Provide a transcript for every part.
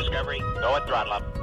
Discovery, go at throttle up.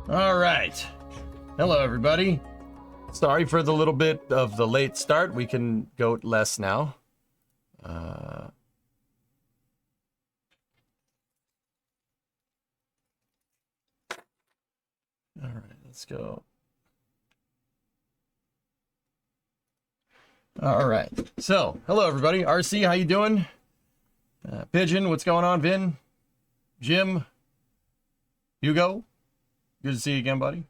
All right. Hello, everybody. Sorry for the little bit of the late start. We can go less now. All right, let's go. All right. So, hello, everybody. RC, how you doing? Pigeon, what's going on? Vin, Jim, Hugo, good to see you again, buddy.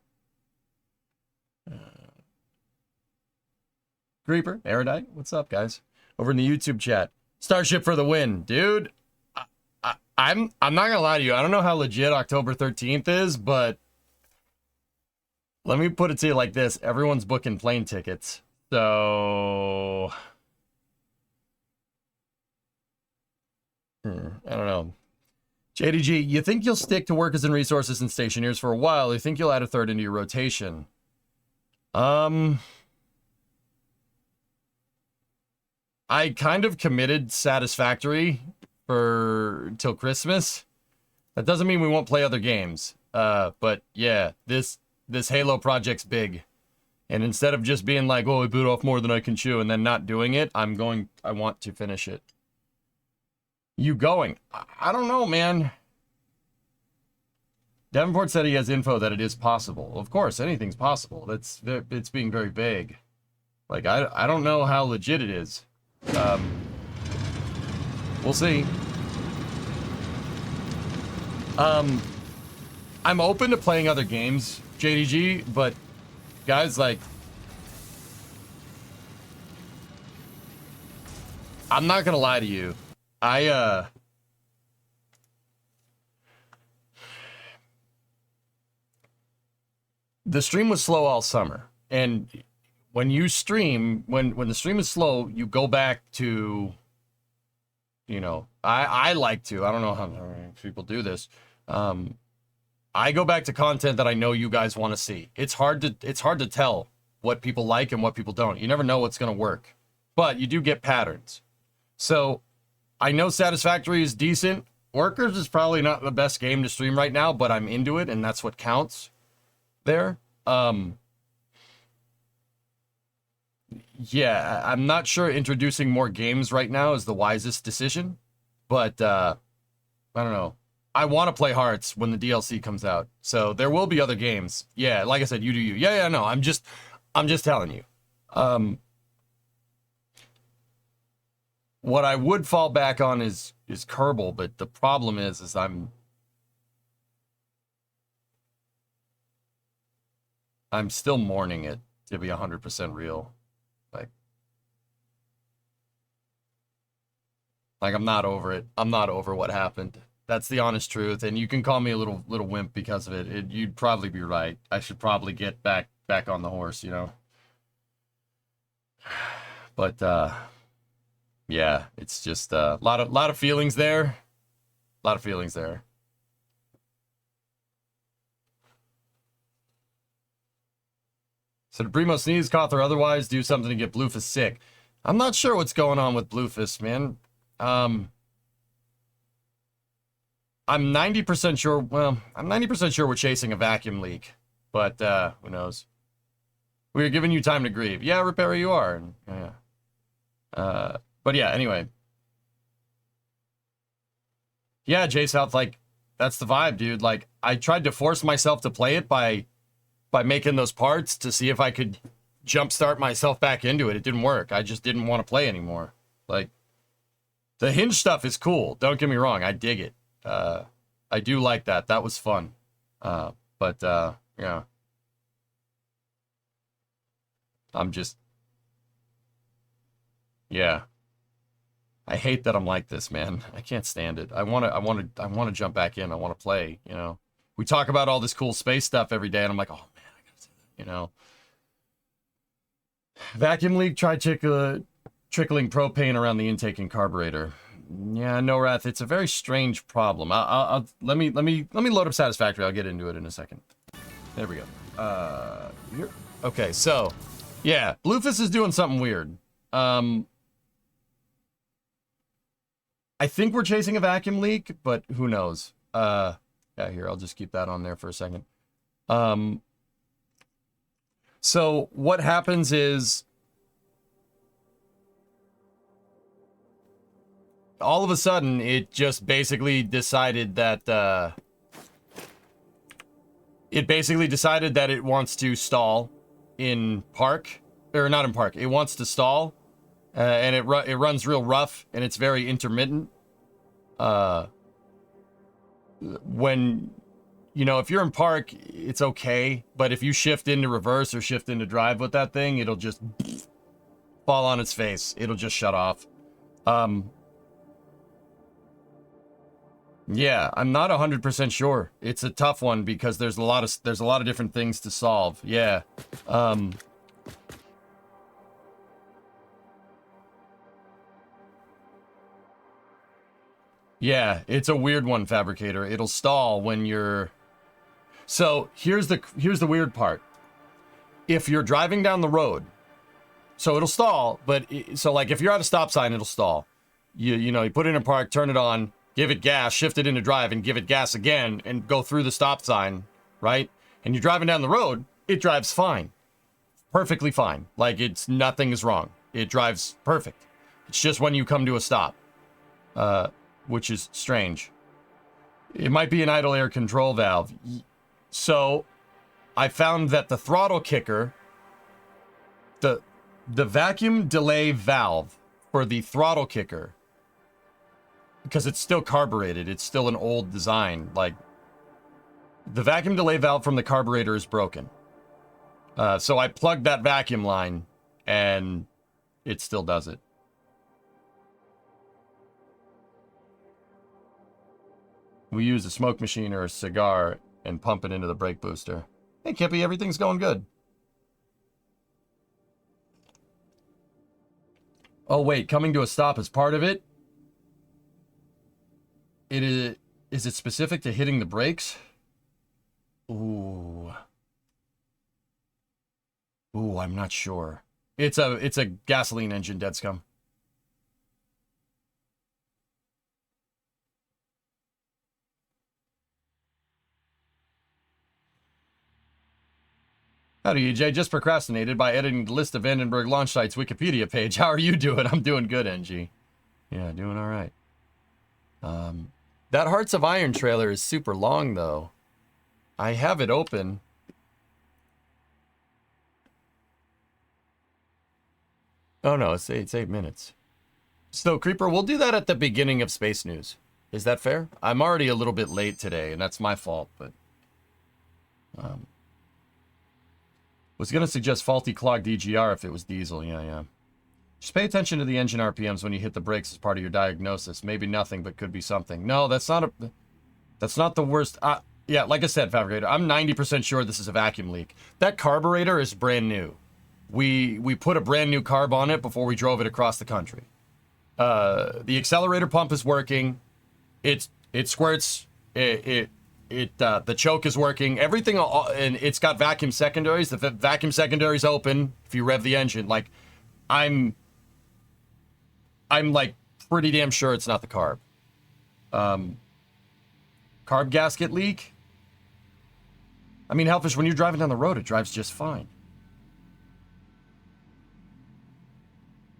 Creeper, Erudite, what's up, guys? Over in the YouTube chat. Starship for the win, dude. I'm not gonna lie to you. I don't know how legit October 13th is, but let me put it to you like this: everyone's booking plane tickets, so I don't know. JDG, you think you'll stick to workers and resources and stationers for a while? Or you think you'll add a third into your rotation? I kind of committed Satisfactory for till Christmas. That doesn't mean we won't play other games. But yeah, this Halo project's big. And instead of just being like, oh, I bit off more than I can chew and then not doing it, I want to finish it. You going? I don't know, man. Davenport said he has info that it is possible. Of course, anything's possible. It's being very vague. Like, I don't know how legit it is. We'll see. I'm open to playing other games, JDG, but guys, like, I'm not gonna lie to you. The stream was slow all summer, and when you stream, when the stream is slow, you go back to, you know, I like to, I don't know how people do this. I go back to content that I know you guys want to see. It's hard to tell what people like and what people don't. You never know what's going to work, but you do get patterns. So I know Satisfactory is decent. Workers is probably not the best game to stream right now, but I'm into it, and that's what counts there. Yeah, I'm not sure introducing more games right now is the wisest decision, but I don't know. I want to play Hearts when the DLC comes out, so there will be other games. Yeah, like I said, you do you. Yeah, no, I'm just telling you. What I would fall back on is Kerbal, but the problem is I'm still mourning it, to be 100% real. Like I'm not over it. I'm not over what happened. That's the honest truth, and you can call me a little wimp because of it. You'd probably be right. I should probably get back on the horse, you know. But yeah, it's just a lot of feelings there. A lot of feelings there. So did Primo sneeze, cough, or otherwise do something to get Bluefus sick? I'm not sure what's going on with Bluefus, man. I'm 90% sure, well, I'm 90% sure we're chasing a vacuum leak, but who knows? We're giving you time to grieve. Yeah, Repair, you are. Yeah. But yeah, anyway. Yeah, J-South, like, that's the vibe, dude. Like, I tried to force myself to play it by making those parts to see if I could jumpstart myself back into it. It didn't work. I just didn't want to play anymore. Like, the hinge stuff is cool. Don't get me wrong. I dig it. I do like that. That was fun. But yeah. I'm just, yeah. I hate that I'm like this, man. I can't stand it. I want to jump back in. I want to play, you know. We talk about all this cool space stuff every day, and I'm like, oh man, I gotta do that, you know. Vacuum leak, try trickling propane around the intake and carburetor. Yeah, no, Wrath, it's a very strange problem. Let me load up Satisfactory. I'll get into it in a second. There we go. Here. Okay, so yeah, Bluefus is doing something weird. I think we're chasing a vacuum leak, but who knows? Yeah, here, I'll just keep that on there for a second. So what happens is all of a sudden it just basically decided that it wants to stall in park, or not in park. It wants to stall, and it runs real rough, and it's very intermittent. When, you know, if you're in park, it's okay, but if you shift into reverse or shift into drive with that thing, it'll just fall on its face. It'll just shut off. Yeah, I'm not 100% sure. It's a tough one because there's a lot of different things to solve. Yeah. Yeah, it's a weird one, Fabricator. It'll stall when you're... So, here's the weird part. If you're driving down the road, so it'll stall, but so like if you're at a stop sign, it'll stall. You know, you put it in park, turn it on, give it gas, shift it into drive, and give it gas again, and go through the stop sign, right? And you're driving down the road, it drives fine. Perfectly fine. Like, nothing is wrong. It drives perfect. It's just when you come to a stop, which is strange. It might be an idle air control valve. So, I found that the throttle kicker, the vacuum delay valve for the throttle kicker, because it's still carbureted, it's still an old design, like, the vacuum delay valve from the carburetor is broken. So I plugged that vacuum line, and it still does it. We use a smoke machine or a cigar and pump it into the brake booster. Hey, Kippy, everything's going good. Oh, wait, coming to a stop is part of it? Is it specific to hitting the brakes? Ooh, I'm not sure. It's a gasoline engine, dead scum. Howdy, EJ. Just procrastinated by editing the list of Vandenberg launch sites Wikipedia page. How are you doing? I'm doing good, NG. Yeah, doing all right. That Hearts of Iron trailer is super long, though. I have it open. Oh, no, it's 8 minutes. So, Creeper, we'll do that at the beginning of Space News. Is that fair? I'm already a little bit late today, and that's my fault, but... was going to suggest faulty clogged EGR if it was diesel. Yeah. Just pay attention to the engine RPMs when you hit the brakes as part of your diagnosis. Maybe nothing, but could be something. No, that's not the worst. Yeah, like I said, Fabricator, I'm 90% sure this is a vacuum leak. That carburetor is brand new. We put a brand new carb on it before we drove it across the country. The accelerator pump is working. It squirts. The choke is working. Everything, and it's got vacuum secondaries. The vacuum secondaries open if you rev the engine. Like, I'm like pretty damn sure it's not the carb. Carb gasket leak? I mean, Hellfish, when you're driving down the road, it drives just fine.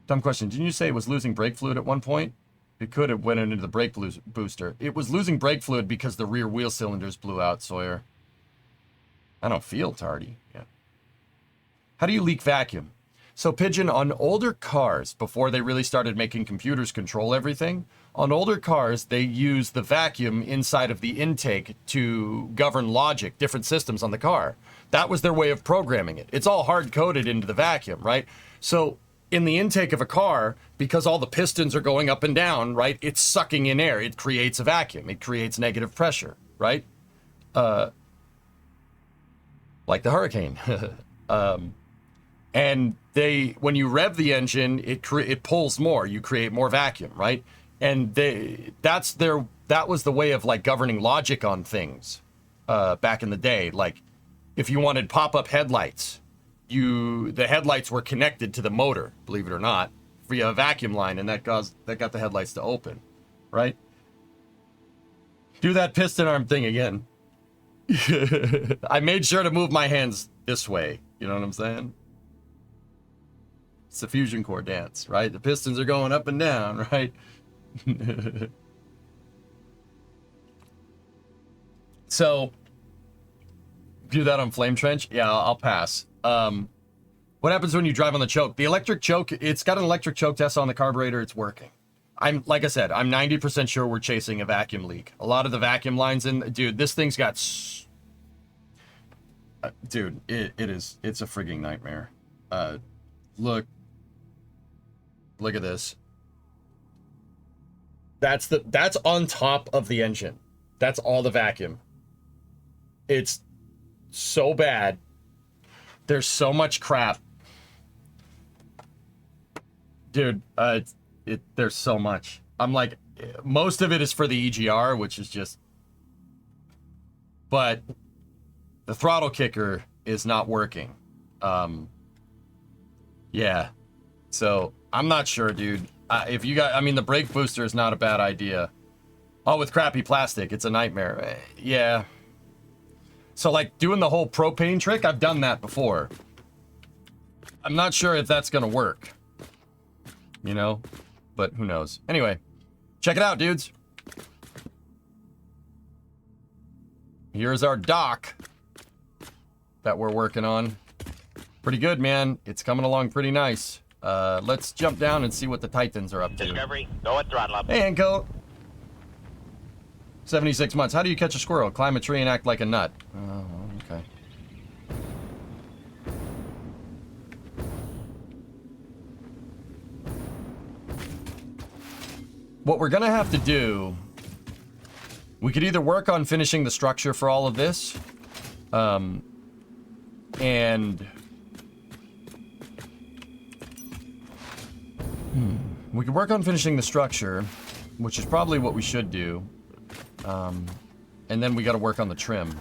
Dumb question. Didn't you say it was losing brake fluid at one point? It could have went into the brake booster. It was losing brake fluid because the rear wheel cylinders blew out, Sawyer. I don't feel tardy. Yeah. How do you leak vacuum? So, Pigeon, on older cars, before they really started making computers control everything, on older cars, they use the vacuum inside of the intake to govern logic, different systems on the car. That was their way of programming it. It's all hard-coded into the vacuum, right? So, in the intake of a car, because all the pistons are going up and down, right, it's sucking in air. It creates a vacuum. It creates negative pressure, right? Like the Hurricane. And when you rev the engine, it pulls more. You create more vacuum, right? And that was the way of like governing logic on things back in the day. Like if you wanted pop-up headlights, the headlights were connected to the motor, believe it or not, via a vacuum line, and that got the headlights to open, right? Do that piston arm thing again. I made sure to move my hands this way. You know what I'm saying? It's the fusion core dance, right? The pistons are going up and down, right? So, do that on Flame Trench? Yeah, I'll pass. What happens when you drive on the choke? The electric choke, it's got an electric choke test on the carburetor. It's working. Like I said, I'm 90% sure we're chasing a vacuum leak. A lot of the vacuum lines in, dude, this thing's got, dude, it's a frigging nightmare. Look at this. That's on top of the engine. That's all the vacuum. It's so bad. There's so much crap. Dude, there's so much. I'm like, most of it is for the EGR, which is just... But the throttle kicker is not working. Yeah. So, I'm not sure, dude. If you got... I mean, the brake booster is not a bad idea. Oh, with crappy plastic, it's a nightmare. Yeah. So, like, doing the whole propane trick, I've done that before. I'm not sure if that's gonna work. You know? But who knows. Anyway, check it out, dudes. Here's our dock that we're working on. Pretty good, man. It's coming along pretty nice. Let's jump down and see what the Titans are up to. Discovery, go at throttle up. Hey, Anko. 76 months. How do you catch a squirrel? Climb a tree and act like a nut. Oh, okay. What we're gonna have to do, we could either work on finishing the structure for all of this, and we could work on finishing the structure, which is probably what we should do, and then we got to work on the trim.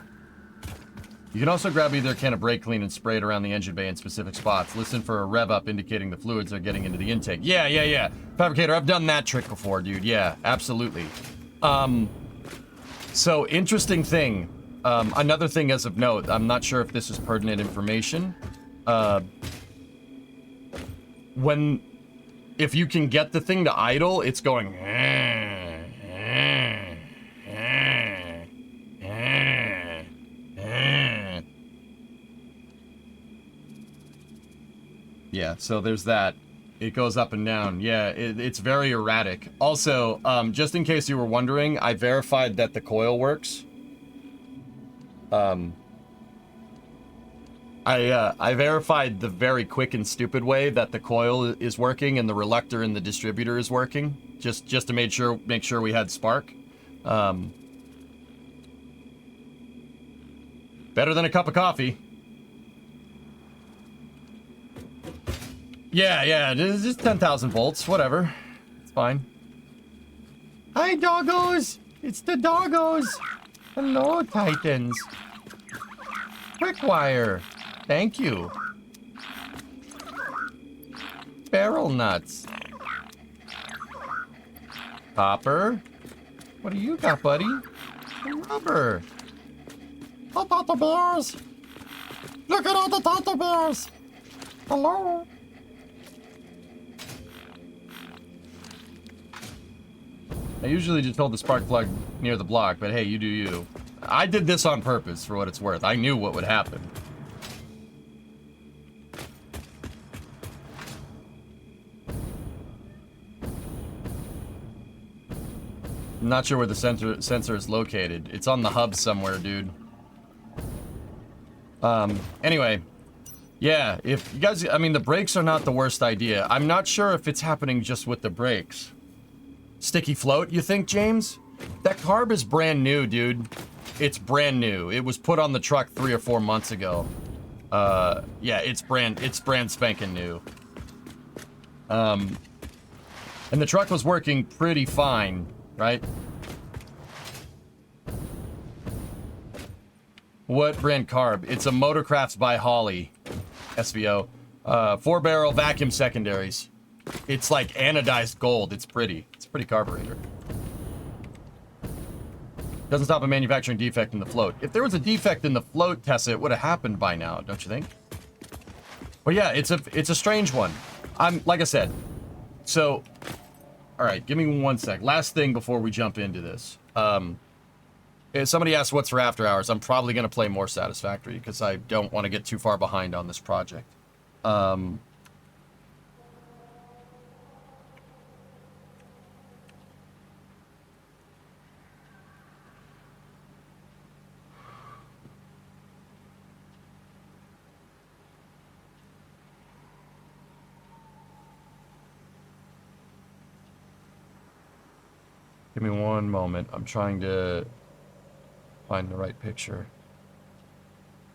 You can also grab either a can of brake clean and spray it around the engine bay in specific spots. Listen for a rev up indicating the fluids are getting into the intake. Yeah. Fabricator, I've done that trick before, dude. Yeah, absolutely. So, interesting thing. Another thing as of note, I'm not sure if this is pertinent information. If you can get the thing to idle, it's going... Yeah, so there's that. It goes up and down. Yeah, it's very erratic. Also, just in case you were wondering, I verified that the coil works. I verified the very quick and stupid way that the coil is working and the reluctor in the distributor is working, just to make sure we had spark. Better than a cup of coffee. Yeah, just 10,000 volts, whatever. It's fine. Hi, doggos! It's the doggos! Hello, Titans. Quick wire. Thank you. Barrel nuts. Popper? What do you got, buddy? Rubber. Oh, Tata Bears! Look at all the Tata Bears! Hello? I usually just hold the spark plug near the block, but hey, you do you. I did this on purpose, for what it's worth. I knew what would happen. I'm not sure where the sensor is located. It's on the hub somewhere, dude. Anyway. Yeah, if you guys... I mean, the brakes are not the worst idea. I'm not sure if it's happening just with the brakes. Sticky float, you think, James? That carb is brand new, dude. It's brand new. It was put on the truck 3 or 4 months ago. Yeah, it's brand spanking new. And the truck was working pretty fine, right? What brand carb? It's a Motorcrafts by Holly. SVO. 4-barrel vacuum secondaries. It's like anodized gold. It's pretty. It's a pretty carburetor. Doesn't stop a manufacturing defect in the float. If there was a defect in the float, Tessa, it would have happened by now, don't you think? But yeah, it's a strange one. Like I said. So, all right, give me 1 sec. Last thing before we jump into this. If somebody asks what's for after hours, I'm probably going to play more Satisfactory because I don't want to get too far behind on this project. Give me 1 moment. I'm trying to find the right picture.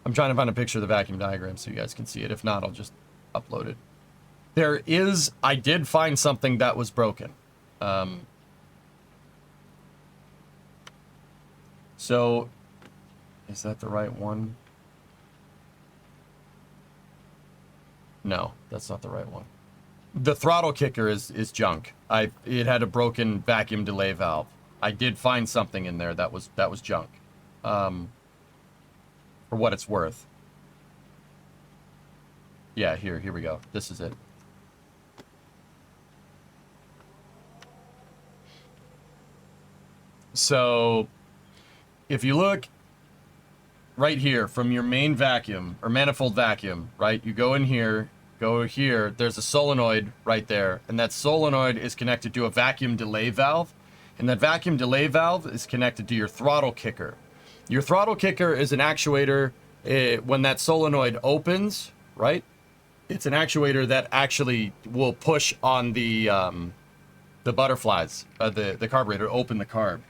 I'm trying to find a picture of the vacuum diagram so you guys can see it. If not, I'll just upload it. I did find something that was broken. So, is that the right one? No, that's not the right one. The throttle kicker is junk. It had a broken vacuum delay valve. I did find something in there that was junk. For what it's worth. Yeah, here we go. This is it. So, if you look right here from your main vacuum or manifold vacuum, right? You go in here, go here, there's a solenoid right there, and that solenoid is connected to a vacuum delay valve, and that vacuum delay valve is connected to your throttle kicker. Your throttle kicker is an actuator. When that solenoid opens, right? It's an actuator that actually will push on the butterflies, the carburetor, open the carb.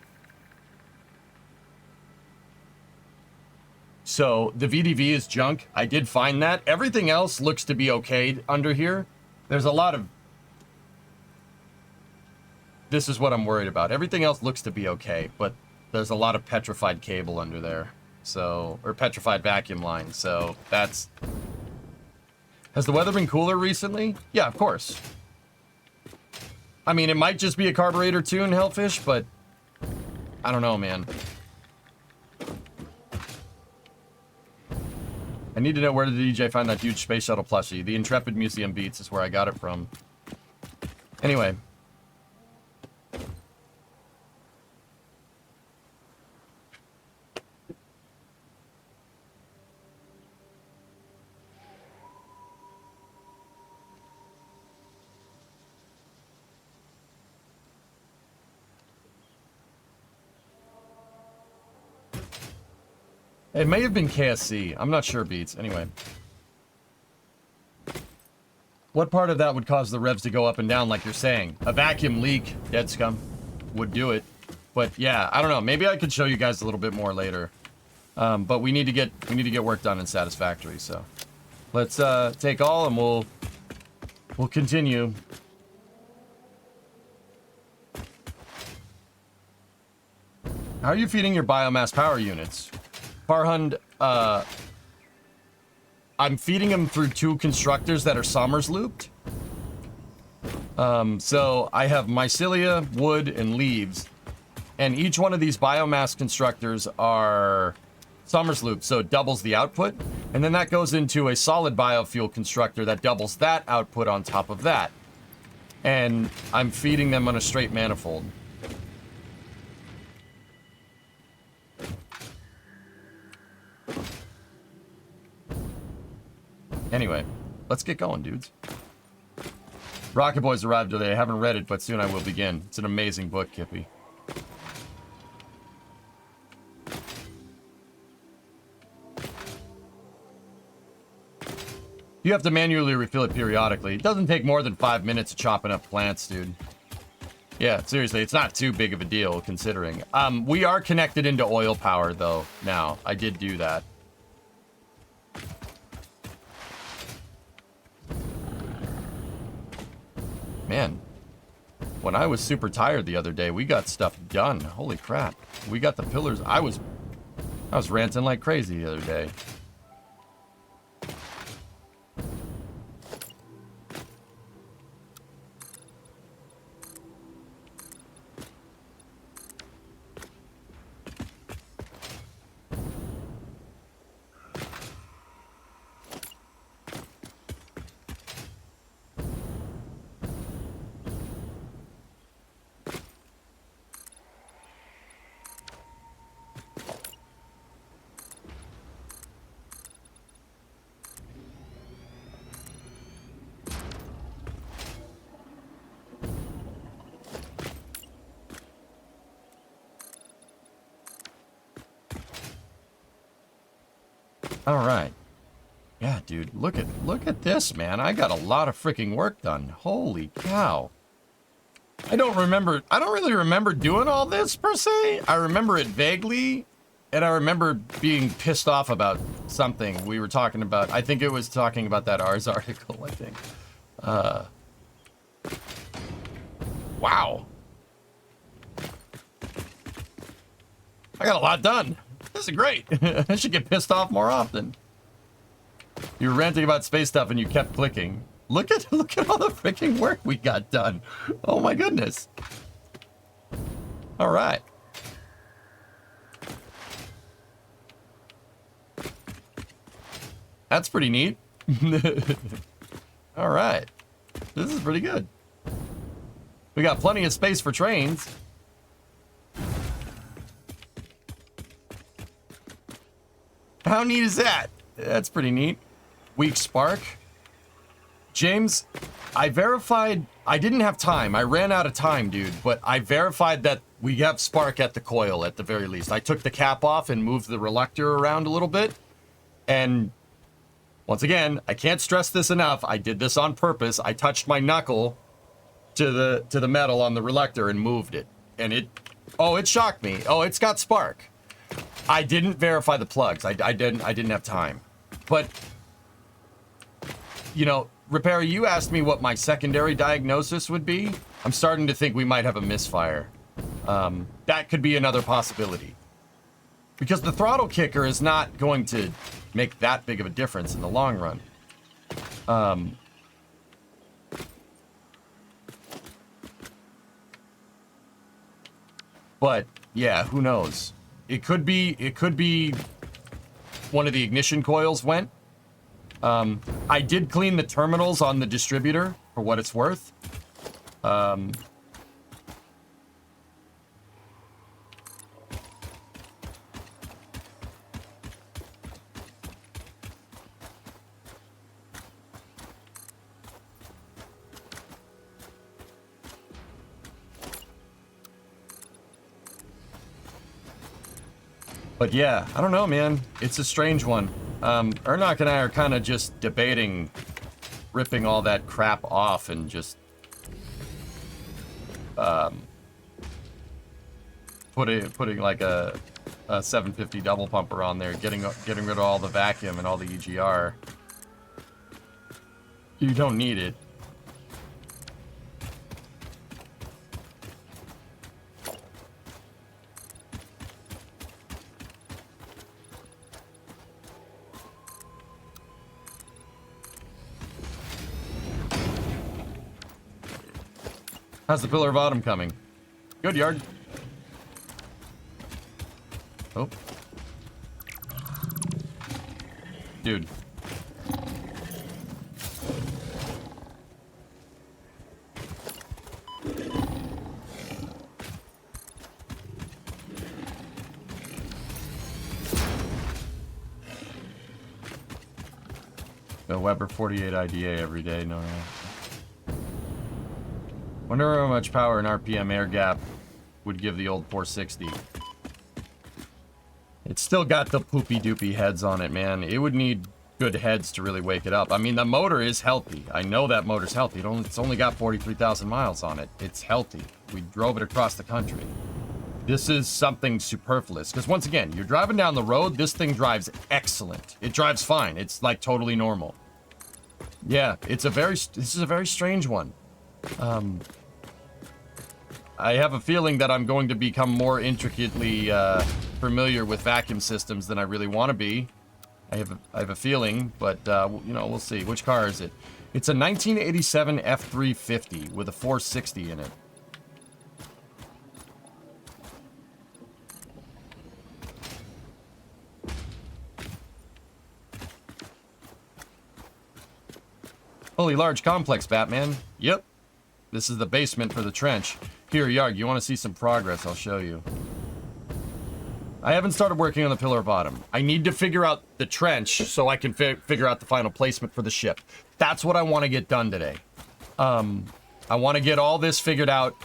So the VDV is junk. I did find that. Everything else looks to be okay under here. There's a lot of... This is what I'm worried about. Everything else looks to be okay, but there's a lot of petrified cable under there. So, or petrified vacuum line. So that's... Has the weather been cooler recently? Yeah, of course. I mean, it might just be a carburetor tune, Hellfish, but I don't know, man. I need to know, where did the DJ find that huge space shuttle plushie? The Intrepid Museum Beats is where I got it from. Anyway. It may have been KSC. I'm not sure, Beats. Anyway. What part of that would cause the revs to go up and down like you're saying? A vacuum leak, Dead Scum, would do it. But yeah, I don't know. Maybe I could show you guys a little bit more later. But we need to get work done in Satisfactory, so let's take all and we'll continue. How are you feeding your biomass power units? Farhund, I'm feeding them through 2 constructors that are Sommers looped. So I have mycelia, wood, and leaves. And each one of these biomass constructors are Sommers looped, so it doubles the output. And then that goes into a solid biofuel constructor that doubles that output on top of that. And I'm feeding them on a straight manifold. Anyway, let's get going, dudes. Rocket Boys arrived today. I haven't read it, but soon I will begin. It's an amazing book, Kippy. You have to manually refill it periodically. It doesn't take more than 5 minutes of chopping up plants, dude. Yeah, seriously, it's not too big of a deal, considering. We are connected into oil power, though, now. I did do that. Man, when I was super tired the other day, we got stuff done. Holy crap. We got the pillars. I was ranting like crazy the other day. All right. Yeah, dude, look at this, man. I got a lot of freaking work done. Holy cow. I don't really remember doing all this per se. I remember it vaguely, and I remember being pissed off about something we were talking about. I think it was talking about that Ars article, I think. Wow. I got a lot done. This is great. I should get pissed off more often. You were ranting about space stuff and you kept clicking. Look at all the freaking work we got done. Oh my goodness. All right. That's pretty neat. All right. This is pretty good. We got plenty of space for trains. How neat is that? That's pretty neat. Weak spark. James, I verified. I didn't have time. I ran out of time, dude. But I verified that we have spark at the coil at the very least. I took the cap off and moved the reluctor around a little bit. And once again, I can't stress this enough. I did this on purpose. I touched my knuckle to the metal on the reluctor and moved it. And it shocked me. Oh, it's got spark. I didn't verify the plugs. I didn't have time. But you know, Repair, you asked me what my secondary diagnosis would be. I'm starting to think we might have a misfire. That could be another possibility. Because the throttle kicker is not going to make that big of a difference in the long run. But yeah, who knows? It could be one of the ignition coils went. I did clean the terminals on the distributor for what it's worth. But yeah, I don't know, man. It's a strange one. Ernok and I are kind of just debating ripping all that crap off and just putting like a 750 double pumper on there, getting rid of all the vacuum and all the EGR. You don't need it. How's the pillar of autumn coming? Good, Yard. Oh. Dude. The Weber 48 IDA every day, no. Wonder how much power an RPM air gap would give the old 460. It's still got the poopy doopy heads on it, man. It would need good heads to really wake it up. I mean, the motor is healthy. I know that motor's healthy. It's only got 43,000 miles on it. It's healthy. We drove it across the country. This is something superfluous. Because once again, you're driving down the road, this thing drives excellent. It drives fine. It's like totally normal. Yeah, this is a very strange one. I have a feeling that I'm going to become more intricately familiar with vacuum systems than I really want to be. I have a feeling, but you know, we'll see. Which car is it? It's a 1987 F350 with a 460 in it. Holy large complex, Batman. Yep. This is the basement for the trench. Here, Yarg, you want to see some progress? I'll show you. I haven't started working on the pillar bottom. I need to figure out the trench so I can figure out the final placement for the ship. That's what I want to get done today. I want to get all this figured out,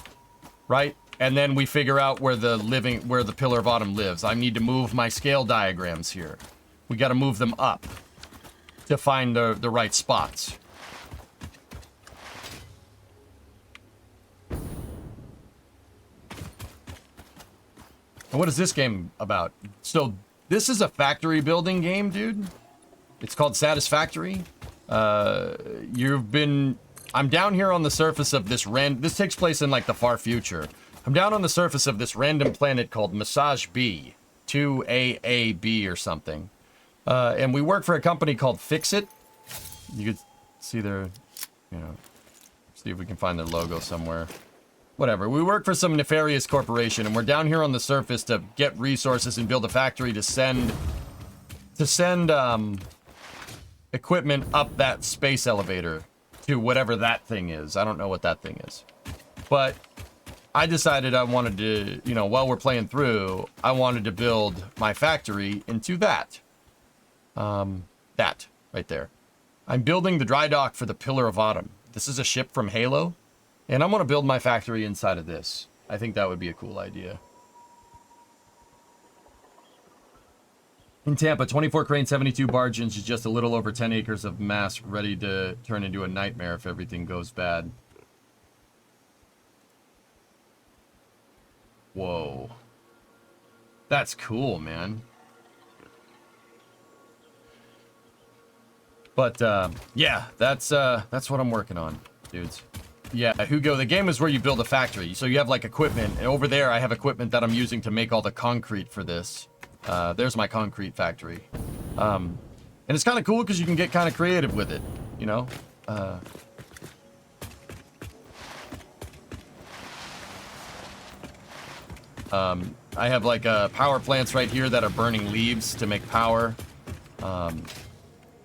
right? And then we figure out where the pillar bottom lives. I need to move my scale diagrams here. We got to move them up to find the right spots. And what is this game about? So this is a factory building game, dude. It's called Satisfactory. I'm down here on the surface of this this takes place in like the far future. I'm down on the surface of this random planet called Massage B, 2AAB or something. And we work for a company called Fix It. You could see their, see if we can find their logo somewhere. Whatever. We work for some nefarious corporation, and we're down here on the surface to get resources and build a factory to send equipment up that space elevator to whatever that thing is. I don't know what that thing is. But I decided I wanted to, while we're playing through, I wanted to build my factory into that. That right there. I'm building the dry dock for the Pillar of Autumn. This is a ship from Halo, and I'm going to build my factory inside of this. I think that would be a cool idea. In Tampa, 24 crane, 72 barge engines, just a little over 10 acres of mass ready to turn into a nightmare if everything goes bad. Whoa. That's cool, man. But, yeah, that's what I'm working on, dudes. Yeah, Hugo, the game is where you build a factory. So you have, like, equipment. And over there, I have equipment that I'm using to make all the concrete for this. There's my concrete factory. And it's kind of cool because you can get kind of creative with it, I have, like, power plants right here that are burning leaves to make power.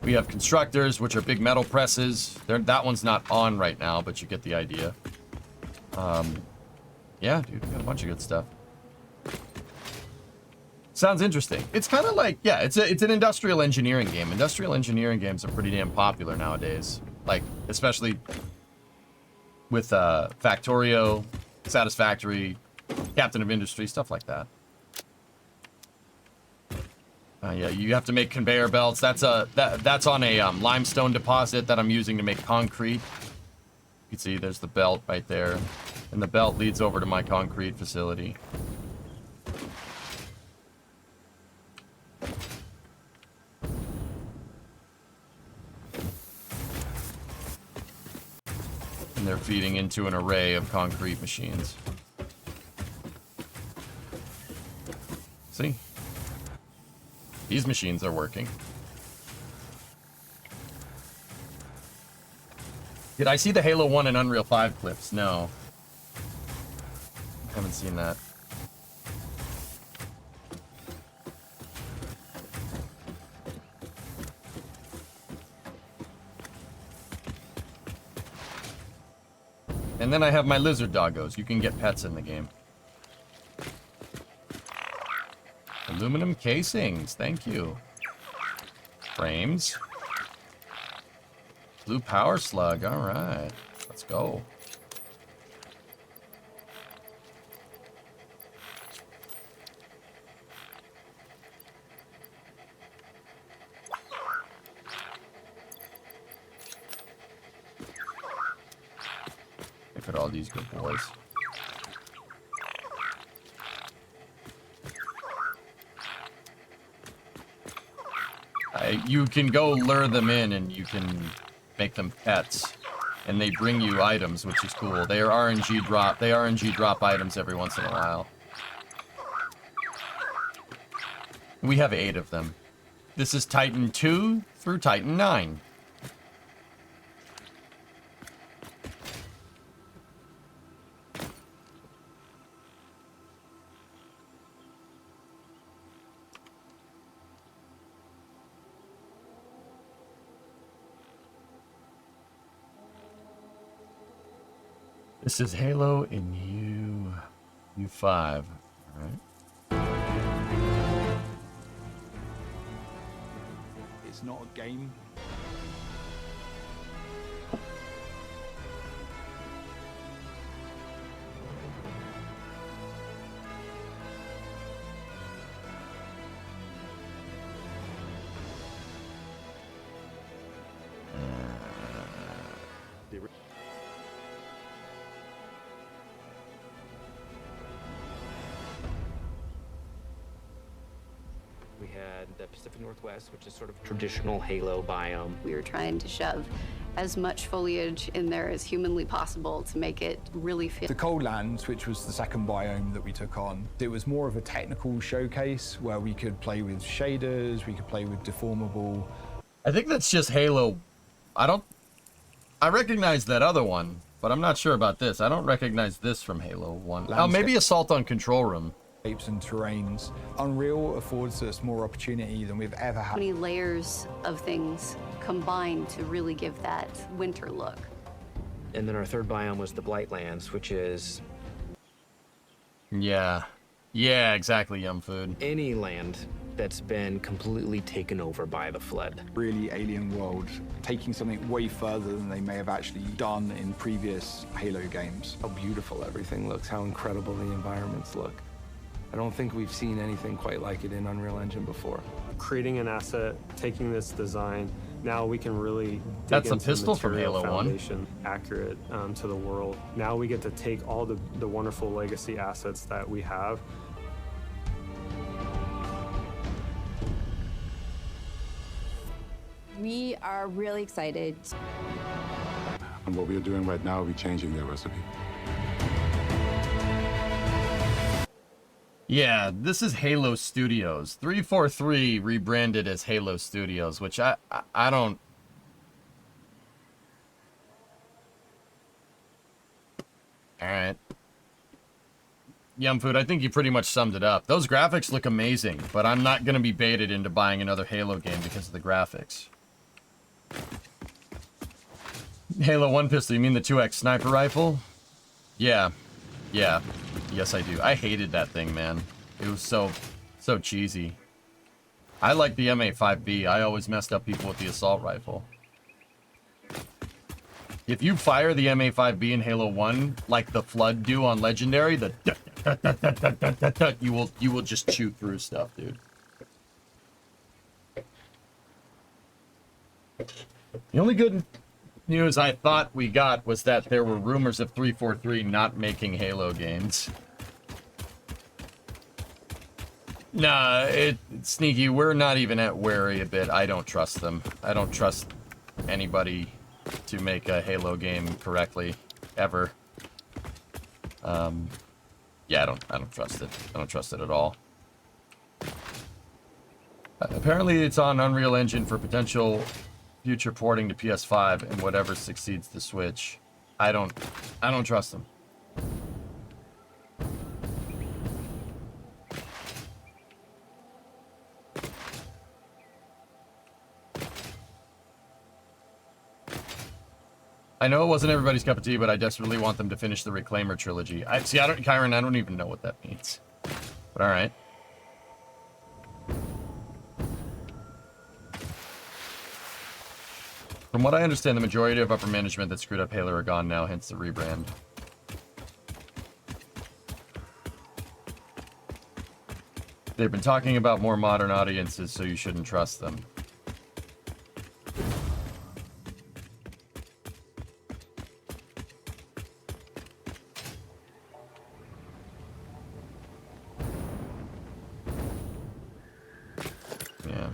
We have constructors, which are big metal presses. That one's not on right now, but you get the idea. Yeah, dude, we got a bunch of good stuff. Sounds interesting. It's kind of like, yeah, it's an industrial engineering game. Industrial engineering games are pretty damn popular nowadays. Like, especially with Factorio, Satisfactory, Captain of Industry, stuff like that. Yeah, you have to make conveyor belts. That's on a limestone deposit that I'm using to make concrete. You can see there's the belt right there, and the belt leads over to my concrete facility. And they're feeding into an array of concrete machines. See? These machines are working. Did I see the Halo 1 and Unreal 5 clips? No. I haven't seen that. And then I have my lizard doggos. You can get pets in the game. Aluminum casings, thank you. Frames. Blue power slug, alright. Let's go. Look at all these good boys. You can go lure them in and you can make them pets. And they bring you items, which is cool. They are RNG drop. They RNG drop items every once in a while. We have 8 of them. This is Titan 2 through Titan 9. This is Halo in U5, alright? It's not a game. had the Pacific Northwest, which is sort of traditional Halo biome. We were trying to shove as much foliage in there as humanly possible to make it really feel. The Cold Lands, which was the second biome that we took on, it was more of a technical showcase where we could play with shaders, we could play with deformable. I think that's just Halo. I recognize that other one, but I'm not sure about this. I don't recognize this from Halo 1. Oh, maybe Assault on Control Room. Shapes and terrains. Unreal affords us more opportunity than we've ever had. Many layers of things combined to really give that winter look. And then our third biome was the Blightlands, which is... Yeah. Yeah, exactly, Yum Food. any land that's been completely taken over by the flood. Really alien world, taking something way further than they may have actually done in previous Halo games. How beautiful everything looks, how incredible the environments look. I don't think we've seen anything quite like it in Unreal Engine before. Creating an asset, taking this design, now we can really dig That's a into pistol the from material Halo 1. foundation, accurate to the world. Now we get to take all the wonderful legacy assets that we have. We are really excited. And what we are doing right now, we're changing their recipe. Yeah, this is Halo Studios. 343 rebranded as Halo Studios, which I don't... Alright. Yum Food, I think you pretty much summed it up. Those graphics look amazing, but I'm not going to be baited into buying another Halo game because of the graphics. Halo 1 pistol, you mean the 2X sniper rifle? Yeah. Yeah. Yes, I do. I hated that thing, man. It was so cheesy. I like the MA5B. I always messed up people with the assault rifle. If you fire the MA5B in Halo 1, like the Flood do on Legendary, the you will just chew through stuff, dude. The only good news I thought we got was that there were rumors of 343 not making Halo games. Nah, Sneaky, we're not even at wary a bit. I don't trust them. I don't trust anybody to make a Halo game correctly, ever. Yeah, I don't trust it. I don't trust it at all. Apparently it's on Unreal Engine for potential future porting to PS5 and whatever succeeds the Switch. I don't trust them. I know it wasn't everybody's cup of tea, but I desperately want them to finish the Reclaimer trilogy. Kyron, I don't even know what that means. But alright. From what I understand, the majority of upper management that screwed up Halo are gone now, hence the rebrand. They've been talking about more modern audiences, so you shouldn't trust them. Yeah.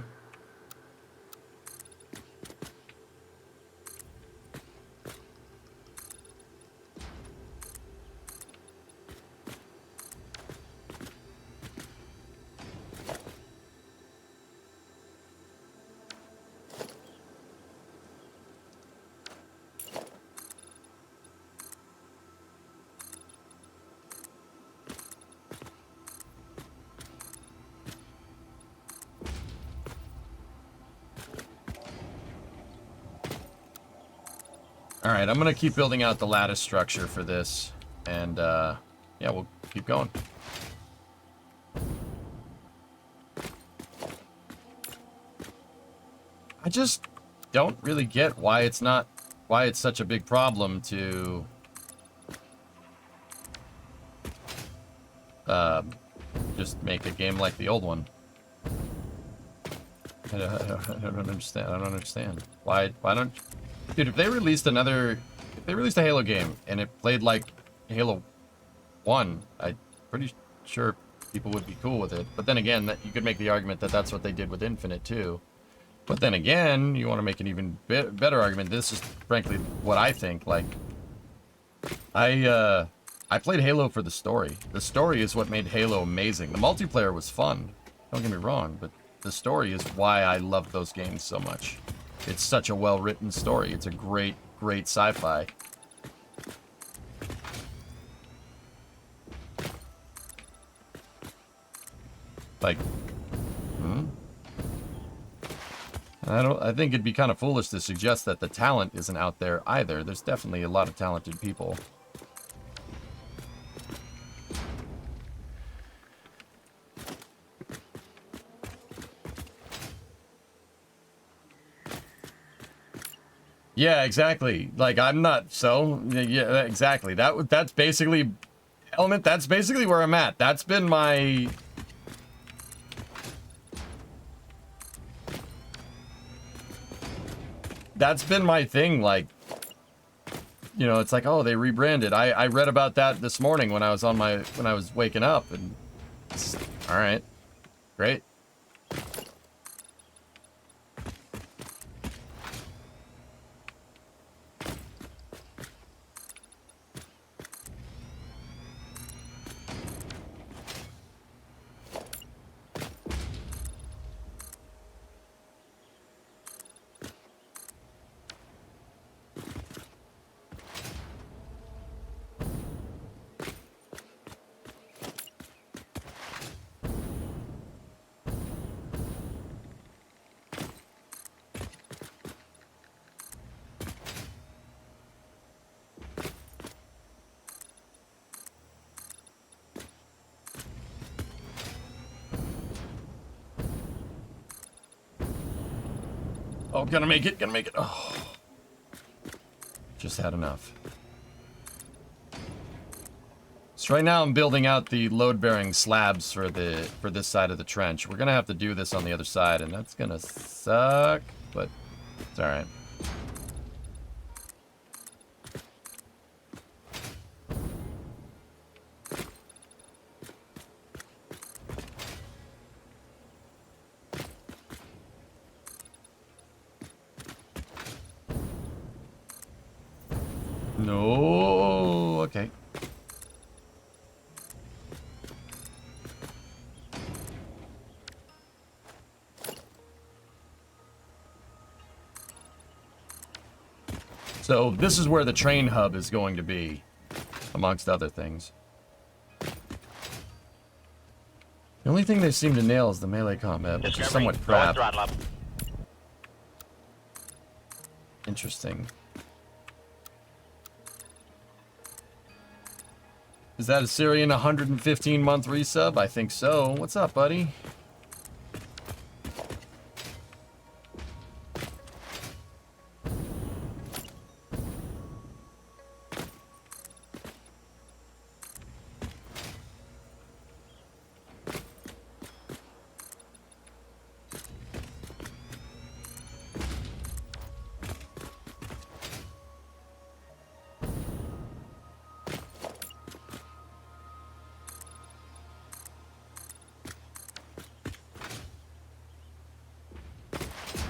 Alright, I'm gonna keep building out the lattice structure for this, and yeah, we'll keep going. I just don't really get why it's such a big problem to just make a game like the old one. I don't understand. I don't understand. Why don't... Dude, if they released a Halo game and it played like Halo 1, I'm pretty sure people would be cool with it. But then again, that you could make the argument that that's what they did with Infinite too. But then again, you want to make an even better argument. This is frankly what I think. Like, I played Halo for the story. The story is what made Halo amazing. The multiplayer was fun. Don't get me wrong, but the story is why I love those games so much. It's such a well-written story. It's a great, great sci-fi. Like, I think it'd be kind of foolish to suggest that the talent isn't out there either. There's definitely a lot of talented people. Yeah, exactly. Like, I'm not so. Yeah, exactly. That's basically Element. That's basically where I'm at. That's been my. That's been my thing. Like, you know, it's like, oh, they rebranded. I read about that this morning when I was waking up, and all right, great. Oh, gonna make it, gonna make it. Oh, just had enough. So right now I'm building out the load-bearing slabs for this side of the trench. We're gonna have to do this on the other side, and that's gonna suck, but it's all right. No, okay. So this is where the train hub is going to be, amongst other things. The only thing they seem to nail is the melee combat, which is somewhat crap. Interesting. Is that a Syrian 115-month resub? I think so. What's up, buddy?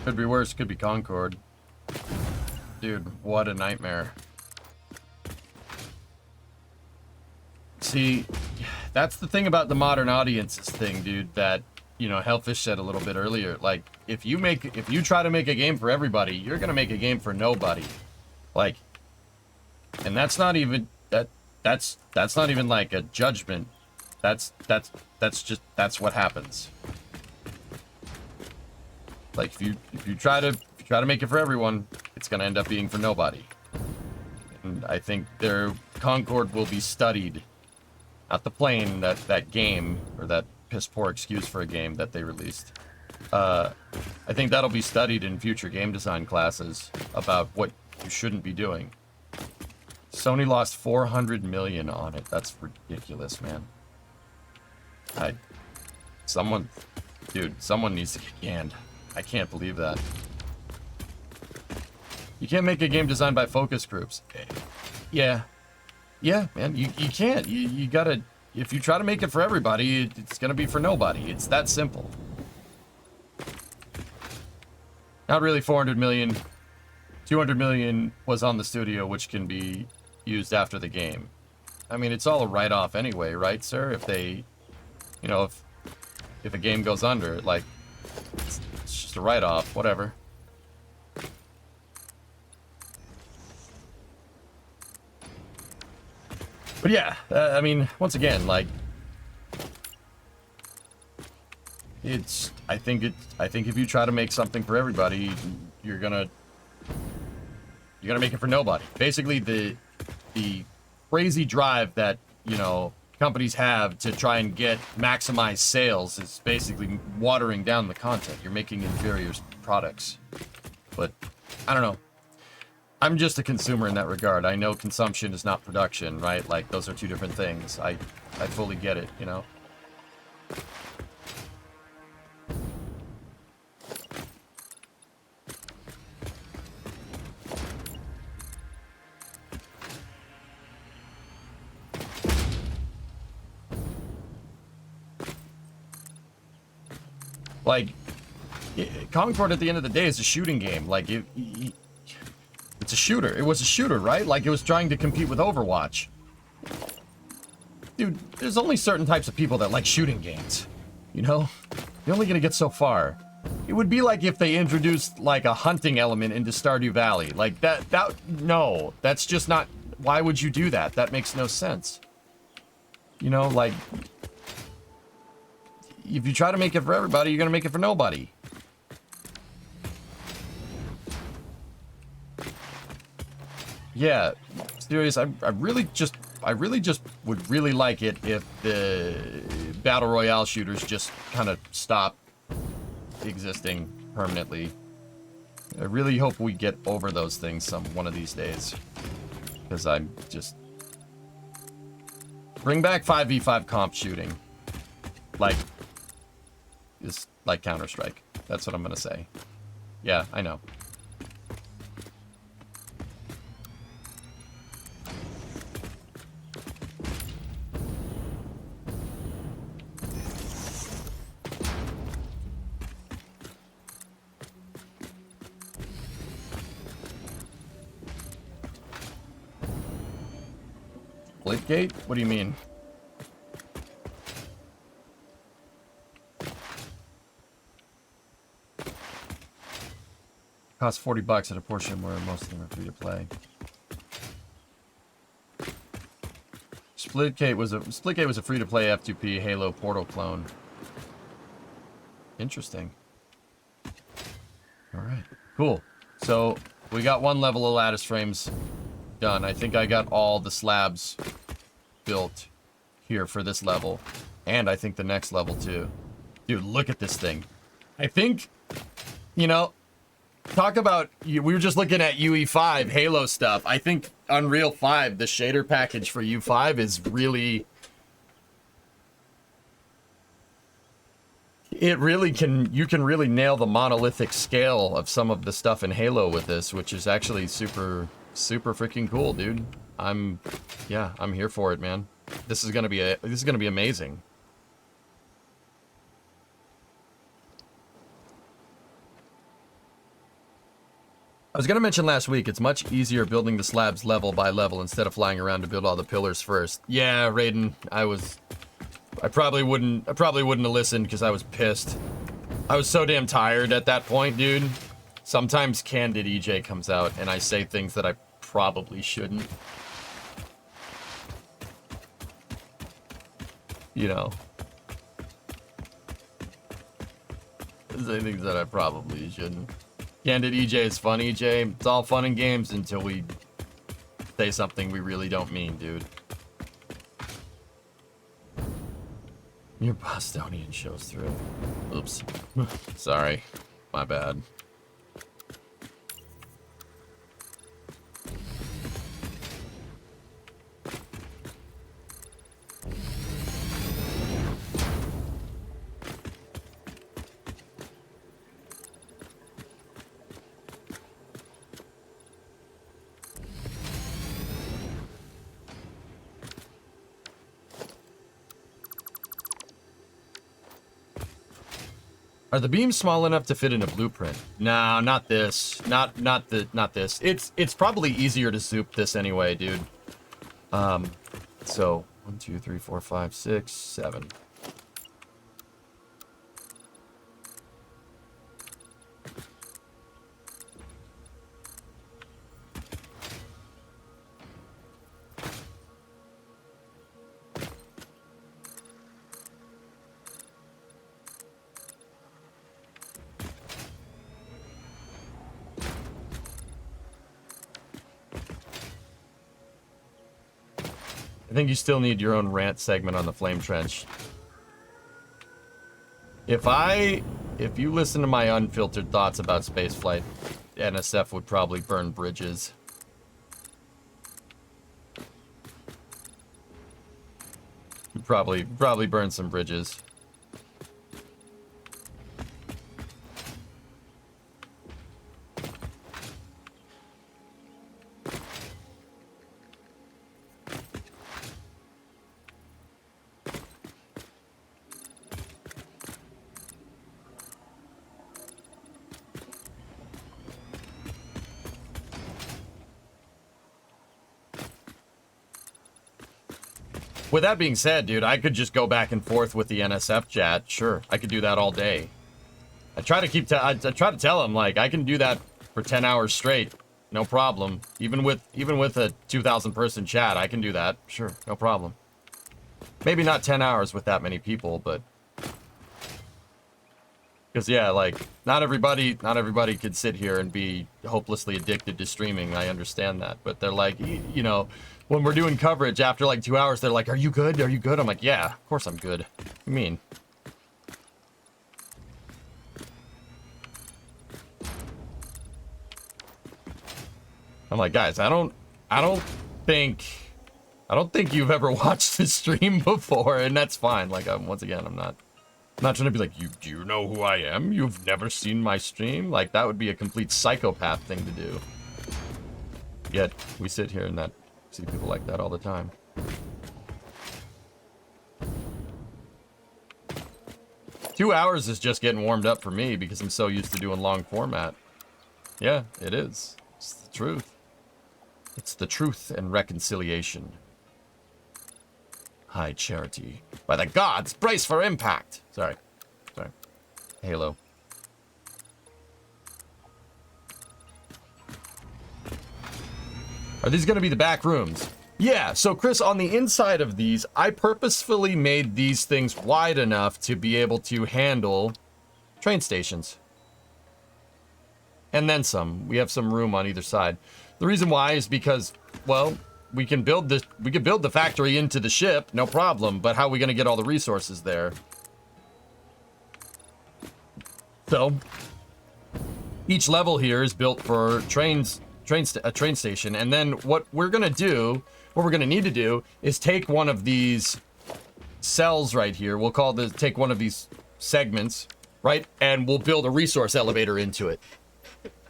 Could be worse, could be Concord. Dude, what a nightmare. See, that's the thing about the modern audiences thing, dude, that, you know, Hellfish said a little bit earlier. Like, if you try to make a game for everybody, you're gonna make a game for nobody. Like, and that's not even that's not even like a judgment. That's what happens. Like, if you try to make it for everyone, it's gonna end up being for nobody. And I think their Concord will be studied. Not the plane, that game, or that piss poor excuse for a game that they released. I think that'll be studied in future game design classes about what you shouldn't be doing. Sony lost 400 million on it. That's ridiculous, man. Someone needs to get canned. I can't believe that. You can't make a game designed by focus groups. Yeah, man. You can't. You if you try to make it for everybody, it's gonna be for nobody. It's that simple. Not really 400 million. 200 million was on the studio, which can be used after the game. I mean, it's all a write-off anyway, right, sir? If they, you know, if a game goes under, like, it's just a write-off, whatever. But yeah, I mean, once again, like, it's, I think if you try to make something for everybody, you're gonna make it for nobody. Basically, the crazy drive that, you know, companies have to try and maximize sales is basically watering down the content. You're making inferior products. But I don't know. I'm just a consumer in that regard. I know consumption is not production, right? Like, those are two different things. I fully get it, you know? Like, Concord at the end of the day is a shooting game. Like, it's a shooter. It was a shooter, right? Like, it was trying to compete with Overwatch. Dude, there's only certain types of people that like shooting games. You know? You're only gonna get so far. It would be like if they introduced, like, a hunting element into Stardew Valley. Like, no. That's just not... Why would you do that? That makes no sense. You know, like... If you try to make it for everybody, you're gonna make it for nobody. Yeah, serious. I really just would really like it if the battle royale shooters just kind of stop existing permanently. I really hope we get over those things one of these days, because I'm just bring back 5v5 comp shooting, like Counter-Strike. That's what I'm gonna say. Yeah, I know. Splitgate? What do you mean? Costs $40 at a portion where most of them are free to play. Splitgate was a free to play F2P Halo Portal clone. Interesting. All right, cool. So we got one level of lattice frames done. I think I got all the slabs built here for this level, and I think the next level too. Dude, look at this thing. I think, you know, talk about, we were just looking at UE5 Halo stuff. I think Unreal 5, the shader package for UE5 is really, you can really nail the monolithic scale of some of the stuff in Halo with this, which is actually super freaking cool, dude. I'm here for it, man. This is gonna be amazing. I was gonna mention last week, it's much easier building the slabs level by level instead of flying around to build all the pillars first. Yeah, Raiden, I probably wouldn't have listened because I was pissed. I was so damn tired at that point, dude. Sometimes Candid EJ comes out and I say things that I probably shouldn't. You know. I say things that I probably shouldn't. Candid EJ is fun, EJ. It's all fun and games until we say something we really don't mean, dude. Your Bostonian shows through. Oops. Sorry. My bad. Are the beams small enough to fit in a blueprint? No, not this. Not this. It's probably easier to zoop this anyway, dude. So 1, 2, 3, 4, 5, 6, 7. I think you still need your own rant segment on the Flame Trench. If you listen to my unfiltered thoughts about spaceflight, NSF would probably burn bridges. You'd probably burn some bridges. With that being said, dude, I could just go back and forth with the NSF chat. Sure, I could do that all day. I try to try to tell them, like, I can do that for 10 hours straight, no problem. Even with a 2,000 person chat, I can do that. Sure, no problem. Maybe not 10 hours with that many people, but because yeah, like not everybody could sit here and be hopelessly addicted to streaming. I understand that, but they're like, you know, when we're doing coverage after like 2 hours, they're like, "Are you good? Are you good?" I'm like, "Yeah, of course I'm good." What do you mean? I'm like, guys, I don't think you've ever watched this stream before, and that's fine. Like, once again, I'm not trying to be like, do you know who I am? You've never seen my stream? Like, that would be a complete psychopath thing to do. Yet, we sit here and see people like that all the time. Two hours is just getting warmed up for me because I'm so used to doing long format. Yeah, it is. It's the truth. It's the truth and reconciliation. High charity. By the gods, brace for impact. Sorry. Halo. Are these going to be the back rooms? Yeah, so Chris, on the inside of these, I purposefully made these things wide enough to be able to handle train stations. And then some. We have some room on either side. The reason why is because, well, we can build the factory into the ship, no problem, but how are we going to get all the resources there? So, each level here is built for a train station, and then what we're going to need to do is take one of these cells right here. We'll take one of these segments, right? And we'll build a resource elevator into it.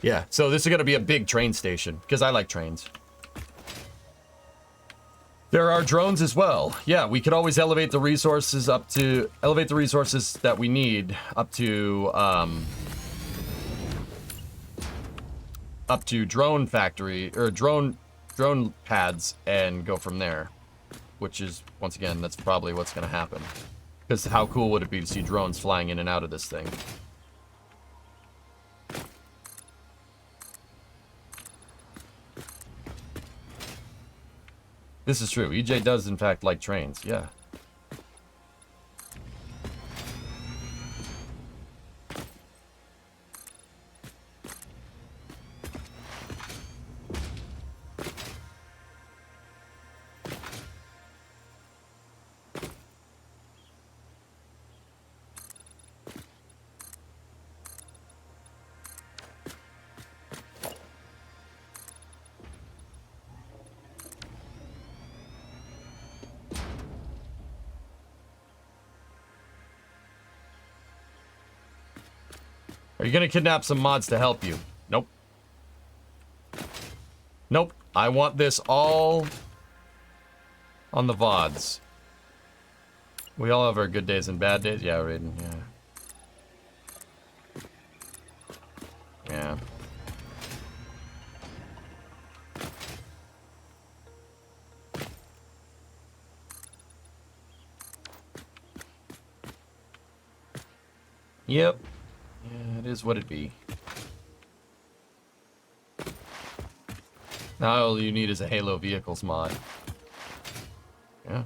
Yeah, so this is going to be a big train station because I like trains. There are drones as well. Yeah, we could always elevate the resources that we need up to drone factory or drone pads and go from there, which is, once again, that's probably what's going to happen. Because how cool would it be to see drones flying in and out of this thing? This is true. EJ does, in fact, like trains. Yeah. Are you gonna kidnap some mods to help you? Nope. Nope. I want this all on the VODs. We all have our good days and bad days. Yeah, Raiden, yeah. Yep. Yeah, it is what it be. Now all you need is a Halo Vehicles mod. Yeah.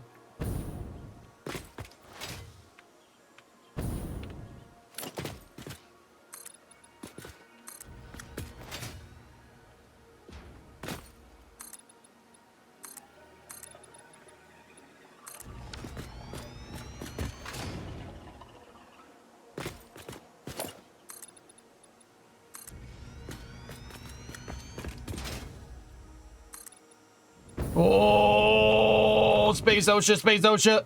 Oh, Space OSHA, Space OSHA.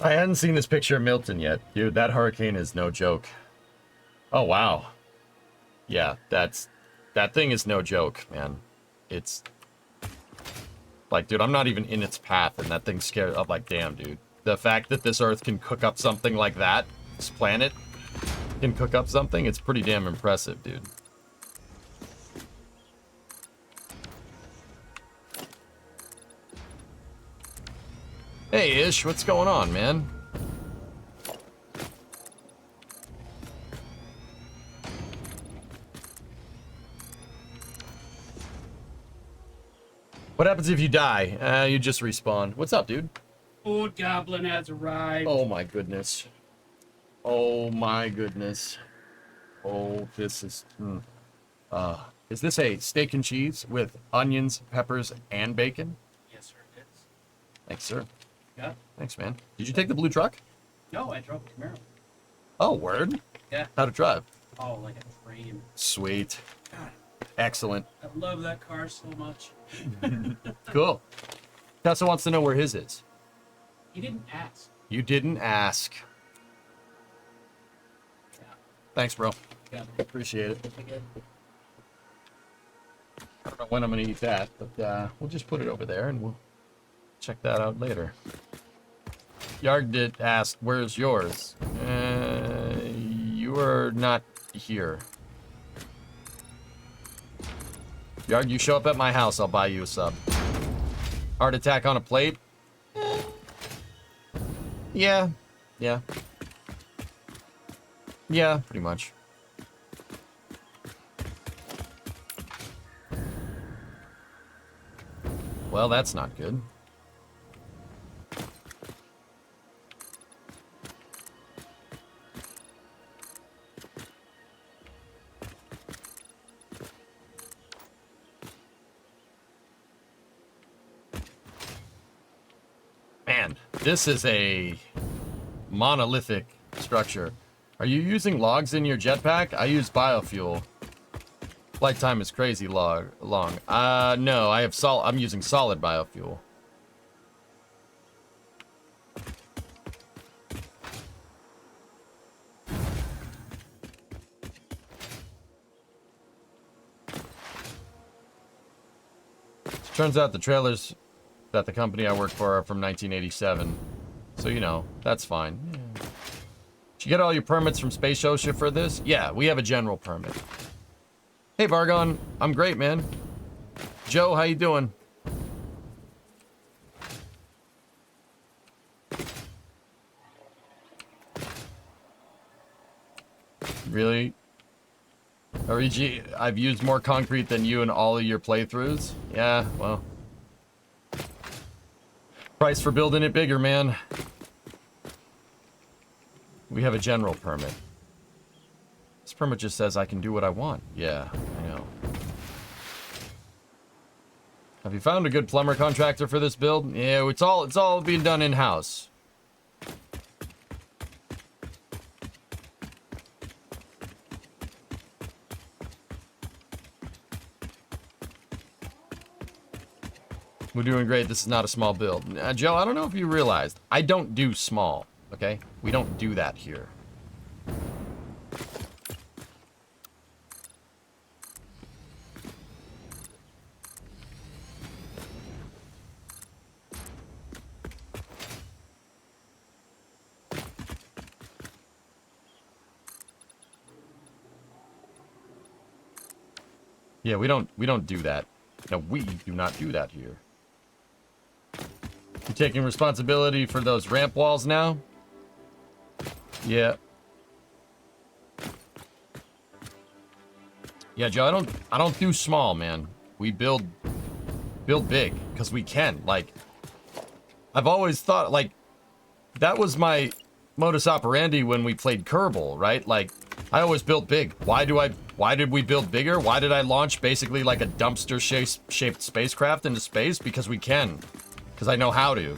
I hadn't seen this picture of Milton yet. Dude, that hurricane is no joke. Oh, wow. Yeah, that thing is no joke, man. It's like, dude, I'm not even in its path, and that thing's scared. I'm like, damn, dude. The fact that this Earth can cook up something like that, this planet can cook up something, it's pretty damn impressive, dude. Hey, Ish, what's going on, man? What happens if you die? You just respawn. What's up, dude? Food Goblin has arrived. Oh my goodness. Oh my goodness. Oh, this is... is this a steak and cheese with onions, peppers, and bacon? Yes, sir, it is. Thanks, sir. Yeah. Thanks, man. Did you take the blue truck? No, I drove a Camaro. Oh, word? Yeah. How'd it drive? Oh, like a train. Sweet. God, Excellent. I love that car so much. Cool. Tessa wants to know where his is. He didn't ask. You didn't ask. Yeah. Thanks, bro. Yeah. Appreciate it. Again. I don't know when I'm going to eat that, but we'll just put it over there and we'll check that out later. Yarg did ask, where's yours? You are not here. Yarg, you show up at my house, I'll buy you a sub. Heart attack on a plate? Yeah. Yeah. Yeah, pretty much. Well, that's not good. Man, this is a monolithic structure. Are you using logs in your jetpack? I use biofuel. Flight time is crazy long. No, I'm using solid biofuel. Turns out the trailers that the company I work for are from 1987. So, you know, that's fine. Yeah. Did you get all your permits from Space OSHA for this? Yeah, we have a general permit. Hey, Vargon. I'm great, man. Joe, how you doing? Really? REG, I've used more concrete than you in all of your playthroughs? Yeah, well. Price for building it bigger, man. We have a general permit. This permit just says I can do what I want. Yeah, I know. Have you found a good plumber contractor for this build? Yeah, it's all being done in-house. We're doing great. This is not a small build. Joe, I don't know if you realized, I don't do small, okay? We don't do that here. Yeah, we don't do that. No, we do not do that here. You taking responsibility for those ramp walls now? Yeah. Yeah, Joe, I don't do small, man. We build big because we can. Like, I've always thought, like, that was my modus operandi when we played Kerbal, right? Like, I always built big. Why did we build bigger? Why did I launch basically like a dumpster shaped spacecraft into space? Because we can. Because I know how to.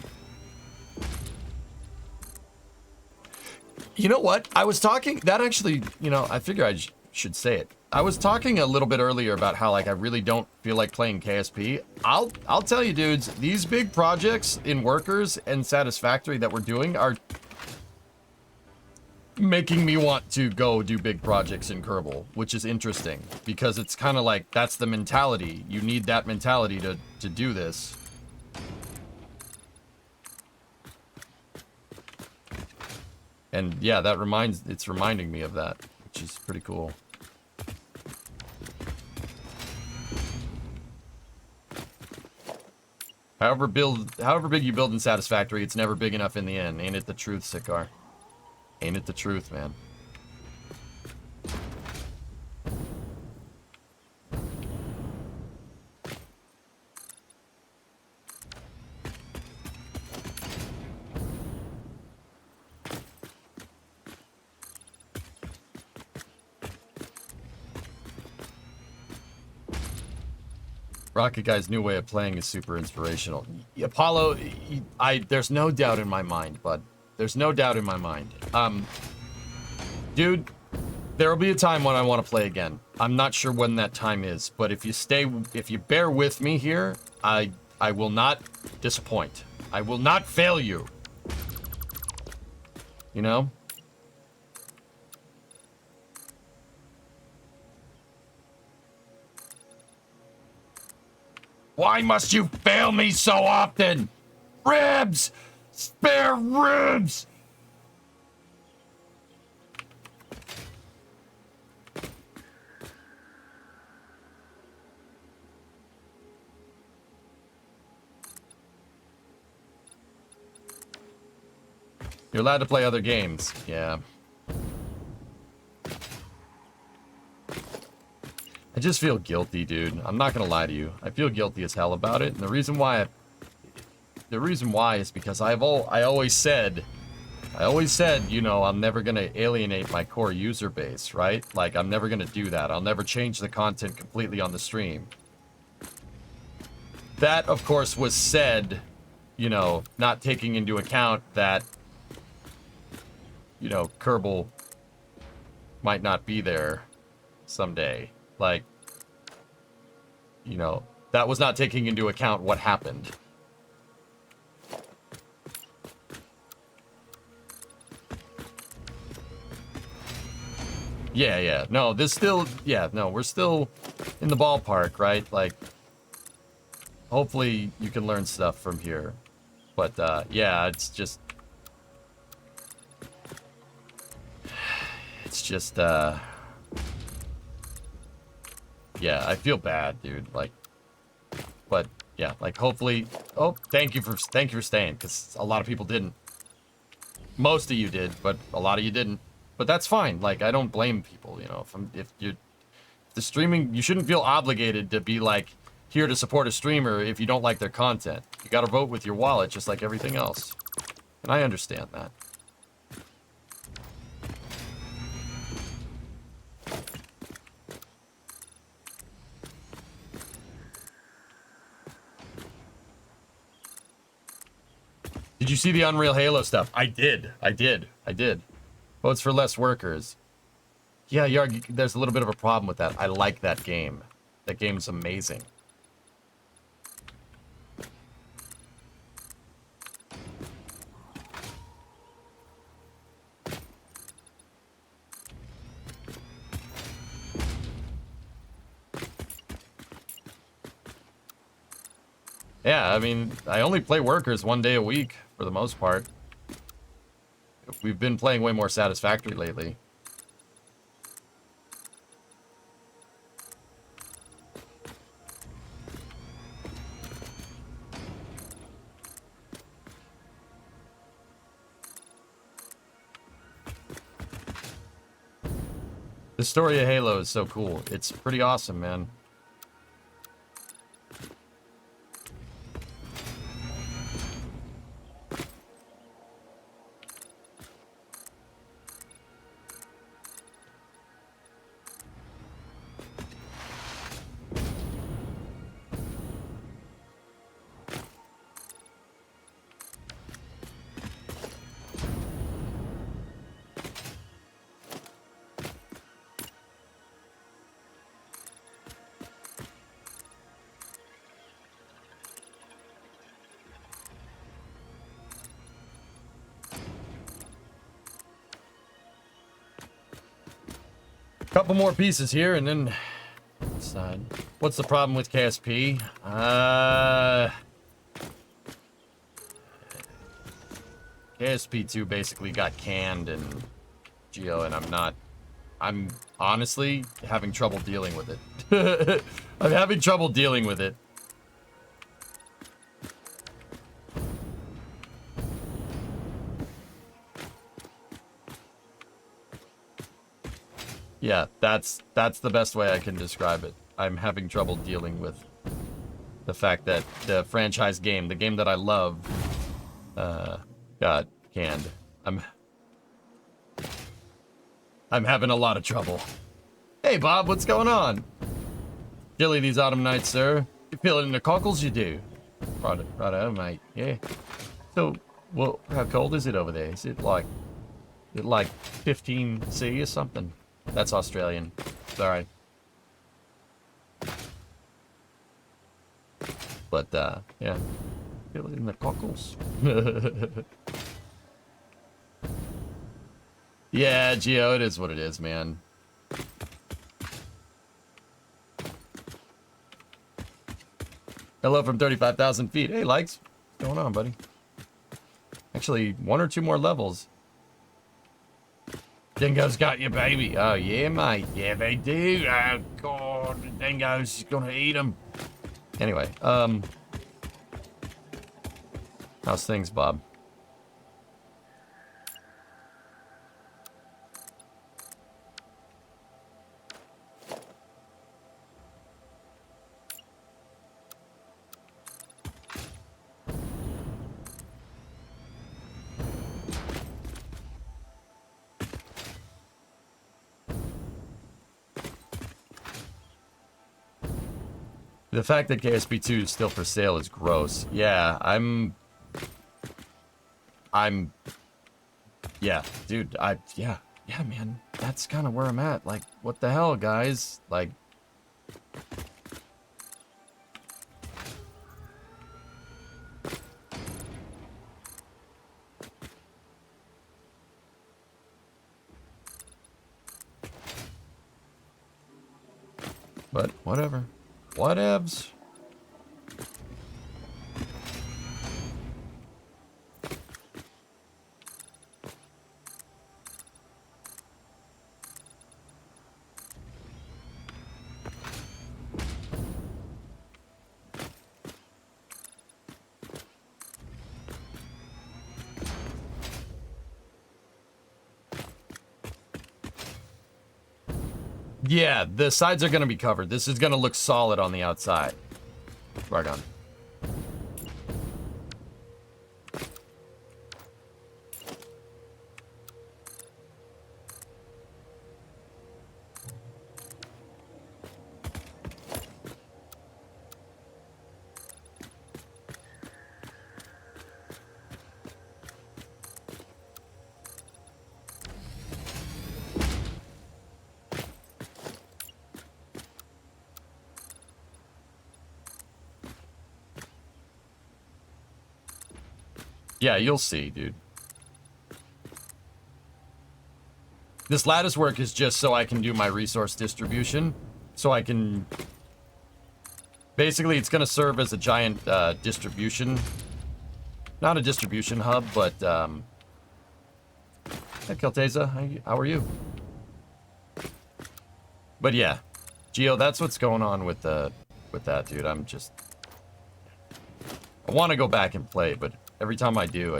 You know what? I was talking, that actually, you know, I figure I should say it. I was talking a little bit earlier about how, like, I really don't feel like playing KSP. I'll tell you, dudes, these big projects in Workers and Satisfactory that we're doing are making me want to go do big projects in Kerbal, which is interesting because it's kind of like, that's the mentality. You need that mentality to do this. And yeah, it's reminding me of that, which is pretty cool. However big you build in Satisfactory, it's never big enough in the end. Ain't it the truth, Sikar? Ain't it the truth, man? Rocket Guy's new way of playing is super inspirational. Apollo, there's no doubt in my mind, bud. There's no doubt in my mind. Dude, there will be a time when I want to play again. I'm not sure when that time is, but if you bear with me here, I will not disappoint. I will not fail you. You know? Why must you fail me so often? Ribs! Spare ribs! You're allowed to play other games. Yeah. I just feel guilty, dude. I'm not gonna lie to you. I feel guilty as hell about it, and the reason why is because I always said, you know, I'm never gonna alienate my core user base, right? Like, I'm never gonna do that. I'll never change the content completely on the stream. That, of course, was said, you know, not taking into account that, you know, Kerbal might not be there someday. Like, you know, that was not taking into account what happened. Yeah. No, we're still in the ballpark, right? Like, hopefully you can learn stuff from here. But, yeah, it's just, yeah, I feel bad, dude. Like, but yeah, like, hopefully. Oh, thank you for staying, because a lot of people didn't. Most of you did, but a lot of you didn't. But that's fine. Like, I don't blame people. You know, if the streaming, you shouldn't feel obligated to be like here to support a streamer if you don't like their content. You got to vote with your wallet, just like everything else. And I understand that. Did you see the Unreal Halo stuff? I did. Votes for less workers. Yeah, Yarg, there's a little bit of a problem with that. I like that game. That game's amazing. Yeah, I mean, I only play Workers 1 day a week, for the most part. We've been playing way more Satisfactory lately. The story of Halo is so cool. It's pretty awesome, man. Couple more pieces here, and then decide. What's the problem with KSP? KSP2 basically got canned in Geo, and I'm honestly having trouble dealing with it. I'm having trouble dealing with it. Yeah, that's the best way I can describe it. I'm having trouble dealing with the fact that the franchise game, the game that I love, got canned. I'm having a lot of trouble. Hey, Bob, what's going on? Chilly these autumn nights, sir. You feeling in the cockles? You do. Righto, mate. Yeah. So, well, how cold is it over there? Is it like 15 C or something? That's Australian. Sorry. But, yeah. Feel it in the cockles. Yeah, Geo, it is what it is, man. Hello from 35,000 feet. Hey, Likes. What's going on, buddy? Actually, 1 or 2 more levels. Dingo's got you, baby. Oh, yeah, mate. Yeah, they do. Oh, God. The dingo's gonna eat them. Anyway, how's things, Bob? The fact that KSP2 is still for sale is gross. Yeah, yeah, dude, yeah, man. That's kind of where I'm at. Like, what the hell, guys? Like, but whatever. Whatevs. Yeah, the sides are going to be covered. This is going to look solid on the outside. Right on. Yeah, you'll see, dude. This lattice work is just so I can do my resource distribution. So I can... Basically, it's going to serve as a giant distribution. Not a distribution hub, but... Hey, Kelteza, how are you? But yeah, Geo, that's what's going on with that, dude. I'm just... I want to go back and play, but every time I do,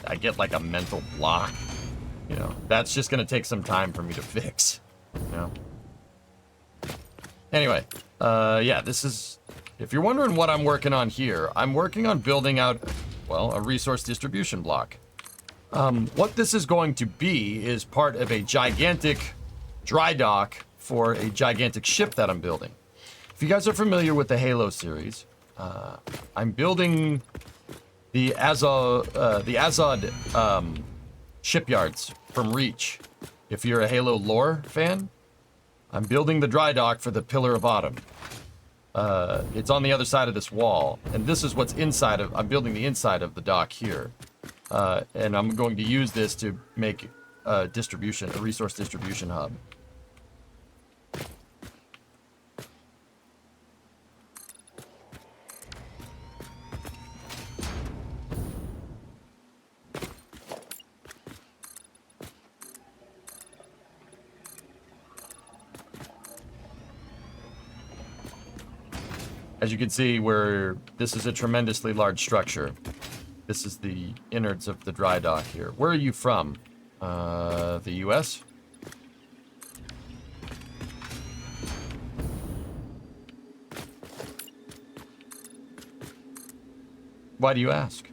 I get like a mental block. You know, that's just going to take some time for me to fix. You know? Anyway, yeah, this is... If you're wondering what I'm working on here, I'm working on building out, well, a resource distribution block. What this is going to be is part of a gigantic dry dock for a gigantic ship that I'm building. If you guys are familiar with the Halo series, I'm building the Azod shipyards from Reach. If you're a Halo lore fan, I'm building the dry dock for the Pillar of Autumn. It's on the other side of this wall, and this is what's inside of... I'm building the inside of the dock here. And I'm going to use this to make a resource distribution hub. As you can see, this is a tremendously large structure. This is the innards of the dry dock here. Where are you from? The US? Why do you ask?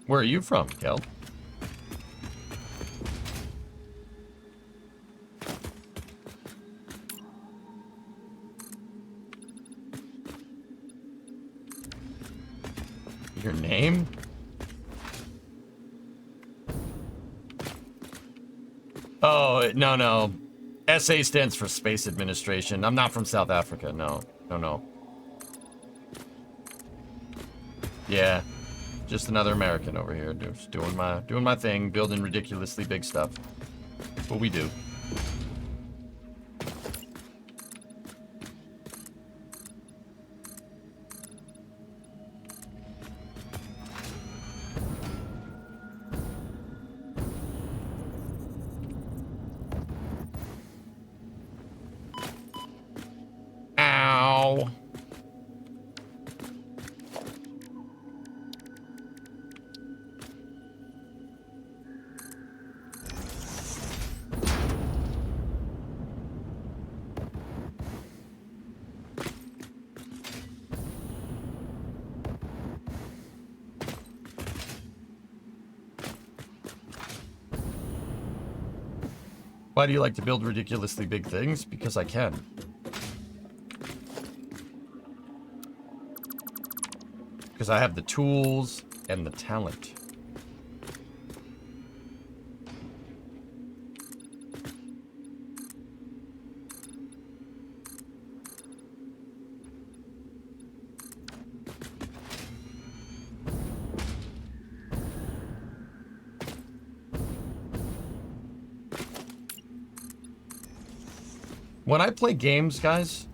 Where are you from, Kel? Your name? Oh, no. SA stands for Space Administration. I'm not from South Africa. No. Yeah. Just another American over here, just doing my thing, building ridiculously big stuff. That's what we do. Ow. Why do you like to build ridiculously big things? Because I can. Because I have the tools and the talent. When I play games, guys,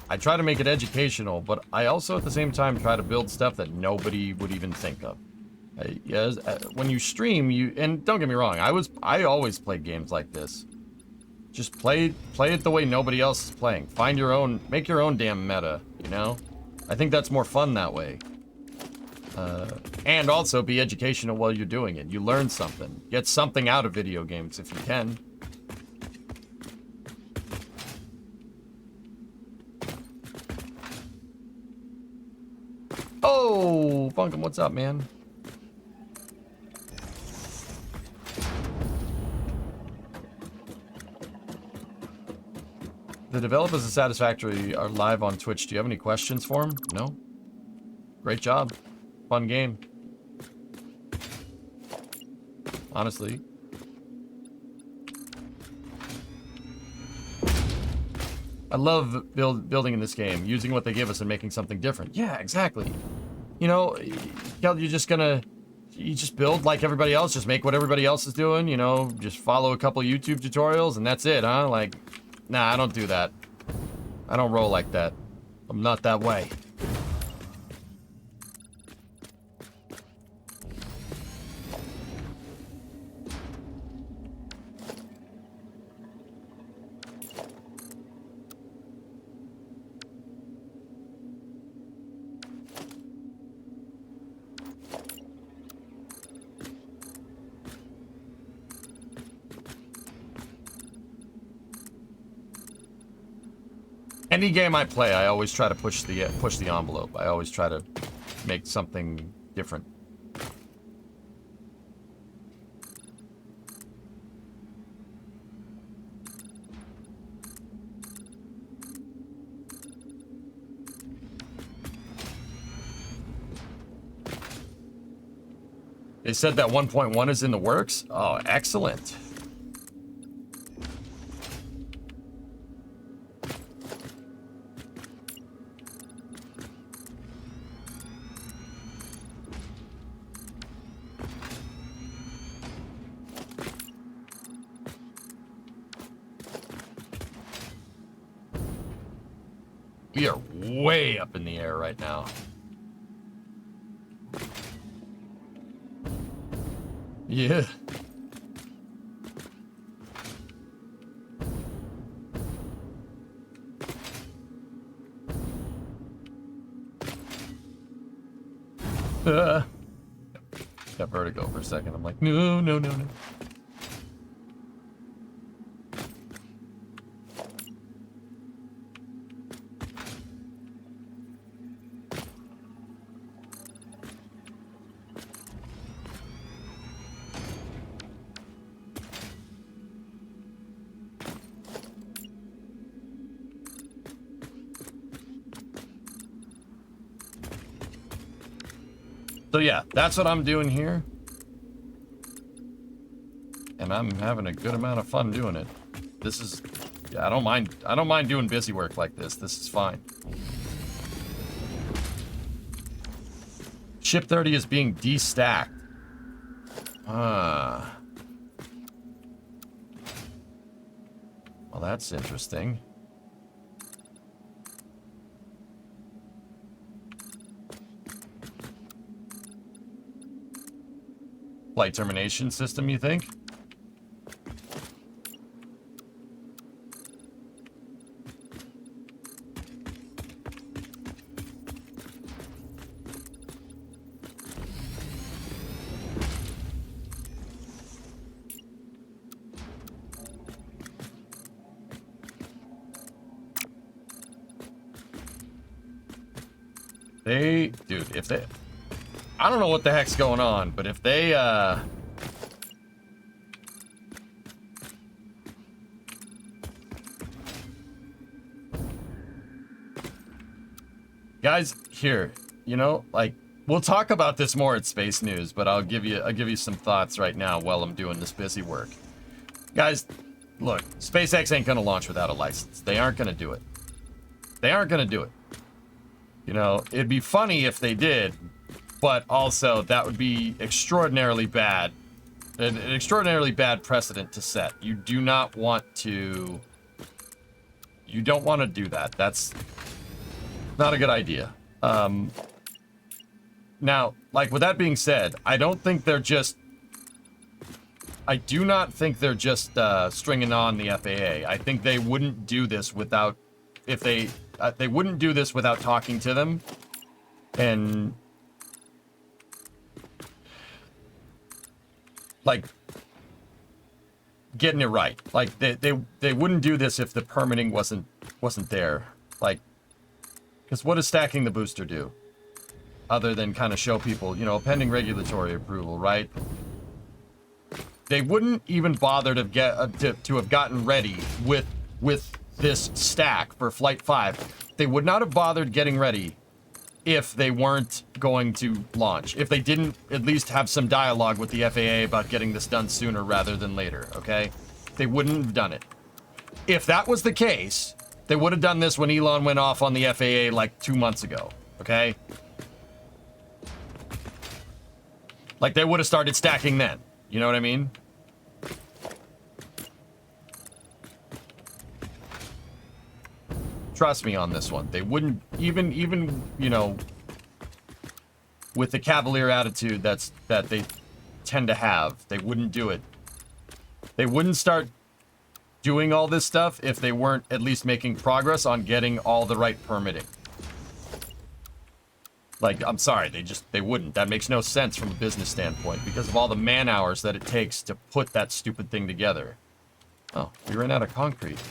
I try to make it educational, but I also at the same time try to build stuff that nobody would even think of. When you stream, and don't get me wrong, I always play games like this. Just play it the way nobody else is playing. Make your own damn meta, you know? I think that's more fun that way. And also be educational while you're doing it. You learn something. Get something out of video games if you can. Oh, Bunkum, what's up, man? The developers of Satisfactory are live on Twitch. Do you have any questions for them? No? Great job. Fun game. Honestly. I love building in this game, using what they give us and making something different. Yeah, exactly. You know, you just build like everybody else, just make what everybody else is doing, you know, just follow a couple YouTube tutorials and that's it, huh? Like, nah, I don't do that. I don't roll like that. I'm not that way. Any game I play, I always try to push the envelope. I always try to make something different. They said that 1.1 is in the works. Oh, excellent. We are way up in the air right now. Yeah. Got vertigo for a second. I'm like, no, no, no, no. So yeah, that's what I'm doing here. And I'm having a good amount of fun doing it. This is, yeah, I don't mind doing busy work like this. This is fine. Ship 30 is being destacked. Well, that's interesting. Flight termination system, you think? Dude, if they... I don't know what the heck's going on, but if they, guys, here, you know, like, we'll talk about this more at Space News, but I'll give you some thoughts right now while I'm doing this busy work. Guys, look, SpaceX ain't gonna launch without a license. They aren't gonna do it. They aren't gonna do it. You know, it'd be funny if they did, but also that would be extraordinarily bad. An extraordinarily bad precedent to set. You do not want to... You don't want to do that. That's not a good idea. Now, like, with that being said, I don't think they're just... I do not think they're just stringing on the FAA. I think they wouldn't do this without... If they... they wouldn't do this without talking to them. And... like, getting it right. Like, they wouldn't do this if the permitting wasn't there. Like, because what does stacking the booster do? Other than kind of show people, you know, pending regulatory approval, right? They wouldn't even bother to get to have gotten ready with this stack for Flight 5. They would not have bothered getting ready if they weren't going to launch. If they didn't at least have some dialogue with the FAA about getting this done sooner rather than later, okay? They wouldn't have done it. If that was the case, they would have done this when Elon went off on the FAA like 2 months ago, okay? Like, they would have started stacking then. You know what I mean? Trust me on this one. They wouldn't even, you know, with the cavalier attitude that they tend to have, they wouldn't do it. They wouldn't start doing all this stuff if they weren't at least making progress on getting all the right permitting. Like, I'm sorry, they wouldn't. That makes no sense from a business standpoint because of all the man hours that it takes to put that stupid thing together. Oh, we ran out of concrete.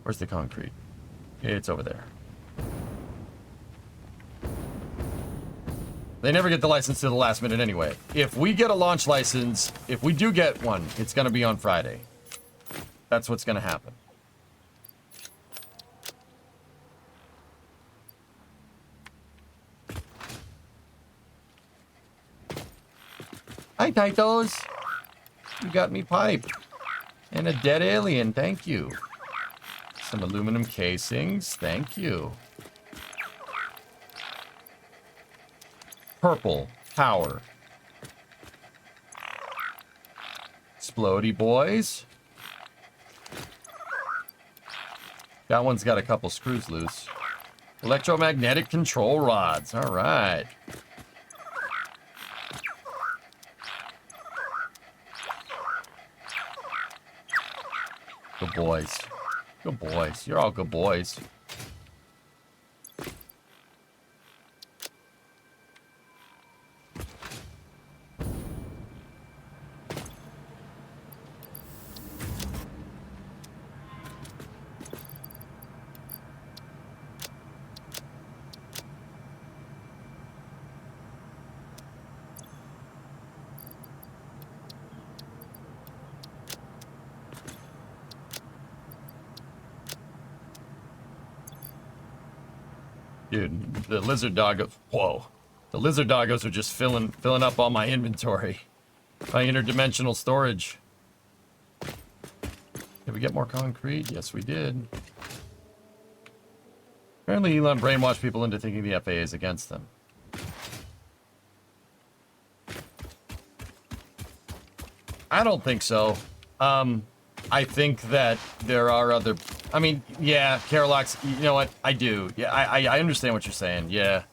Where's the concrete? It's over there. They never get the license to the last minute anyway. If we get a launch license, if we do get one, it's going to be on Friday. That's what's going to happen. Hi, Titos. You got me pipe. And a dead alien. Thank you. Some aluminum casings. Thank you. Purple. Power. Explodey boys. That one's got a couple screws loose. Electromagnetic control rods. All right. Good boys. Good boys. You're all good boys. Dude, the lizard doggos. Whoa. The lizard doggos are just filling up all my inventory. My interdimensional storage. Did we get more concrete? Yes, we did. Apparently Elon brainwashed people into thinking the FAA is against them. I don't think so. I think that there are other... I mean, yeah, Carolox, you know what? I do. Yeah, I understand what you're saying. Yeah.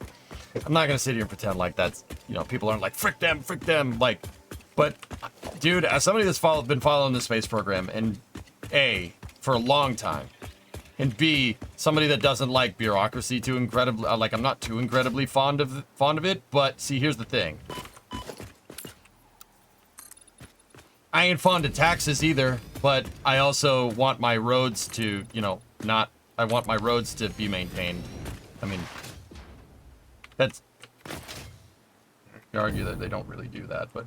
I'm not going to sit here and pretend like that's... You know, people aren't like, frick them, like... But, dude, as somebody that's been following the space program, and A, for a long time, and B, somebody that doesn't like bureaucracy too incredibly... Like, I'm not too incredibly fond of it, but see, here's the thing. I ain't fond of taxes either, but I also want my roads to, you know, I want my roads to be maintained. I mean, that's... You argue that they don't really do that, but,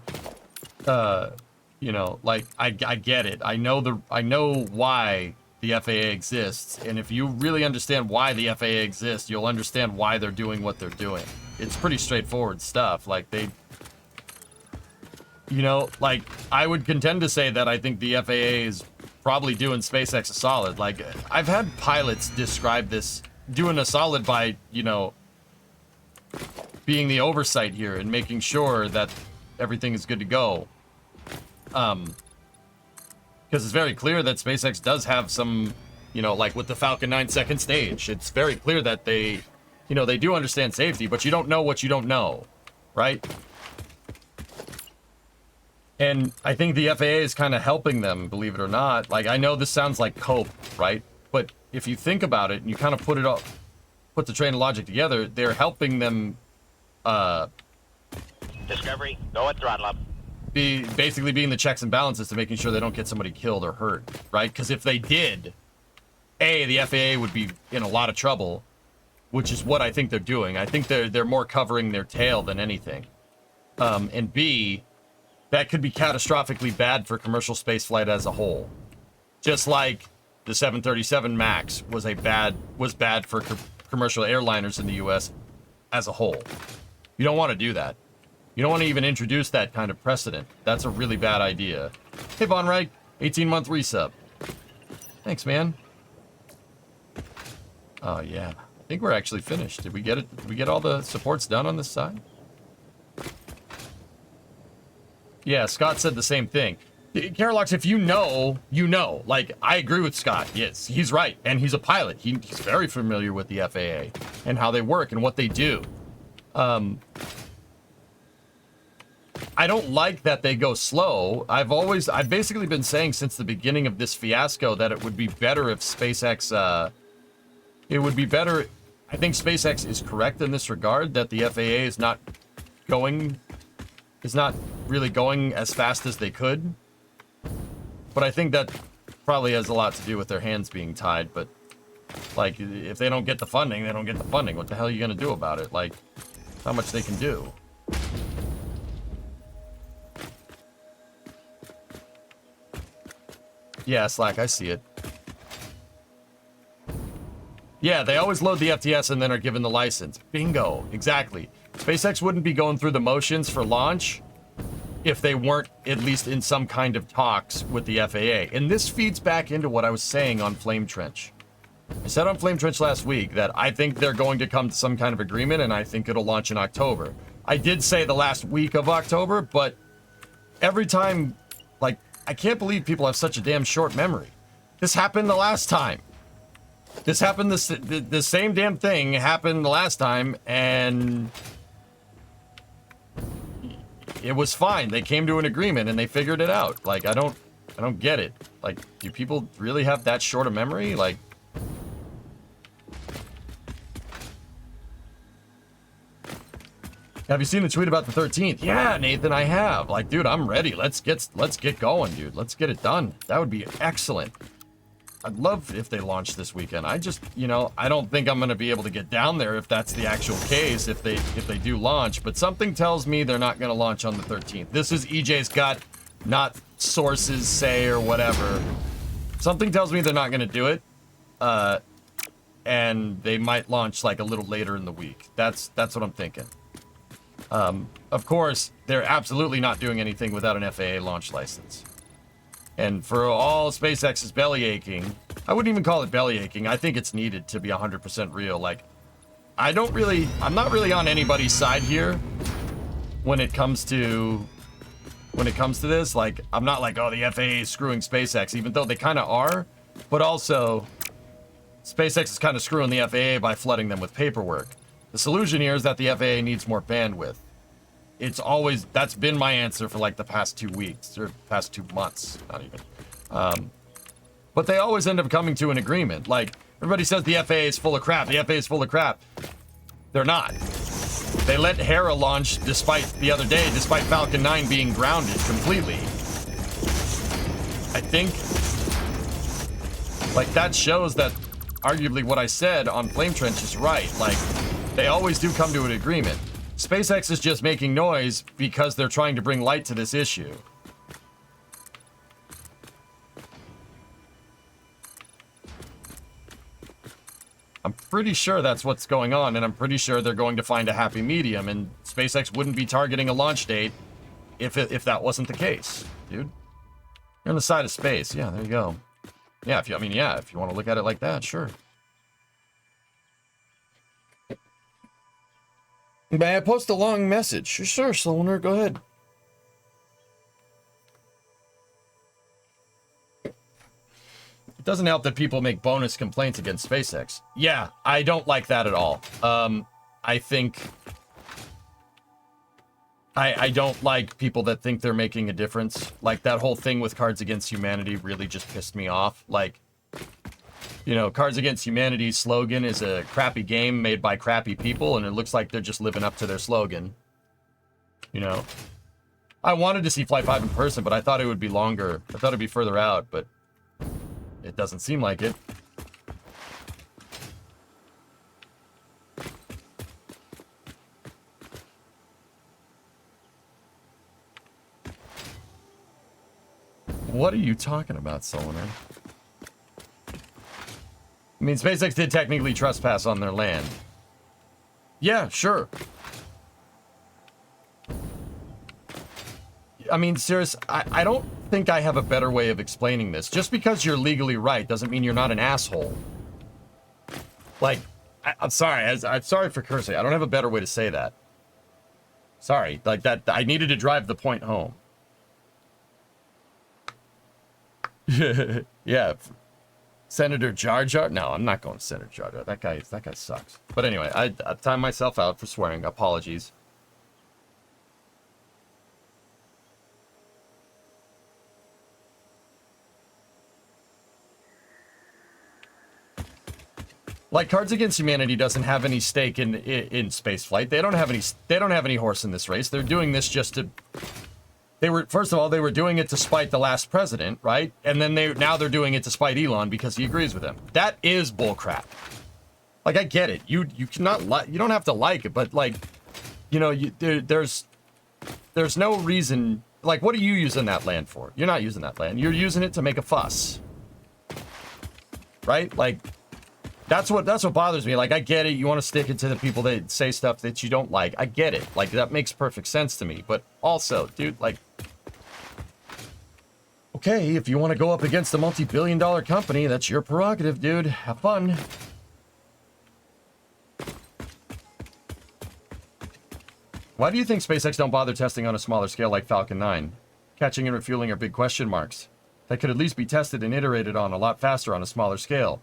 you know, like, I get it. I know why the FAA exists, and if you really understand why the FAA exists, you'll understand why they're doing what they're doing. It's pretty straightforward stuff. Like, you know, like, I would contend to say that I think the FAA is probably doing SpaceX a solid. Like, I've had pilots describe this, doing a solid by, you know, being the oversight here and making sure that everything is good to go. Because it's very clear that SpaceX does have some, you know, like with the Falcon 9 second stage, it's very clear that they, you know, they do understand safety, but you don't know what you don't know, right? And I think the FAA is kind of helping them, believe it or not. Like, I know this sounds like cope, right? But if you think about it and you kind of put the train of logic together, they're helping them, Discovery, go at throttle up. Basically being the checks and balances to making sure they don't get somebody killed or hurt, right? Because if they did, A, the FAA would be in a lot of trouble, which is what I think they're doing. I think they're more covering their tail than anything. And B, that could be catastrophically bad for commercial spaceflight as a whole. Just like the 737 MAX was bad for commercial airliners in the US as a whole. You don't want to do that. You don't want to even introduce that kind of precedent. That's a really bad idea. Hey, Von Reich, 18-month resub. Thanks, man. Oh, yeah. I think we're actually finished. Did we get it? Did we get all the supports done on this side? Yeah, Scott said the same thing. Carolox, if you know, you know. Like, I agree with Scott. Yes, he's right. And he's a pilot. He's very familiar with the FAA and how they work and what they do. I don't like that they go slow. I've basically been saying since the beginning of this fiasco that it would be better if SpaceX, it would be better. I think SpaceX is correct in this regard, that the FAA is not really going as fast as they could. But I think that probably has a lot to do with their hands being tied, but like, if they don't get the funding, they don't get the funding. What the hell are you gonna do about it? Like, how much they can do? Yeah, Slack, I see it. Yeah, they always load the FTS and then are given the license. Bingo, exactly. SpaceX wouldn't be going through the motions for launch if they weren't at least in some kind of talks with the FAA. And this feeds back into what I was saying on Flame Trench. I said on Flame Trench last week that I think they're going to come to some kind of agreement, and I think it'll launch in October. I did say the last week of October, but every time, like, I can't believe people have such a damn short memory. This happened the last time. This happened, the same damn thing happened the last time, and it was fine. They came to an agreement and they figured it out. Like, I don't get it. Like, do people really have that short a memory? Like, have you seen the tweet about the 13th? Yeah, Nathan, I have. Like, dude, I'm ready. Let's get going, dude. Let's get it done. That would be excellent. I'd love if they launched this weekend. I just, you know, I don't think I'm going to be able to get down there if that's the actual case, if they do launch, but something tells me they're not going to launch on the 13th. This is EJ's gut, not sources say or whatever. Something tells me they're not going to do it. And they might launch like a little later in the week. That's what I'm thinking. Of course, they're absolutely not doing anything without an FAA launch license. And for all SpaceX's belly aching, I wouldn't even call it belly aching. I think it's needed to be 100% real. Like, I'm not really on anybody's side here when it comes to this. Like, I'm not like, oh, the FAA is screwing SpaceX, even though they kind of are. But also, SpaceX is kind of screwing the FAA by flooding them with paperwork. The solution here is that the FAA needs more bandwidth. That's been my answer for like the past 2 weeks, or past 2 months, not even. But they always end up coming to an agreement. Like, everybody says the FAA is full of crap. The FAA is full of crap. They're not. They let Hera launch despite Falcon 9 being grounded completely. I think, like, that shows that arguably what I said on Flame Trench is right. Like, they always do come to an agreement. SpaceX is just making noise because they're trying to bring light to this issue. I'm pretty sure that's what's going on, and I'm pretty sure they're going to find a happy medium, and SpaceX wouldn't be targeting a launch date if that wasn't the case, dude. You're on the side of space. Yeah, there you go. Yeah, if you want to look at it like that, sure. May I post a long message? Sure, Sloaner, go ahead. It doesn't help that people make bonus complaints against SpaceX. Yeah, I don't like that at all. I think... I don't like people that think they're making a difference. Like, that whole thing with Cards Against Humanity really just pissed me off. Like, you know, Cards Against Humanity's slogan is a crappy game made by crappy people, and it looks like they're just living up to their slogan. You know? I wanted to see Flight 5 in person, but I thought it would be longer. I thought it'd be further out, but it doesn't seem like it. What are you talking about, Soloner? I mean, SpaceX did technically trespass on their land. Yeah, sure. I mean, serious, I don't think I have a better way of explaining this. Just because you're legally right doesn't mean you're not an asshole. Like, I'm sorry. I'm sorry for cursing. I don't have a better way to say that. Sorry. Like, that, I needed to drive the point home. Yeah. Senator Jar Jar? No, I'm not going to Senator Jar Jar. That guy sucks. But anyway, I timed myself out for swearing. Apologies. Like, Cards Against Humanity doesn't have any stake in spaceflight. They don't have any horse in this race. They're doing this just to They were, first of all, they were doing it to spite the last president, right? And then now they're doing it to spite Elon because he agrees with him. That is bullcrap. Like, I get it. You cannot you don't have to like it, but like, you know, there's no reason. Like, what are you using that land for? You're not using that land. You're using it to make a fuss, right? Like, that's what bothers me. Like, I get it. You want to stick it to the people that say stuff that you don't like. I get it. Like, that makes perfect sense to me. But also, dude, like, okay, if you want to go up against a multi-billion-dollar company, that's your prerogative, dude. Have fun. Why do you think SpaceX don't bother testing on a smaller scale like Falcon 9? Catching and refueling are big question marks. That could at least be tested and iterated on a lot faster on a smaller scale.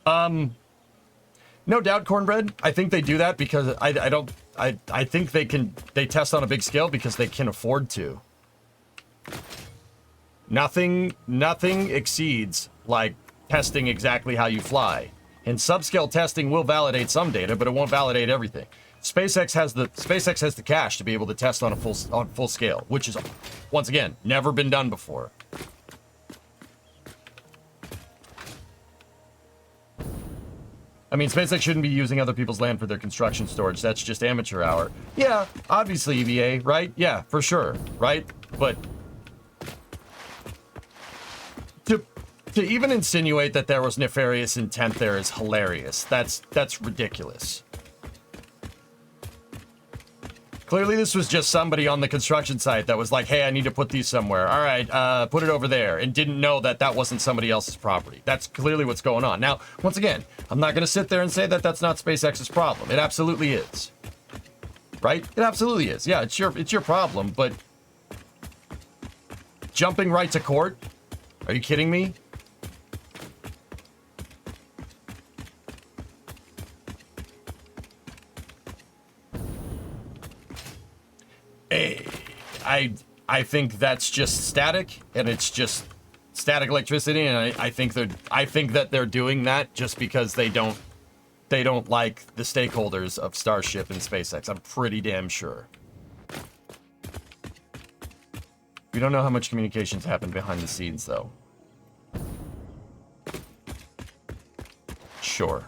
No doubt, Cornbread. I think they do that because I think they test on a big scale because they can afford to. Nothing exceeds like testing exactly how you fly. And subscale testing will validate some data, but it won't validate everything. SpaceX has the cash to be able to test on full scale, which is, once again, never been done before. I mean, SpaceX shouldn't be using other people's land for their construction storage. That's just amateur hour. Yeah, obviously, EVA, right? Yeah, for sure, right? But to even insinuate that there was nefarious intent there is hilarious. That's ridiculous. Clearly, this was just somebody on the construction site that was like, hey, I need to put these somewhere. All right, put it over there. And didn't know that that wasn't somebody else's property. That's clearly what's going on. Now, once again, I'm not going to sit there and say that that's not SpaceX's problem. It absolutely is. Right? It absolutely is. Yeah, it's your problem, but jumping right to court? Are you kidding me? I think that's just static, and it's just static electricity, and I think that they're doing that just because they don't like the stakeholders of Starship and SpaceX. I'm pretty damn sure. We don't know how much communications happen behind the scenes, though. Sure.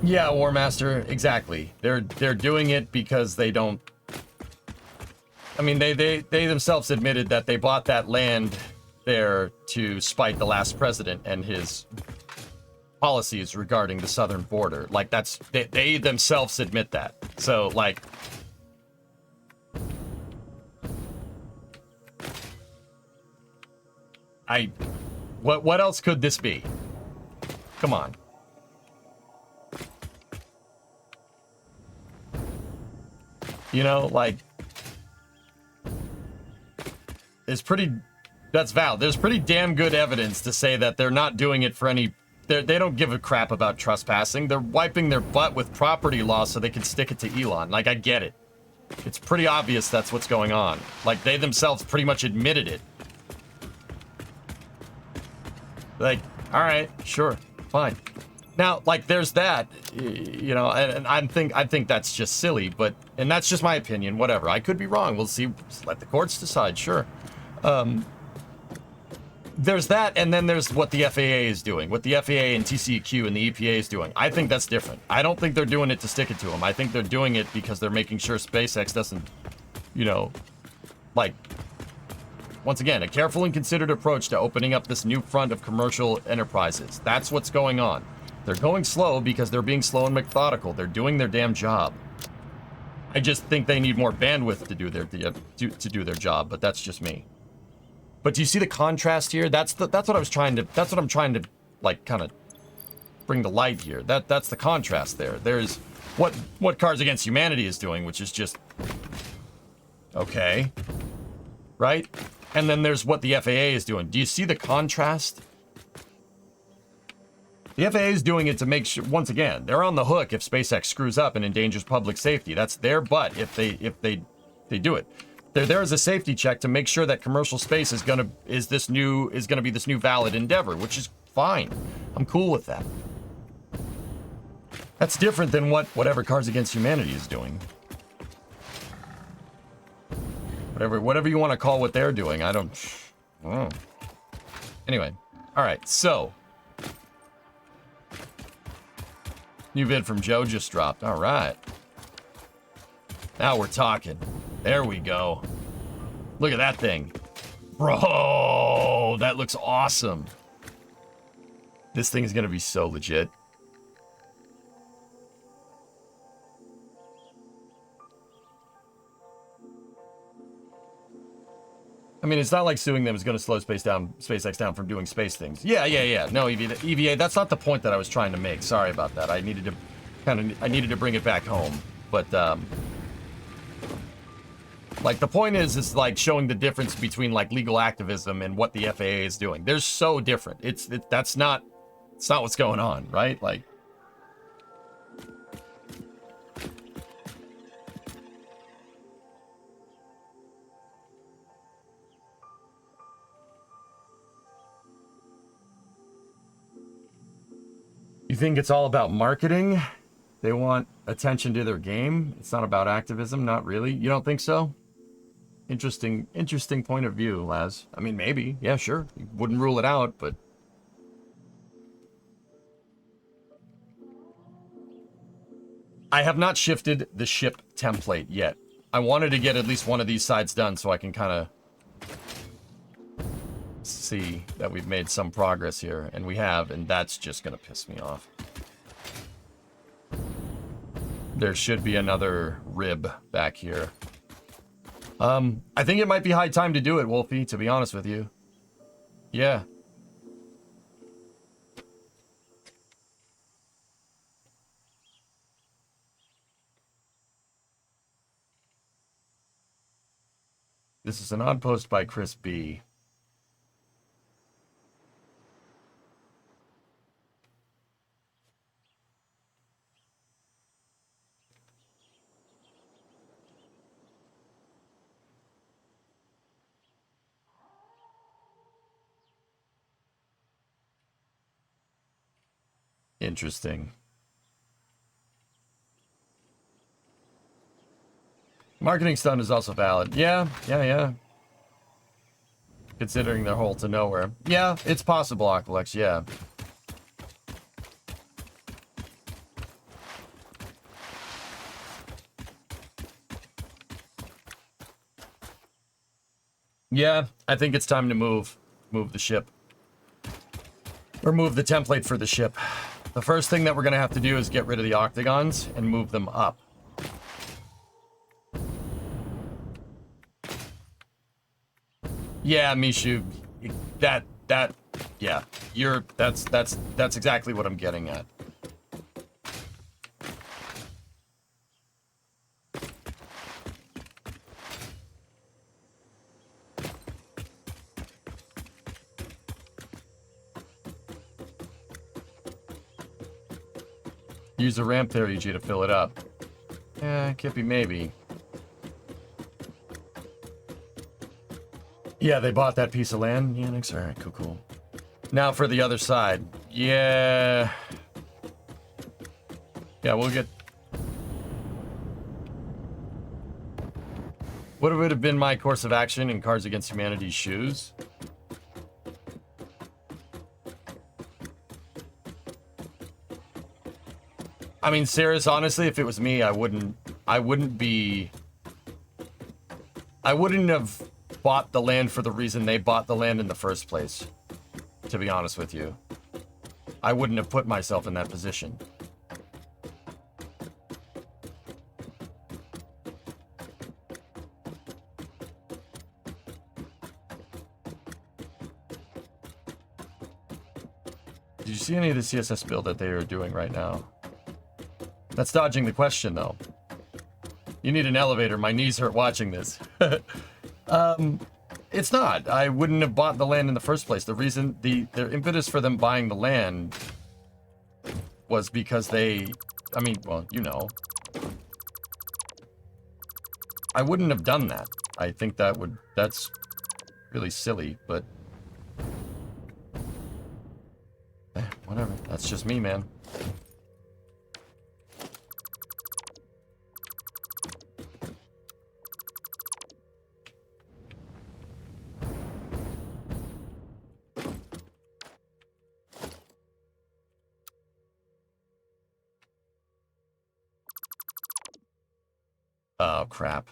Yeah, War Master, exactly. They're doing it because they don't. I mean, they themselves admitted that they bought that land there to spite the last president and his policies regarding the southern border. Like, that's they themselves admit that. So, like, what else could this be? Come on. You know, like, that's valid. There's pretty damn good evidence to say that they're not doing it for any, they don't give a crap about trespassing. They're wiping their butt with property law so they can stick it to Elon. Like, I get it. It's pretty obvious that's what's going on. Like, they themselves pretty much admitted it. Like, all right, sure, fine. Now, like, there's that, you know, and I think that's just silly, but, and that's just my opinion, whatever. I could be wrong. We'll see. Just let the courts decide, sure. There's that, and then there's what the FAA is doing, what the FAA and TCEQ and the EPA is doing. I think that's different. I don't think they're doing it to stick it to them. I think they're doing it because they're making sure SpaceX doesn't, you know, like, once again, a careful and considered approach to opening up this new front of commercial enterprises. That's what's going on. They're going slow because they're being slow and methodical. They're doing their damn job. I just think they need more bandwidth to do their job, but that's just me. But do you see the contrast here? That's what I'm trying to like kind of bring to light here. That's the contrast there. There's what Cards Against Humanity is doing, which is just okay. Right? And then there's what the FAA is doing. Do you see the contrast? The FAA is doing it to make sure, once again, they're on the hook if SpaceX screws up and endangers public safety. That's their butt if they They do it. They're there as a safety check to make sure that commercial space is gonna be this new valid endeavor, which is fine. I'm cool with that. That's different than whatever Cards Against Humanity is doing. Whatever you want to call what they're doing, I don't know. Anyway, all right, so new vid from Joe just dropped. All right, now we're talking. There we go. Look at that thing, bro. That looks awesome. This thing is gonna be so legit. I mean, it's not like suing them is going to slow SpaceX down from doing space things. Yeah. No, EVA, that's not the point that I was trying to make. Sorry about that. I needed to bring it back home. But, like, the point is like showing the difference between like legal activism and what the FAA is doing. They're so different. It's not what's going on, right? Like, you think it's all about marketing? They want attention to their game. It's not about activism. Not really. You don't think so? Interesting point of view, Laz. I mean, maybe. Yeah, sure. You wouldn't rule it out, but I have not shifted the ship template yet. I wanted to get at least one of these sides done so I can kind of see that we've made some progress here, and we have, and that's just gonna piss me off. There should be another rib back here. I think it might be high time to do it, Wolfie, to be honest with you. Yeah. This is an odd post by Chris B. Interesting. Marketing stunt is also valid. Yeah. Considering their hole to nowhere. Yeah, it's possible, Aqualex, yeah. Yeah, I think it's time to move the ship. Or move the template for the ship. The first thing that we're going to have to do is get rid of the octagons and move them up. Yeah, Mishu, yeah, that's exactly what I'm getting at. Use a ramp there, EG, to fill it up. Yeah, Kippy, maybe. Yeah, they bought that piece of land. Yeah, thanks. All right, cool. Now for the other side. Yeah, we'll get... What would have been my course of action in Cards Against Humanity's shoes? I mean, Sarah's, honestly, if it was me, I wouldn't have bought the land for the reason they bought the land in the first place, to be honest with you. I wouldn't have put myself in that position. Did you see any of the CSS build that they are doing right now? That's dodging the question, though. You need an elevator. My knees hurt watching this. It's not. I wouldn't have bought the land in the first place. The reason, their impetus for them buying the land was because they, I mean, well, you know. I wouldn't have done that. I think that's really silly, but whatever. That's just me, man. Oh, crap.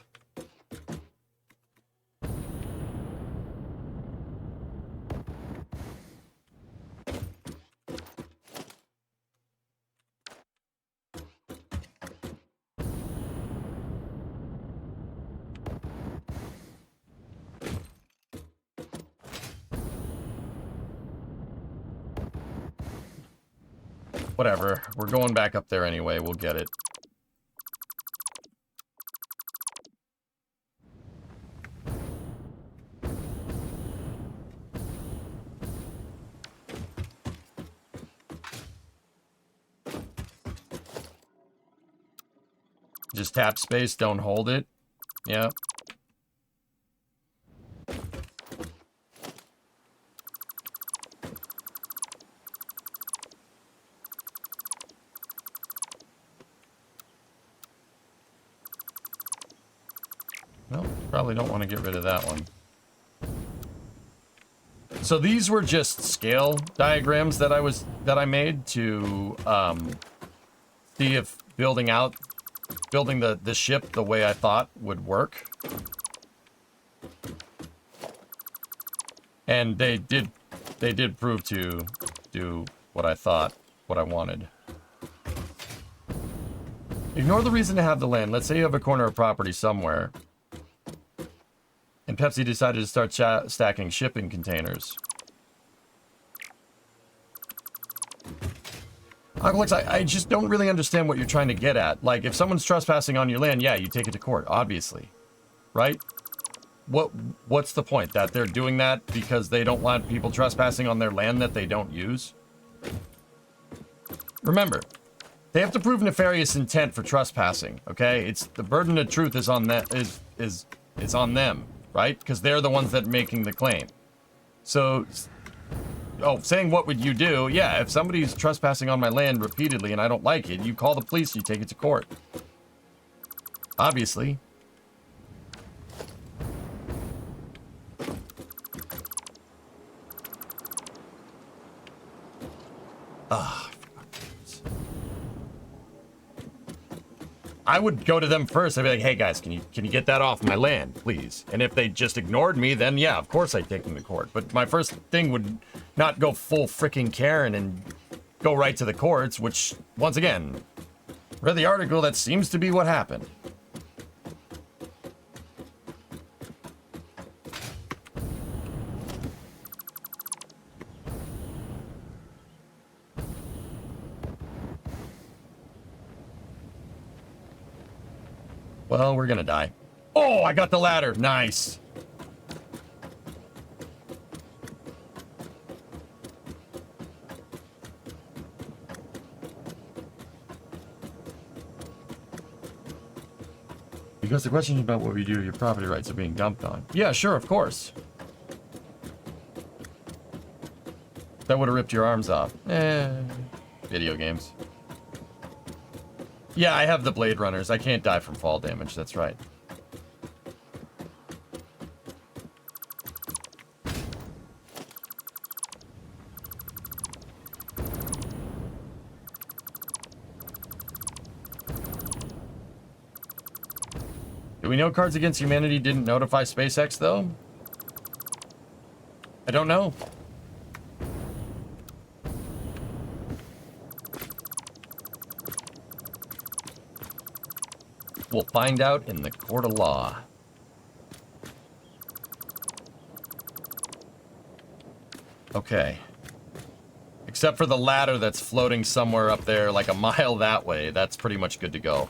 Whatever. We're going back up there anyway. We'll get it. Just tap space, don't hold it. Yeah. Well, probably don't want to get rid of that one. So these were just scale diagrams that I made to see if building the ship the way I thought would work. And they did prove to do what I thought, what I wanted. Ignore the reason to have the land. Let's say you have a corner of property somewhere, and Pepsi decided to start stacking shipping containers. I just don't really understand what you're trying to get at. Like, if someone's trespassing on your land, yeah, you take it to court, obviously. Right? What's the point? That they're doing that because they don't want people trespassing on their land that they don't use? Remember, they have to prove nefarious intent for trespassing, okay? It's the burden of truth is on that is on them, right? Because they're the ones that are making the claim. So, saying what would you do? Yeah, if somebody's trespassing on my land repeatedly and I don't like it, you call the police, you take it to court. Obviously. I would go to them first. I'd be like, hey guys, can you get that off my land, please? And if they just ignored me, then yeah, of course I'd take them to court. But my first thing would not go full freaking Karen and go right to the courts, which, once again, read the article, that seems to be what happened. Well, we're gonna die. Oh, I got the ladder. Nice. Because the question is about what we do if your property rights are being dumped on. Yeah, sure, of course. That would have ripped your arms off. Video games. Yeah, I have the Blade Runners. I can't die from fall damage. That's right. Do we know Cards Against Humanity didn't notify SpaceX, though? I don't know. We'll find out in the court of law. Okay. Except for the ladder that's floating somewhere up there, like a mile that way. That's pretty much good to go.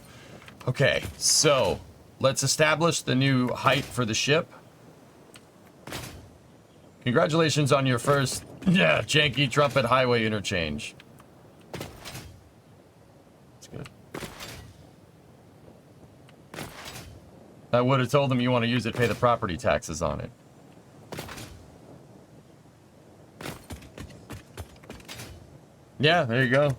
Okay, so let's establish the new height for the ship. Congratulations on your first, janky trumpet highway interchange. That's good. I would have told them you want to use it, pay the property taxes on it. Yeah, there you go.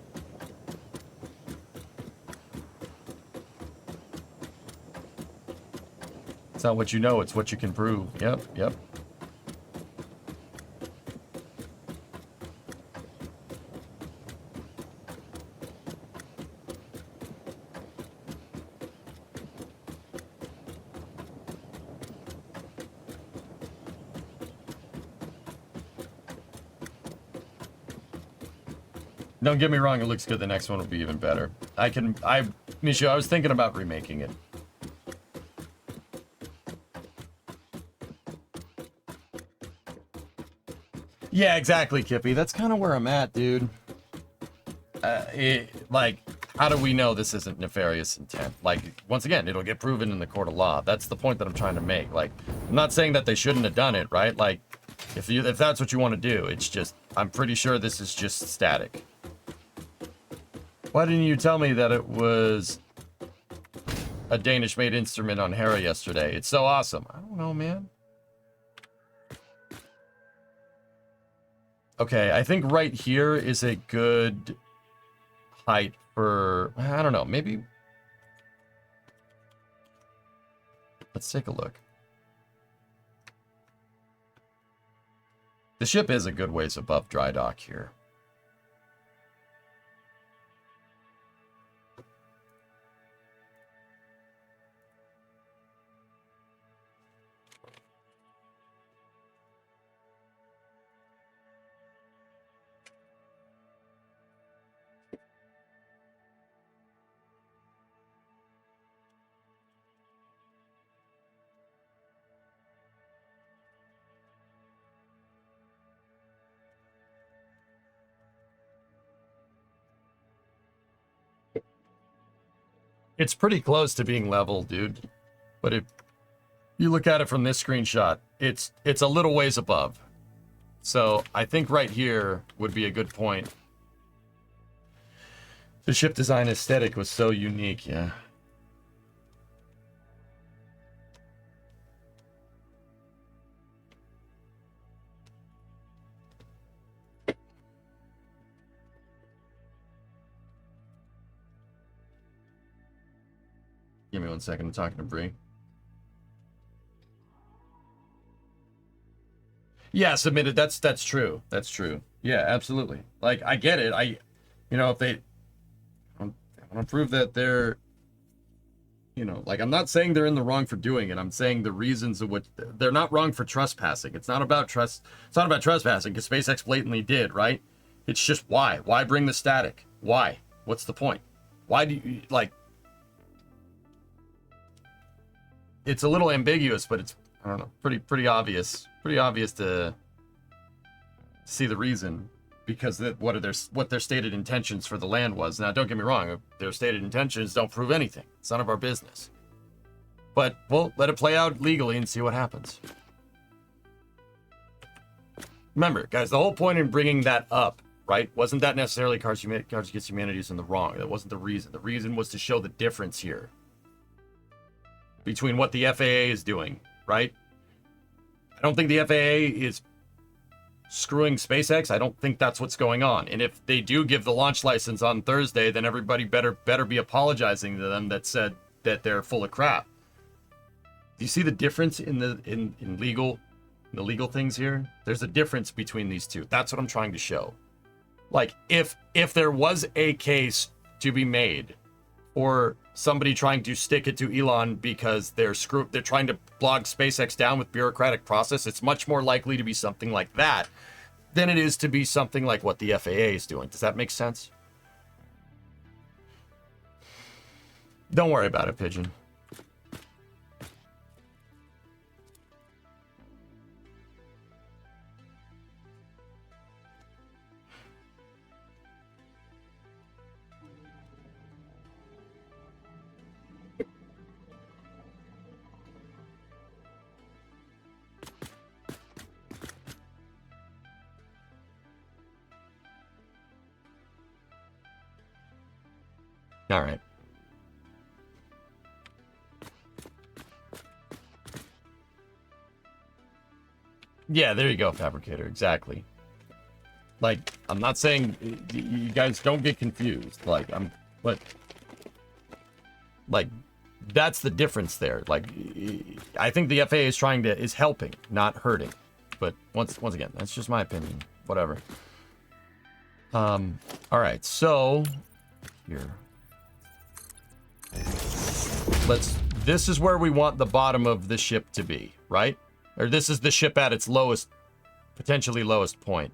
It's not what you know, it's what you can prove. Yep, yep. Don't get me wrong, it looks good. The next one will be even better. Misha, I was thinking about remaking it. Yeah, exactly, Kippy. That's kind of where I'm at, dude. Like, how do we know this isn't nefarious intent? Like, once again, it'll get proven in the court of law. That's the point that I'm trying to make. Like, I'm not saying that they shouldn't have done it, right? Like, if that's what you want to do, it's just, I'm pretty sure this is just static. Why didn't you tell me that it was a Danish-made instrument on Hera yesterday? It's so awesome. I don't know, man. Okay, I think right here is a good height for, I don't know, maybe. Let's take a look. The ship is a good ways above dry dock here. It's pretty close to being level, dude. But if you look at it from this screenshot, it's a little ways above. So I think right here would be a good point. The ship design aesthetic was so unique, yeah. Give me 1 second, I'm talking to Bree. Yeah, submitted. That's true. That's true. Yeah, absolutely. Like, I get it. If they want to prove that they're, like, I'm not saying they're in the wrong for doing it. I'm saying the reasons of what they're not wrong for trespassing. It's not about It's not about trespassing because SpaceX blatantly did, right? It's just why? Why bring the static? Why? What's the point? Why do you like? It's a little ambiguous, but it's, I don't know, pretty obvious. Pretty obvious to see the reason, because what their stated intentions for the land was. Now, don't get me wrong, their stated intentions don't prove anything. It's none of our business. But we'll let it play out legally and see what happens. Remember, guys, the whole point in bringing that up, right, wasn't that necessarily Cards Against Humanity is in the wrong. That wasn't the reason. The reason was to show the difference here between what the FAA is doing, right? I don't think the FAA is screwing SpaceX. I don't think that's what's going on. And if they do give the launch license on Thursday, then everybody better be apologizing to them that said that they're full of crap. Do you see the difference in the legal things here? There's a difference between these two. That's what I'm trying to show. Like, if there was a case to be made, or somebody trying to stick it to Elon because they're trying to bog SpaceX down with bureaucratic process, it's much more likely to be something like that than it is to be something like what the FAA is doing. Does that make sense? Don't worry about it, Pigeon. All right. Yeah, there you go, Fabricator. Exactly. Like, I'm not saying you guys don't get confused. Like, like, that's the difference there. Like, I think the FAA is helping, not hurting. But once again, that's just my opinion. Whatever. All right, so here. This is where we want the bottom of the ship to be, right? Or this is the ship at its lowest, potentially lowest point.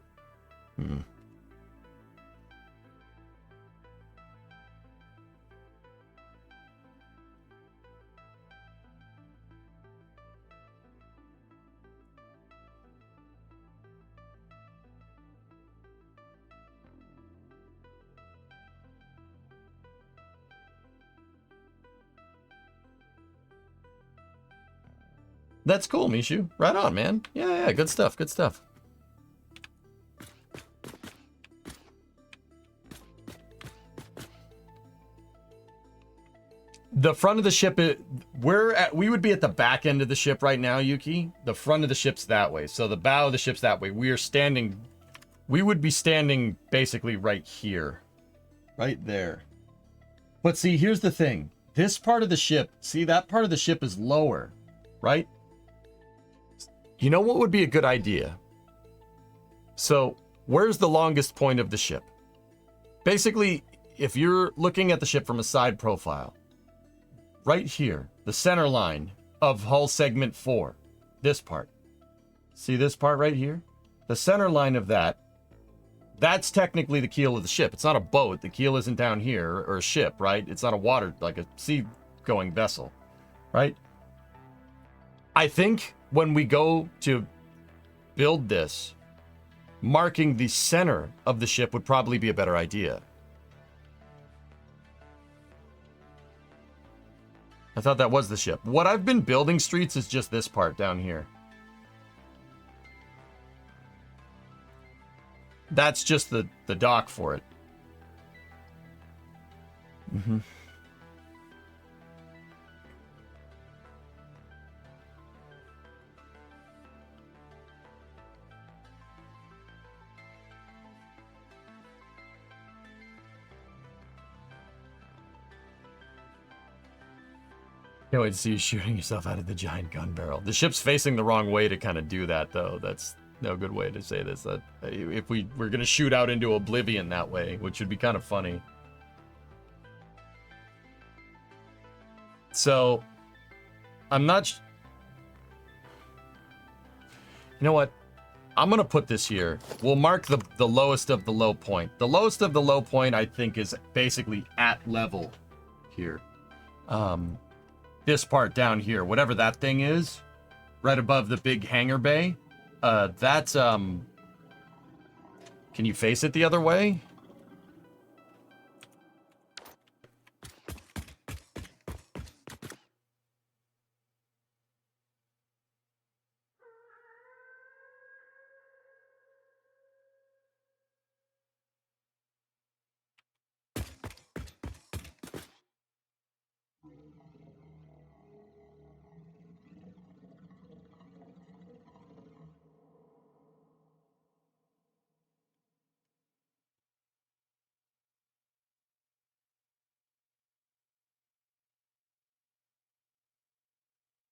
That's cool, Mishu. Right on, man. Yeah, good stuff, good stuff. The front of the ship, we would be at the back end of the ship right now, Yuki. The front of the ship's that way. So the bow of the ship's that way. We would be standing basically right here. Right there. But see, here's the thing. This part of the ship, see, that part of the ship is lower, right? You know what would be a good idea? So, where's the longest point of the ship? Basically, if you're looking at the ship from a side profile, right here, the center line of hull segment 4, this part. See this part right here? The center line of that's technically the keel of the ship. It's not a boat. The keel isn't down here, or a ship, right? It's not a water, like a sea-going vessel, right? I think when we go to build this, marking the center of the ship would probably be a better idea. I thought that was the ship. What I've been building, Streets, is just this part down here. That's just the dock for it. Can't wait to see you shooting yourself out of the giant gun barrel. The ship's facing the wrong way to kind of do that, though. That's no good way to say this. That if we're gonna shoot out into oblivion that way, which would be kind of funny. So, I'm not. You know what? I'm gonna put this here. We'll mark the lowest of the low point. The lowest of the low point, I think, is basically at level here. This part down here, whatever that thing is, right above the big hangar bay, that's, can you face it the other way?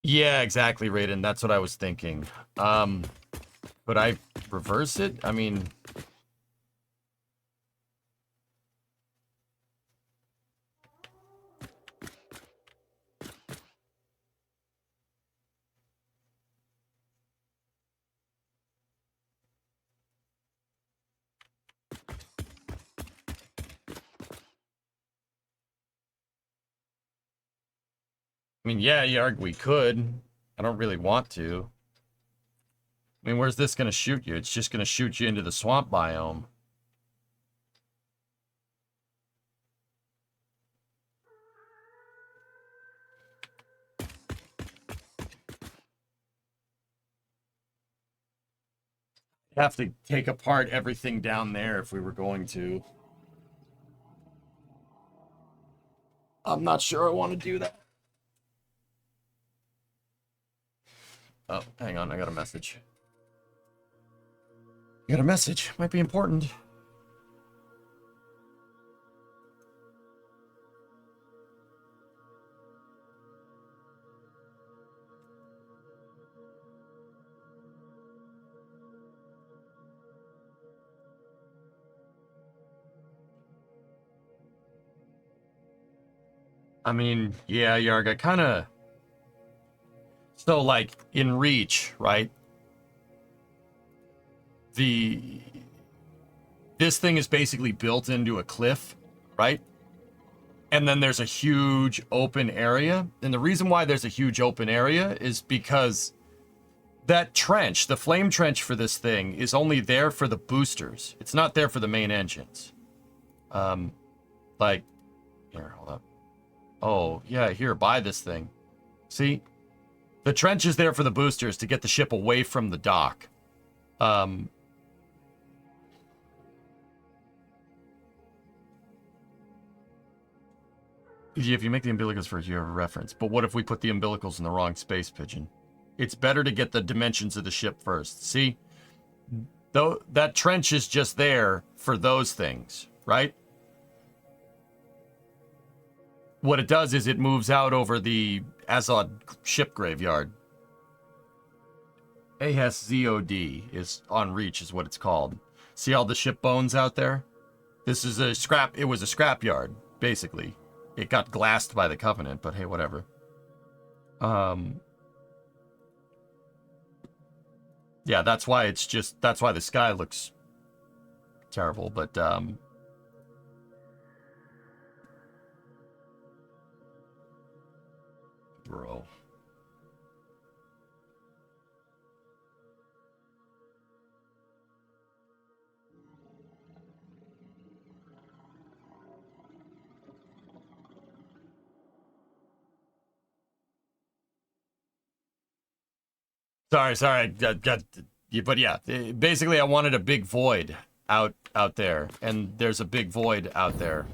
Yeah, exactly, Raiden. That's what I was thinking. But I reverse it? I mean... yeah, Yarg, we could. I don't really want to. I mean, where's this gonna shoot you? It's just gonna shoot you into the swamp biome. Have to take apart everything down there if we were going to. I'm not sure I want to do that. Oh, hang on, I got a message. You got a message. Might be important. I mean, yeah, Yarg, I kind of... So, like, in Reach, right? This thing is basically built into a cliff, right? And then there's a huge open area. And the reason why there's a huge open area is because that trench, the flame trench for this thing, is only there for the boosters. It's not there for the main engines. Like, here, hold up. Oh, yeah, here, buy this thing. See? The trench is there for the boosters to get the ship away from the dock. If you make the umbilicals first, you have a reference. But what if we put the umbilicals in the wrong space, Pigeon? It's better to get the dimensions of the ship first. See? Though that trench is just there for those things, right? What it does is it moves out over the Azod ship graveyard. ASZOD is on Reach, is what it's called. See all the ship bones out there? This is a scrap. It was a scrapyard, basically. It got glassed by the Covenant, but hey, whatever. Yeah, that's why the sky looks terrible, but bro. Sorry, but yeah, basically I wanted a big void out there, and there's a big void out there.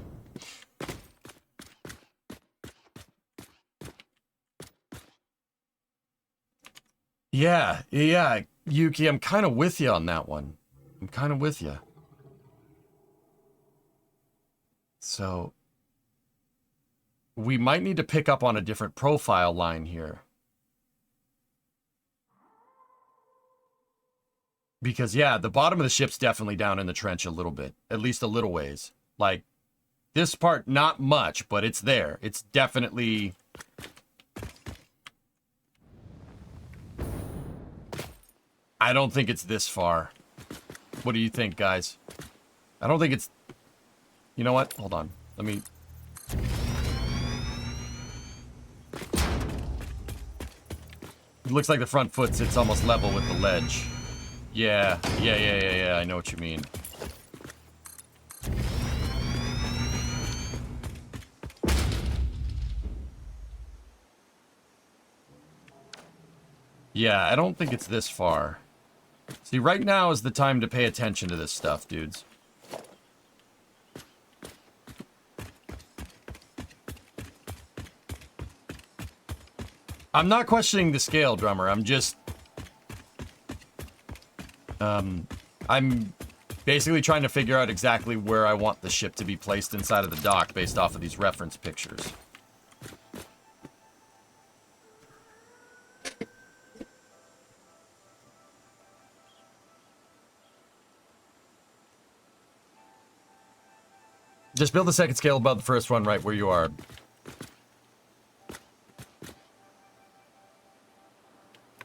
Yeah, Yuki, I'm kind of with you on that one. I'm kind of with you. So, we might need to pick up on a different profile line here. Because, yeah, the bottom of the ship's definitely down in the trench a little bit. At least a little ways. Like, this part, not much, but it's there. It's definitely... I don't think it's this far. What do you think, guys? I don't think it's... You know what? Hold on. Let me... It looks like the front foot sits almost level with the ledge. Yeah. I know what you mean. Yeah, I don't think it's this far. See, right now is the time to pay attention to this stuff, dudes. I'm not questioning the scale, Drummer. I'm just... I'm basically trying to figure out exactly where I want the ship to be placed inside of the dock based off of these reference pictures. Just build the second scale above the first one right where you are.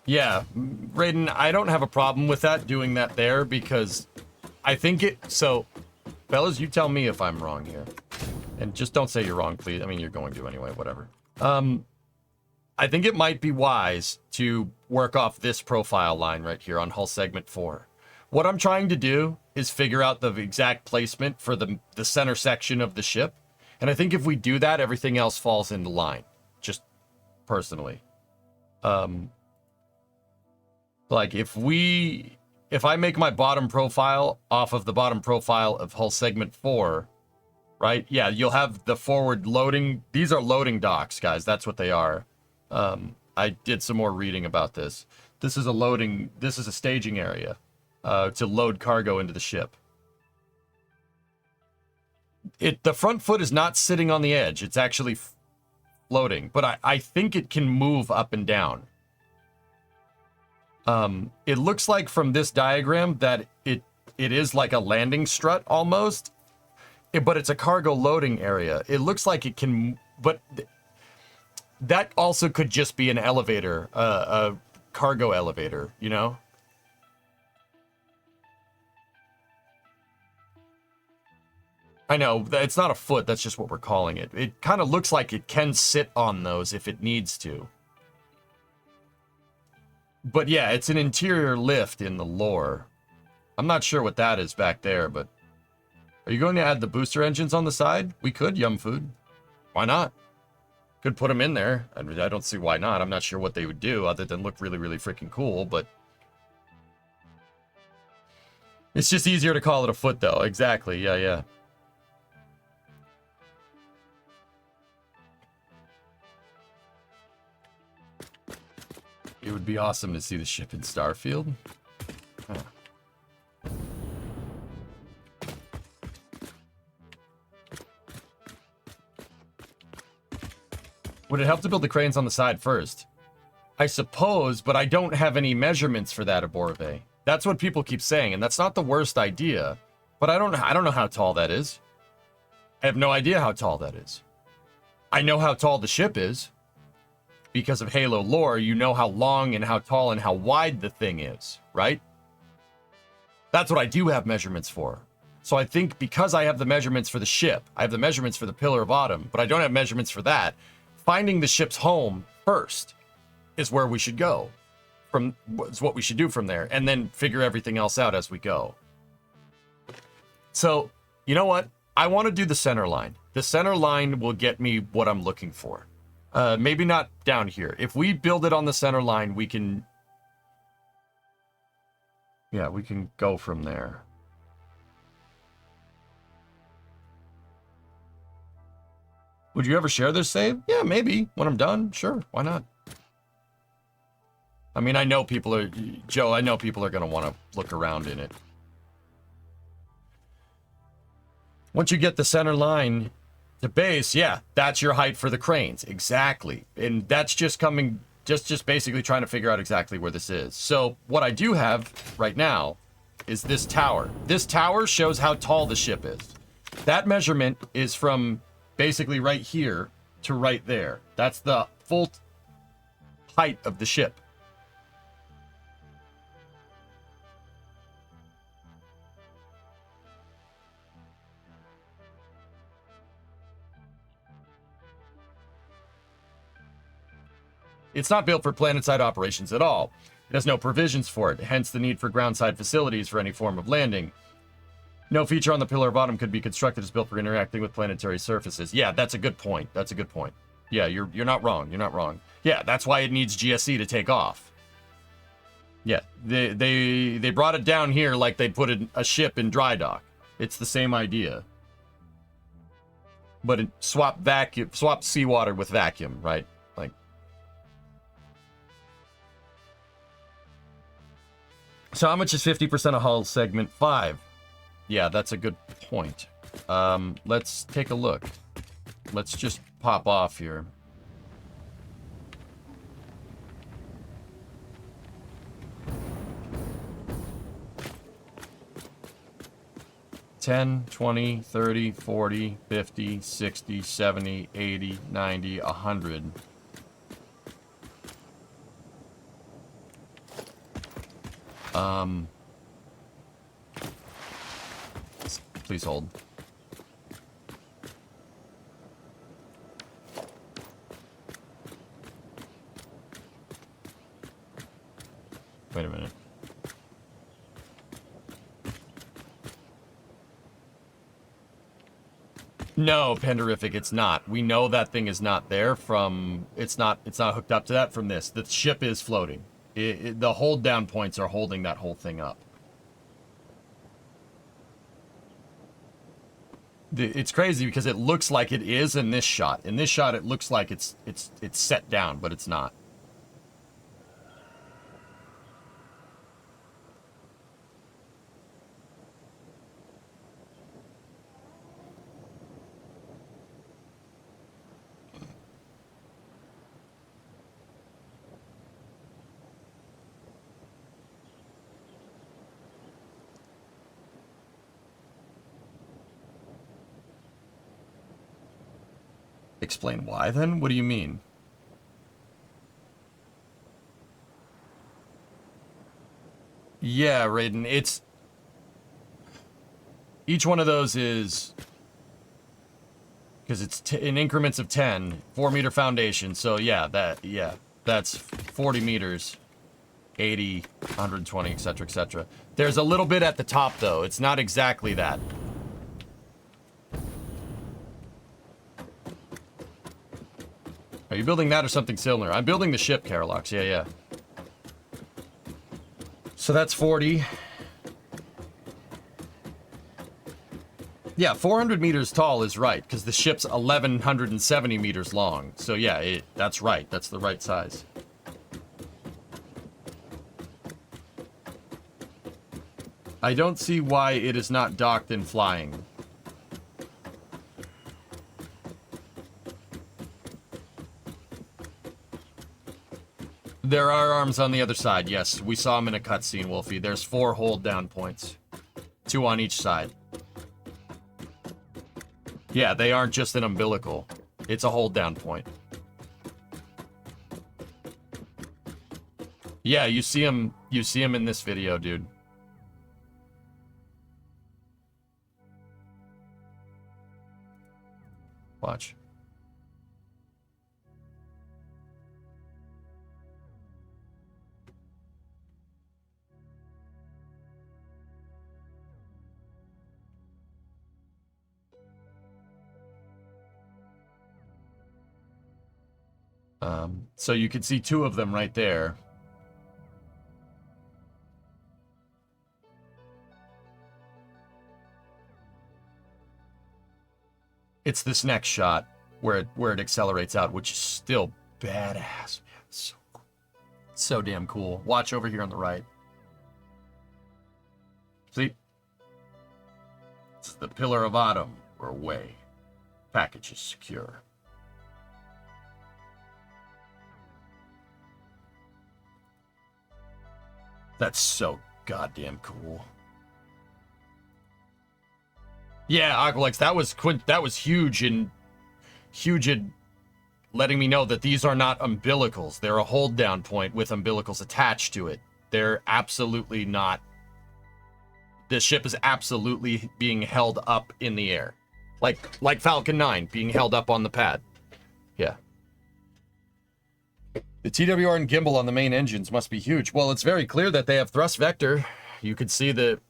Yeah, Raiden, I don't have a problem with that, doing that there, because I think it... So, fellas, you tell me if I'm wrong here. And just don't say you're wrong, please. I mean, you're going to anyway, whatever. I think it might be wise to work off this profile line right here on hull segment 4. What I'm trying to do is figure out the exact placement for the center section of the ship. And I think if we do that, everything else falls into line. Just personally. Like, if I make my bottom profile off of the bottom profile of hull segment 4, right? Yeah, you'll have the forward loading. These are loading docks, guys. That's what they are. I did some more reading about this. This is a staging area. to load cargo into the ship. The front foot is not sitting on the edge. It's actually floating, but I think it can move up and down. It looks like from this diagram that it is like a landing strut almost, but it's a cargo loading area. It looks like it can, but that also could just be an elevator, a cargo elevator, you know? I know, it's not a foot, that's just what we're calling it. It kind of looks like it can sit on those if it needs to. But yeah, it's an interior lift in the lore. I'm not sure what that is back there, but... Are you going to add the booster engines on the side? We could, Yum Food. Why not? Could put them in there. I mean, I don't see why not. I'm not sure what they would do other than look really, really freaking cool, but... It's just easier to call it a foot, though. Exactly, yeah. It would be awesome to see the ship in Starfield. Huh. Would it help to build the cranes on the side first? I suppose, but I don't have any measurements for that, Aborve. That's what people keep saying, and that's not the worst idea. But I don't know how tall that is. I have no idea how tall that is. I know how tall the ship is. Because of Halo lore, you know how long and how tall and how wide the thing is, right? That's what I do have measurements for. So I think because I have the measurements for the ship, I have the measurements for the Pillar of Autumn, but I don't have measurements for that, finding the ship's home first is where we should go. Is what we should do from there, and then figure everything else out as we go. So, you know what? I want to do the center line. The center line will get me what I'm looking for. Maybe not down here. If we build it on the center line, we can... Yeah, we can go from there. Would you ever share this save? Yeah, maybe. When I'm done, sure. Why not? I mean, I know people are... Joe, I know people are going to want to look around in it. Once you get the center line... The base, yeah, that's your height for the cranes. Exactly. And that's just coming, just basically trying to figure out exactly where this is. So what I do have right now is this tower. This tower shows how tall the ship is. That measurement is from basically right here to right there. That's the full height of the ship. It's not built for planetside operations at all. It has no provisions for it, hence the need for groundside facilities for any form of landing. No feature on the Pillar of Autumn could be constructed as built for interacting with planetary surfaces. Yeah, that's a good point. That's a good point. Yeah, you're not wrong. You're not wrong. Yeah, that's why it needs GSE to take off. Yeah, they brought it down here like they put a ship in dry dock. It's the same idea. But it swap seawater with vacuum, right? Like. So how much is 50% of hull segment 5? Yeah, that's a good point. Let's take a look. Let's just pop off here. $10, $20, $30, $40, $50, $60, $70, $80, $90, $100. Please hold. Wait a minute. No, Panderific, it's not. We know that thing is not there from... It's not hooked up to that from this. The ship is floating. The hold down points are holding that whole thing up. It's crazy because it looks like it is in this shot. In this shot, it looks like it's set down, but it's not. Explain why then? What do you mean? Yeah, Raiden, it's... Each one of those is... Because it's in increments of 10, 4-meter foundation. So yeah, that's 40 meters, 80, 120, etc., etc. There's a little bit at the top, though. It's not exactly that. Are you building that or something similar? I'm building the ship, Carolox. Yeah, yeah. So that's 40. Yeah, 400 meters tall is right, because the ship's 1,170 meters long. So yeah, that's right. That's the right size. I don't see why it is not docked and flying. There are arms on the other side, yes. We saw them in a cutscene, Wolfie. There's 4 hold down points. 2 on each side. Yeah, they aren't just an umbilical. It's a hold down point. Yeah, you see him in this video, dude. Watch. So you can see 2 of them right there. It's this next shot where it accelerates out, which is still badass, man. So cool. So damn cool. Watch over here on the right. See? It's the Pillar of Autumn. We're away. Package is secure. That's so goddamn cool. Yeah, Aqualex, that was huge in letting me know that these are not umbilicals. They're a hold down point with umbilicals attached to it. They're absolutely not. This ship is absolutely being held up in the air. Like Falcon 9 being held up on the pad. Yeah. The TWR and gimbal on the main engines must be huge. Well, it's very clear that they have thrust vector. You can see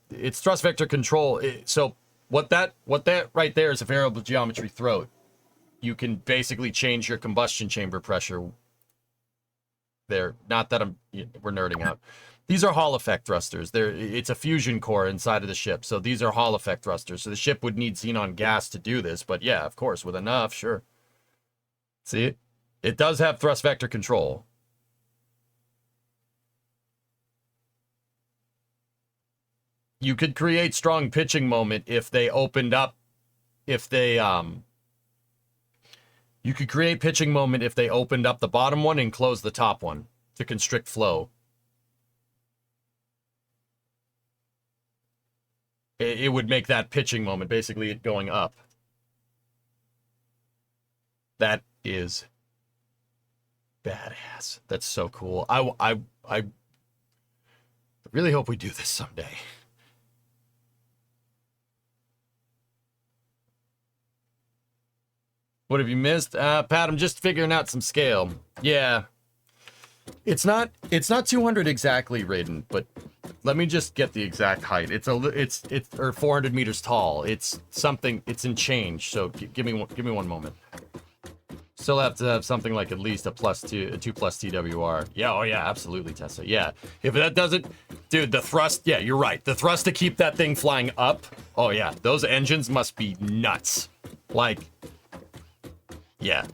it's thrust vector control. So what that right there is a variable geometry throat. You can basically change your combustion chamber pressure there. Not that we're nerding out. These are Hall effect thrusters. It's a fusion core inside of the ship. So these are Hall effect thrusters. So the ship would need xenon gas to do this. But yeah, of course, with enough, sure. See, it does have thrust vector control. You could create strong pitching moment if they opened up, you could create pitching moment if they opened up the bottom one and closed the top one to constrict flow. It would make that pitching moment, basically it going up. That is badass. That's so cool. I really hope we do this someday. What have you missed? Pat, I'm just figuring out some scale. Yeah. It's not 200 exactly, Raiden, but let me just get the exact height. It's or 400 meters tall. It's something, it's in change. So give me one moment. Still have to have something like at least a 2+ TWR. Yeah, oh yeah, absolutely, Tessa. Yeah. If that doesn't, dude, the thrust, yeah, you're right. The thrust to keep that thing flying up. Oh yeah, those engines must be nuts. Like, yeah.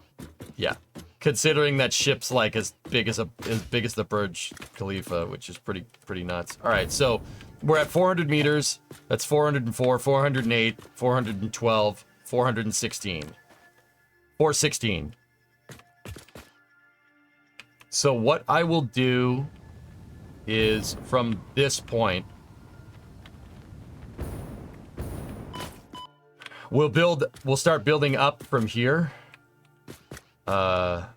Yeah. Considering that ship's like as big as the Burj Khalifa, which is pretty nuts. All right, so we're at 400 meters. That's 404, 408, 412, 416. 416. So what I will do is from this point, we'll start building up from here. Yeah.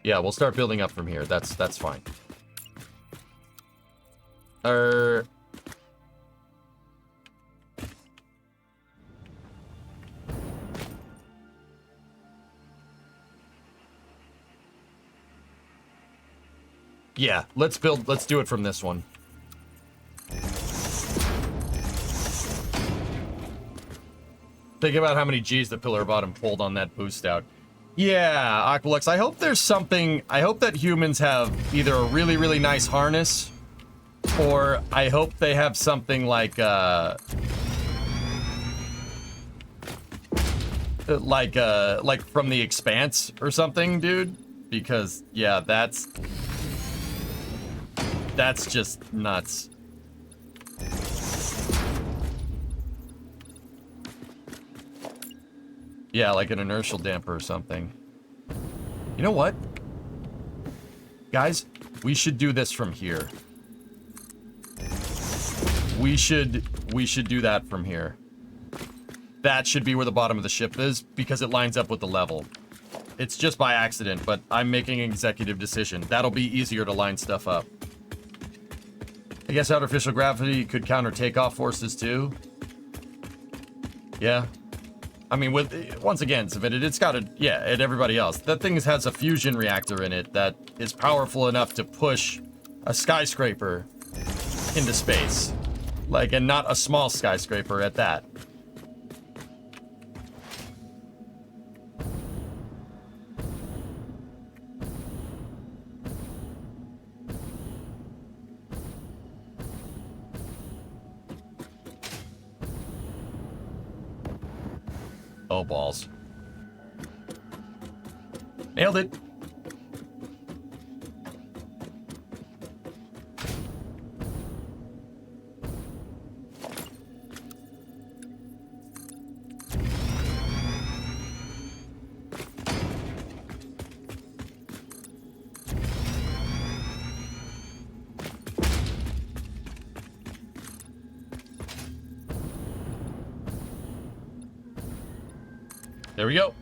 Yeah, we'll start building up from here. That's fine. Yeah, let's do it from this one. Think about how many G's the Pillar Bottom pulled on that boost out. Yeah, Aqualux, I hope there's something... I hope that humans have either a really, really nice harness, or I hope they have something like from The Expanse or something, dude. Because, yeah, that's just nuts. Yeah, like an inertial damper or something. You know what? Guys, we should do this from here. We should do that from here. That should be where the bottom of the ship is, because it lines up with the level. It's just by accident, but I'm making an executive decision. That'll be easier to line stuff up. I guess artificial gravity could counter takeoff forces too. Yeah. I mean, once again, submitted, it's got and everybody else. That thing has a fusion reactor in it that is powerful enough to push a skyscraper into space. Like, and not a small skyscraper at that. Oh, balls. Nailed it. There we go.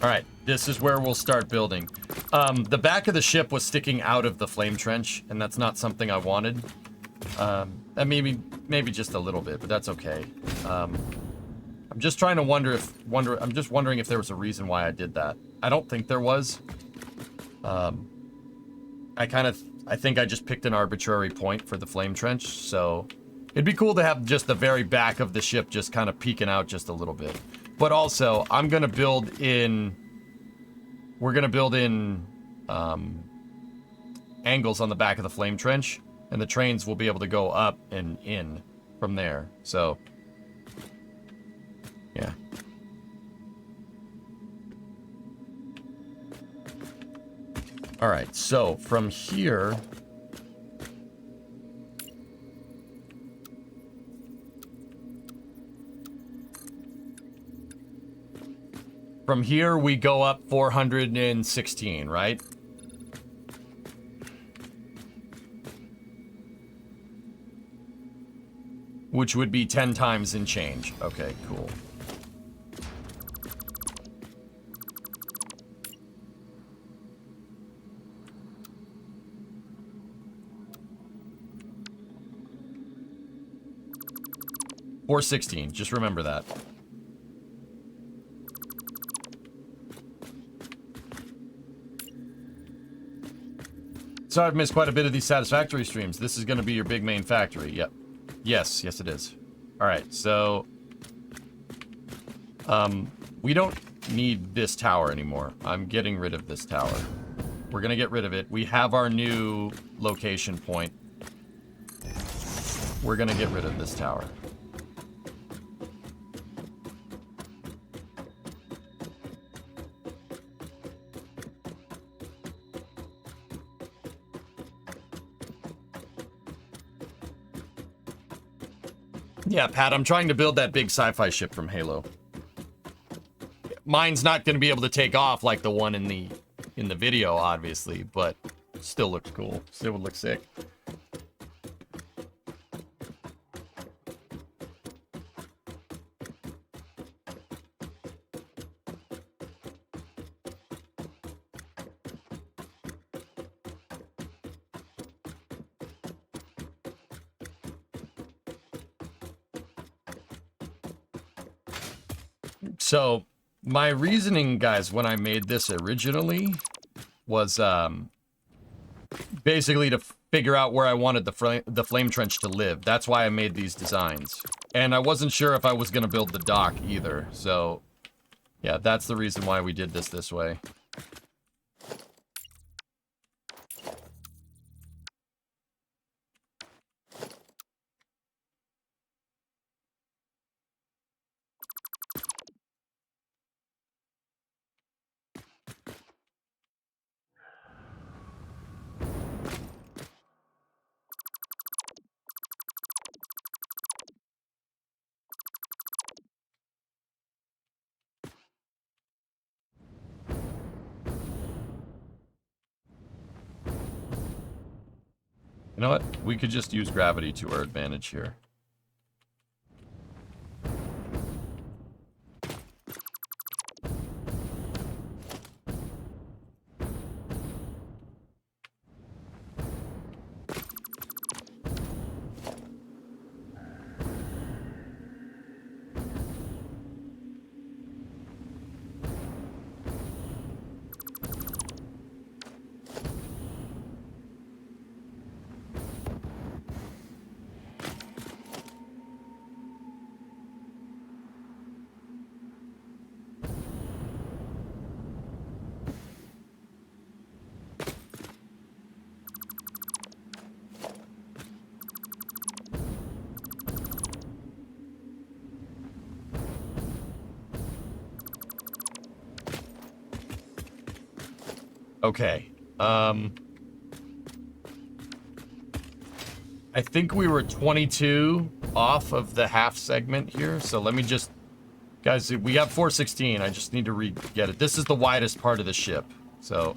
All right, this is where we'll start building. The back of the ship was sticking out of the flame trench, and that's not something I wanted. And maybe just a little bit, but that's okay. I'm just trying to I'm just wondering if there was a reason why I did that. I don't think there was. I think I just picked an arbitrary point for the flame trench, so it'd be cool to have just the very back of the ship just kind of peeking out just a little bit. But also, we're gonna build in angles on the back of the flame trench, and the trains will be able to go up and in from there. So, yeah. All right, so from here... From here, we go up 416, right? Which would be 10 times in change. Okay, cool. $416, just remember that. So I've missed quite a bit of these Satisfactory streams. This is going to be your big main factory. Yep. Yes, it is. All right, so... we don't need this tower anymore. I'm getting rid of this tower. We're going to get rid of it. We have our new location point. We're going to get rid of this tower. Yeah, Pat, I'm trying to build that big sci-fi ship from Halo. Mine's not going to be able to take off like the one in the video, obviously, but still looks cool. Still would look sick. So my reasoning, guys, when I made this originally was basically to figure out where I wanted the flame trench to live. That's why I made these designs. And I wasn't sure if I was going to build the dock either. So, yeah, that's the reason why we did this way. You know what? We could just use gravity to our advantage here. Okay. I think we were 22 off of the half segment here, so let me just... Guys, we got 416. I just need to get it. This is the widest part of the ship, so...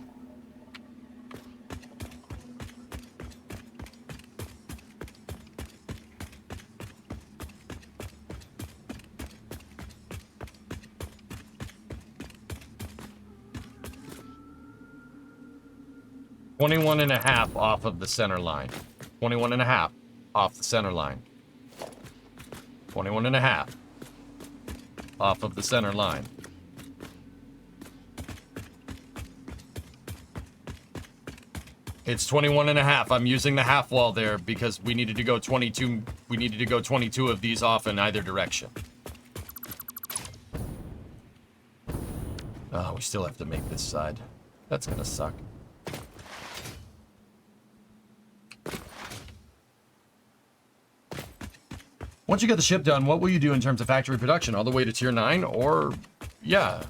$21 and a half off of the center line. 21 and a half off the center line. 21 and a half off of the center line. It's 21 and a half. I'm using the half wall there because we needed to go 22. We needed to go 22 of these off in either direction. Oh, we still have to make this side. That's gonna suck. Once you get the ship done, what will you do in terms of factory production? All the way to tier 9? Or, yeah.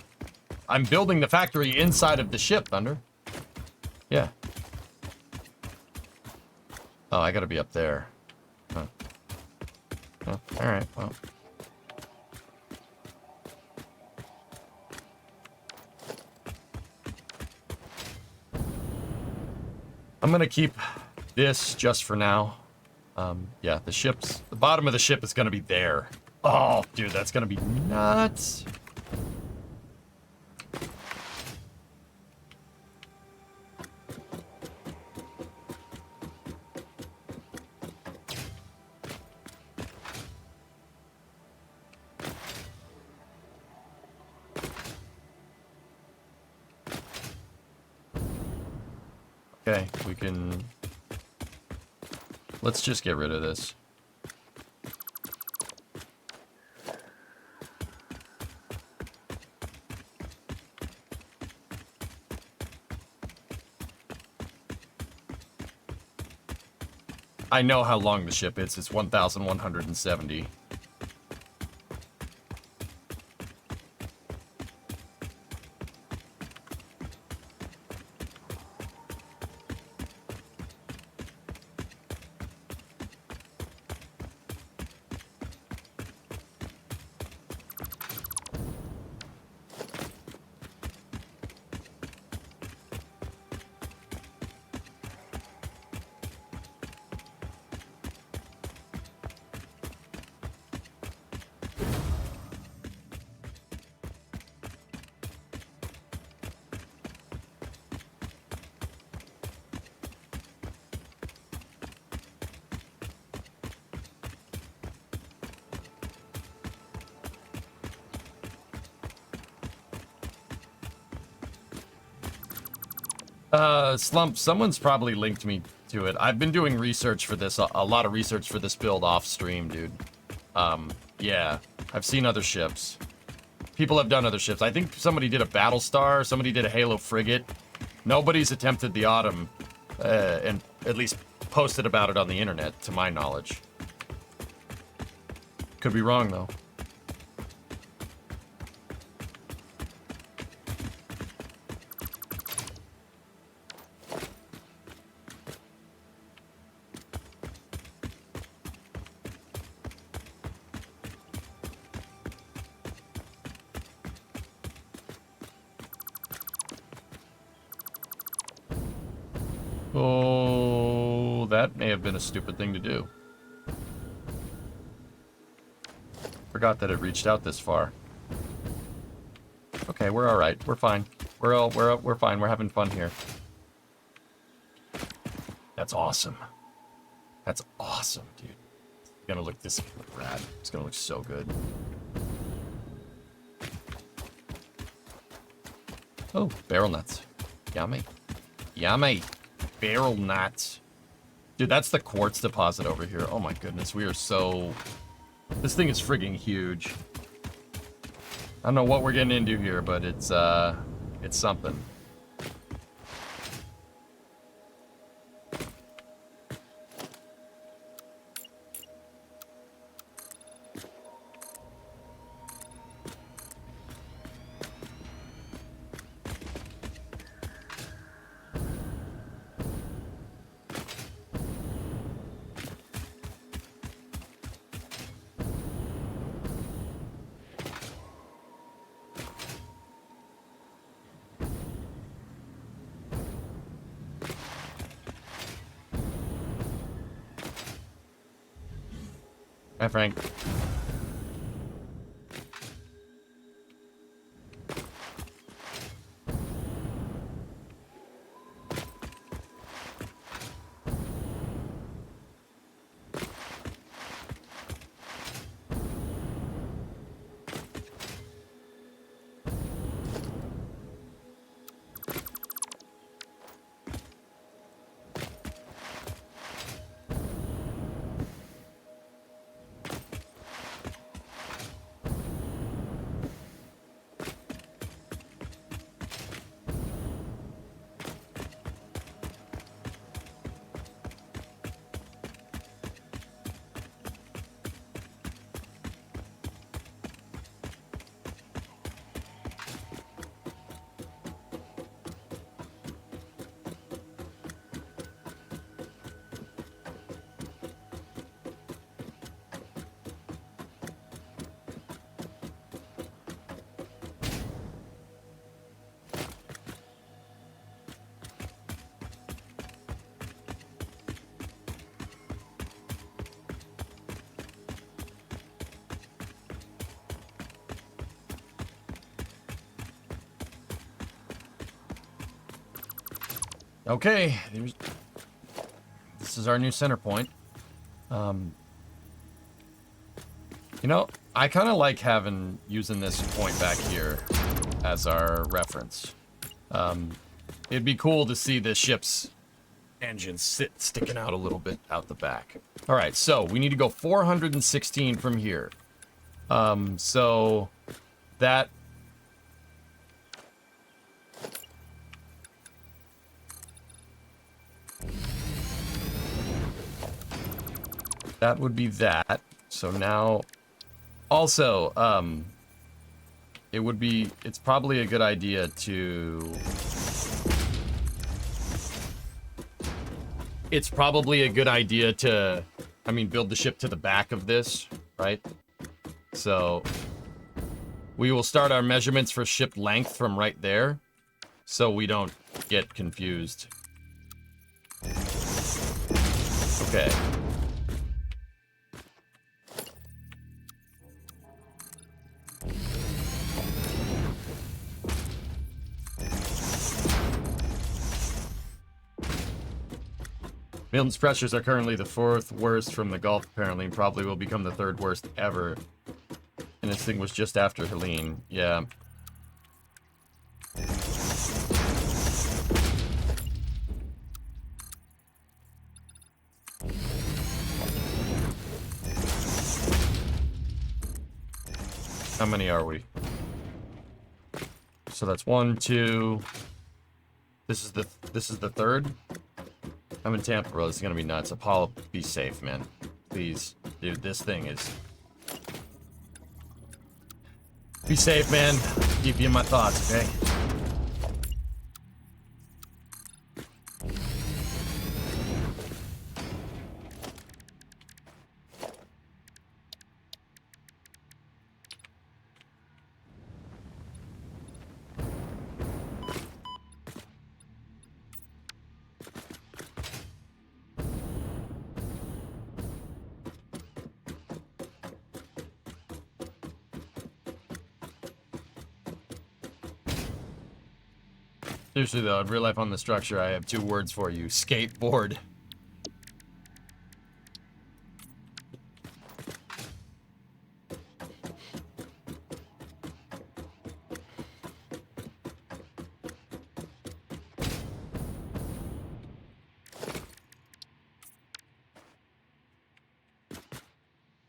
I'm building the factory inside of the ship, Thunder. Yeah. Oh, I gotta be up there. Huh. Oh, alright, well. I'm gonna keep this just for now. Yeah, the bottom of the ship is gonna be there. Oh, dude, that's gonna be nuts. Okay, we can... Let's just get rid of this. I know how long the ship is. It's 1,170. Slump, someone's probably linked me to it. I've been doing research for this, a lot of research for this build off stream, dude. Yeah, I've seen other ships. People have done other ships. I think somebody did a Battlestar, somebody did a Halo Frigate. Nobody's attempted the Autumn, and at least posted about it on the internet, to my knowledge. Could be wrong, though. Oh, that may have been a stupid thing to do. Forgot that it reached out this far. Okay, we're all right. We're fine. We're fine. We're having fun here. That's awesome. That's awesome, dude. It's gonna look this rad. It's gonna look so good. Oh, barrel nuts. Yummy. Yummy. Barrel nuts. Dude, that's the quartz deposit over here. Oh my goodness, we are so... This thing is friggin' huge. I don't know what we're getting into here, but it's something. Hi, Frank. Okay, this is our new center point. You know, I kind of like using this point back here as our reference. It'd be cool to see the ship's engine sticking out a little bit out the back. All right, so we need to go 416 from here. So that... That would be that. So now, also, it's probably a good idea to... It's probably a good idea to, build the ship to the back of this, right? So, we will start our measurements for ship length from right there, so we don't get confused. Okay. Milton's pressures are currently the 4th worst from the Gulf, apparently, and probably will become the 3rd worst ever. And this thing was just after Helene. Yeah. How many are we? So that's 1, 2. This is the third. I'm in Tampa, bro. This is gonna be nuts. Apollo, be safe, man. Please, dude. This thing is. Be safe, man. Keep you in my thoughts, okay? Seriously though, in real life on the structure, I have 2 words for you. Skateboard.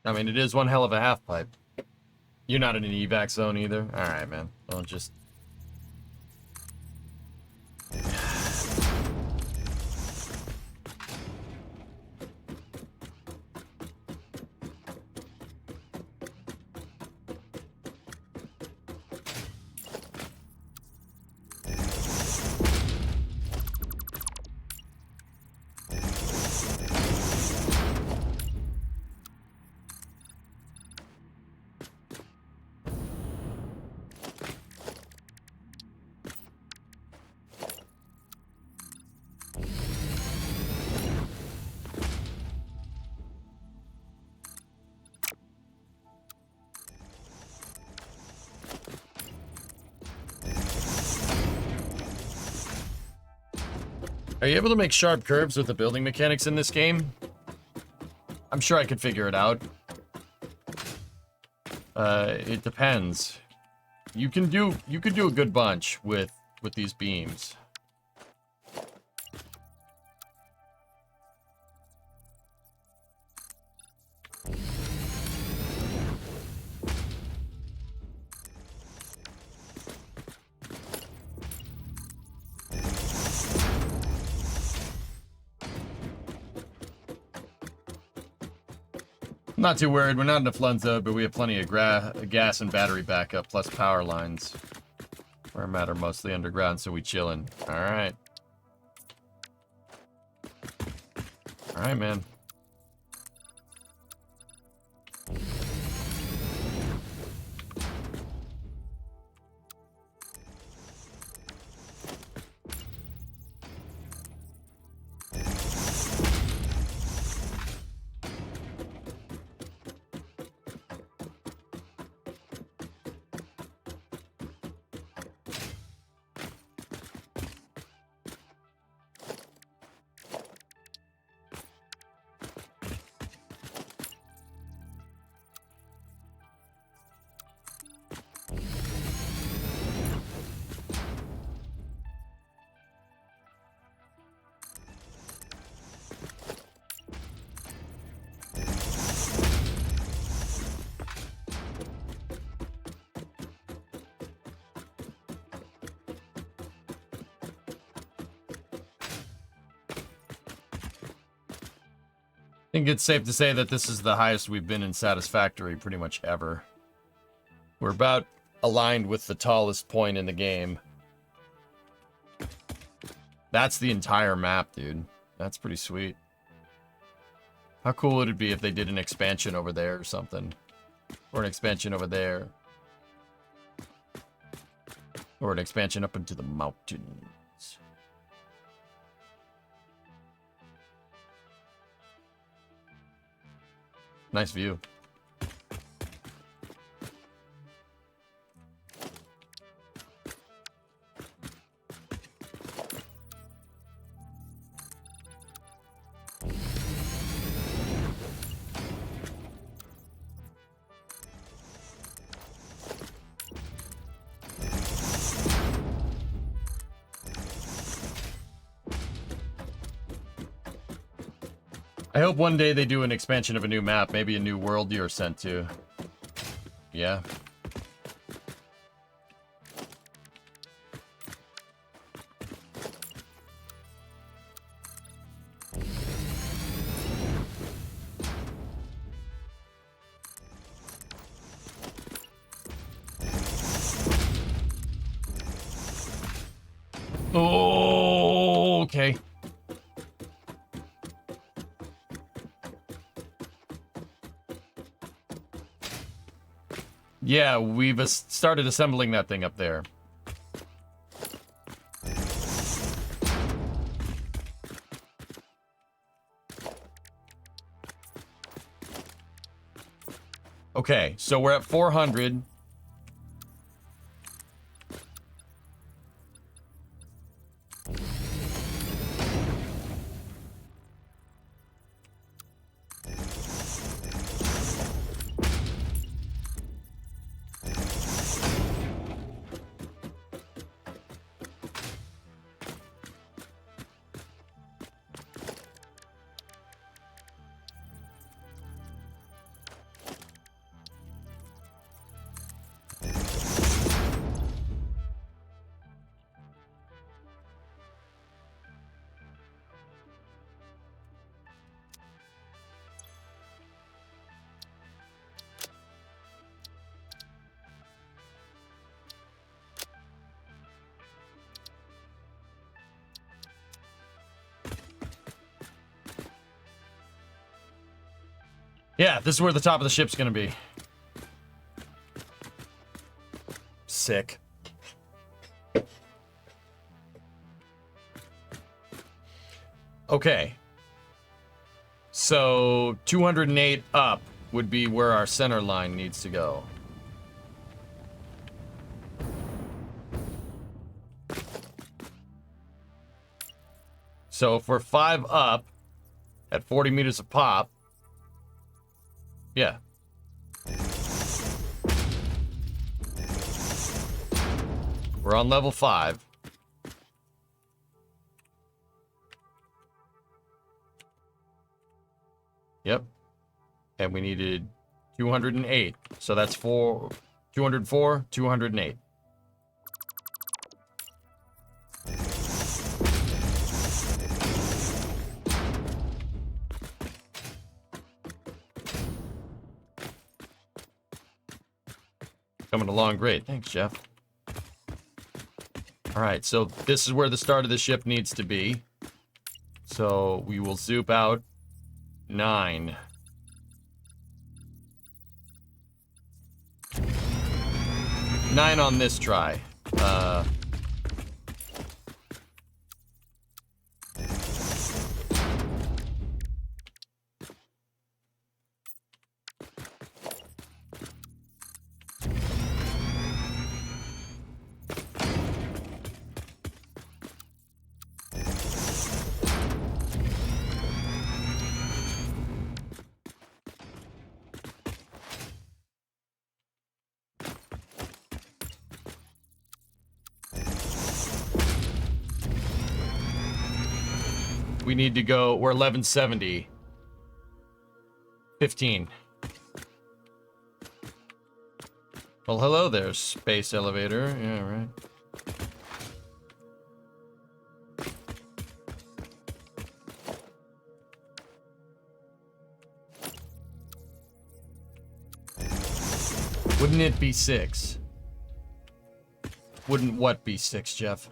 I mean, it is one hell of a half pipe. You're not in an evac zone either? Alright, man. Don't just... Are you able to make sharp curves with the building mechanics in this game? I'm sure I could figure it out. It depends. You could do a good bunch with these beams. Not too worried. We're not in a flood zone, but we have plenty of gas and battery backup, plus power lines. Where matter mostly underground, so we chillin'. Alright. Alright, man. I think it's safe to say that this is the highest we've been in Satisfactory pretty much ever. We're about aligned with the tallest point in the game. That's the entire map, dude. That's pretty sweet. How cool would it be if they did an expansion over there or something? Or an expansion over there. Or an expansion up into the mountains. Nice view. I hope one day they do an expansion of a new map, maybe a new world you're sent to. Yeah. Oh, okay. Yeah, we've started assembling that thing up there. Okay, so we're at 400. Yeah, this is where the top of the ship's gonna be. Sick. Okay. So 208 up would be where our center line needs to go. So if we're 5 up at 40 meters a pop, yeah. We're on level 5. Yep. And we needed 208. So that's 204, 208. Coming along great. Thanks, Jeff. All right, so this is where the start of the ship needs to be. So we will zoop out 9. 9 on this try. We need to go, we're 1170. 15. Well, hello there, space elevator. Yeah, right. Wouldn't it be 6? Wouldn't what be 6, Jeff?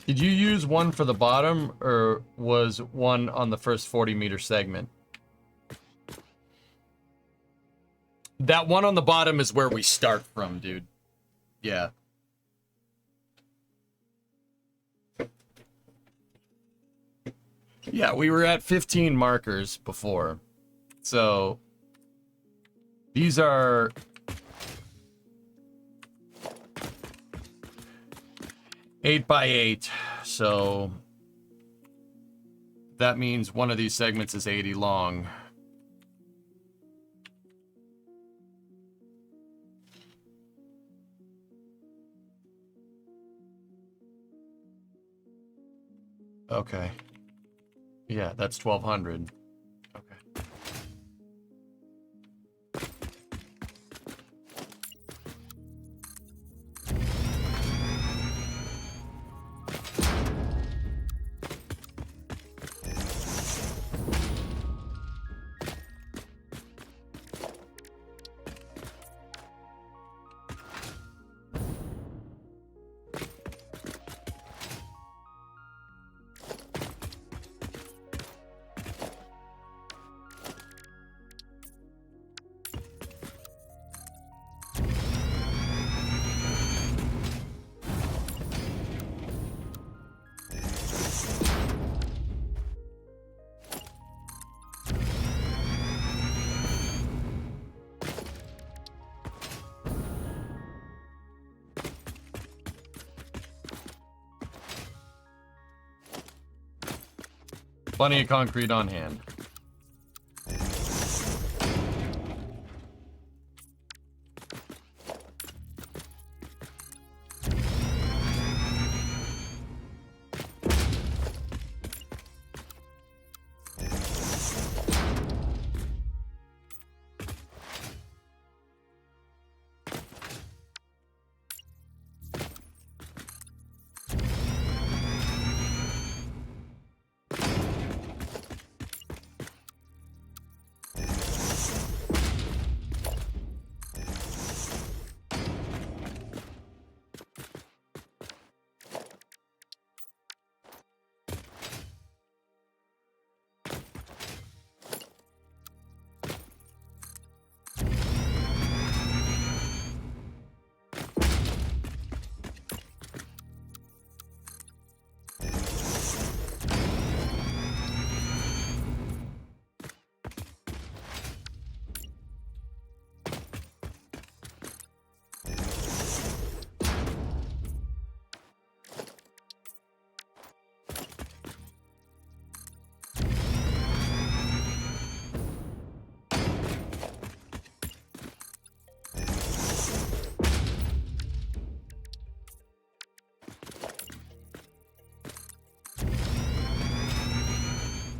Did you use one for the bottom, or was one on the first 40-meter segment? That one on the bottom is where we start from, dude. Yeah. Yeah, we were at 15 markers before. So these are 8x8, so that means one of these segments is 80 long. Okay. Yeah, that's 1200. Plenty of concrete on hand.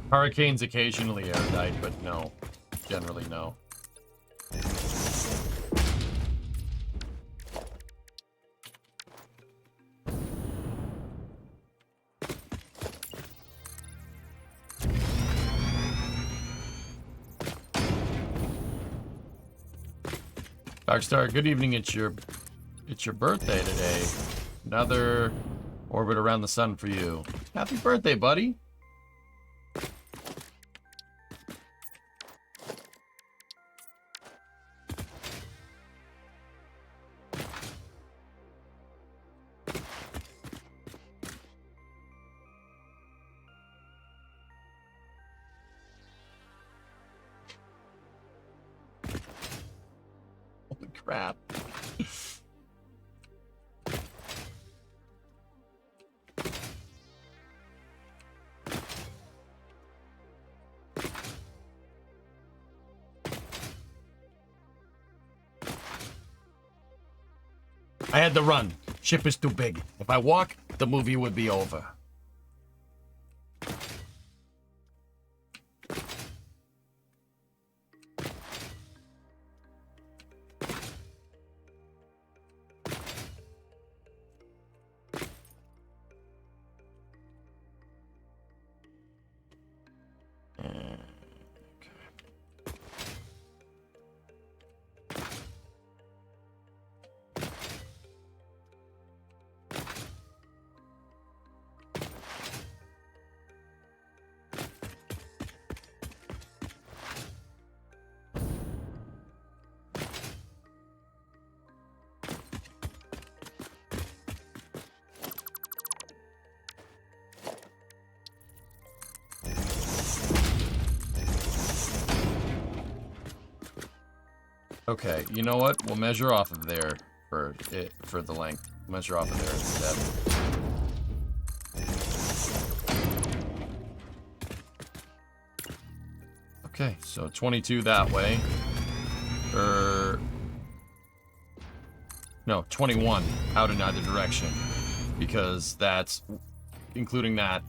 Hurricanes occasionally airtight, but no. Generally, no. Darkstar, good evening. It's your birthday today. Another orbit around the sun for you. Happy birthday, buddy. Holy crap. I had to run. Ship is too big. If I walk, the movie would be over. Okay, you know what? We'll measure off of there for the length. Measure off of there instead. Okay, so 22 that way. No, 21 out in either direction. Because that's including that.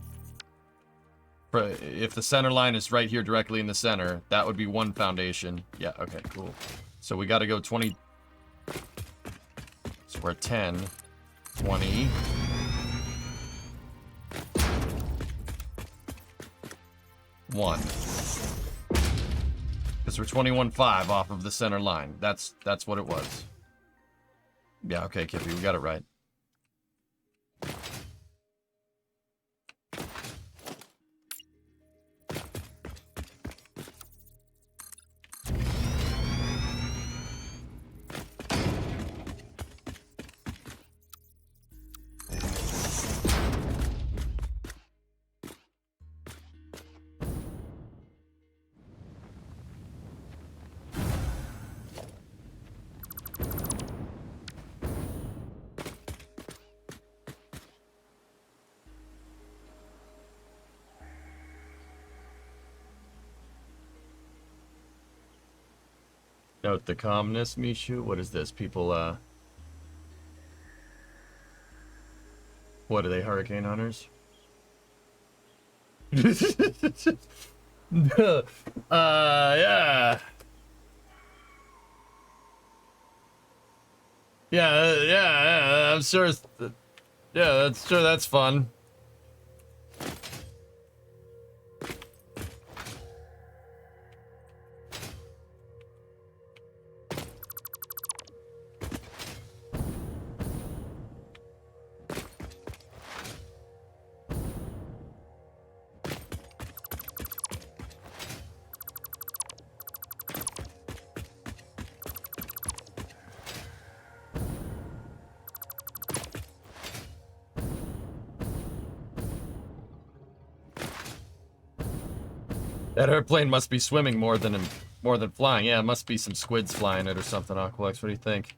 If the center line is right here directly in the center, that would be one foundation. Yeah, okay, cool. So we got to go 20. So we're at 10, 20. One. Because we're 21.5 off of the center line. That's what it was. Yeah, okay, Kippy, we got it right. Note the calmness, Mishu. What is this? People, what are they, hurricane hunters? Yeah. Yeah, I'm sure. Yeah, that's sure. That's fun. That airplane must be swimming more than flying. Yeah, it must be some squids flying it or something. Aqualex, what do you think?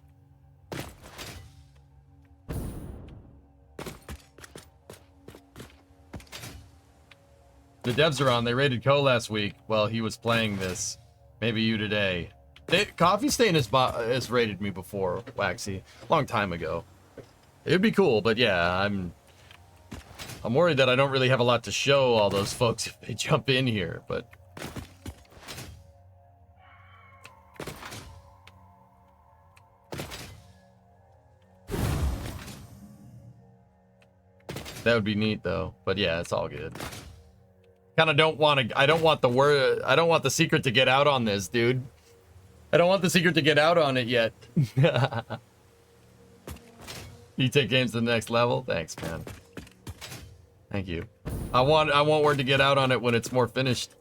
The devs are on. They raided Ko last week while he was playing this. Maybe you today. Coffee Stain has raided me before, Waxy, long time ago. It'd be cool, but yeah, I'm worried that I don't really have a lot to show all those folks if they jump in here, but that would be neat though. But yeah, it's all good. Kind of don't want to. I don't want the secret to get out on this, dude. I don't want the secret to get out on it yet. You take games to the next level. Thanks, man. Thank you. I want word to get out on it when it's more finished.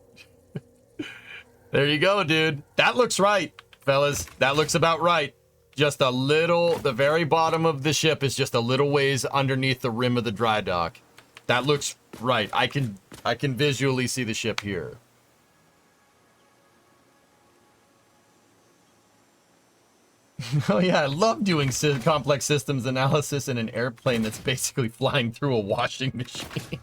There you go, dude. That looks right, fellas. That looks about right. Just a little. The very bottom of the ship is just a little ways underneath the rim of the dry dock. That looks right. I can visually see the ship here. Oh yeah, I love doing complex systems analysis in an airplane that's basically flying through a washing machine.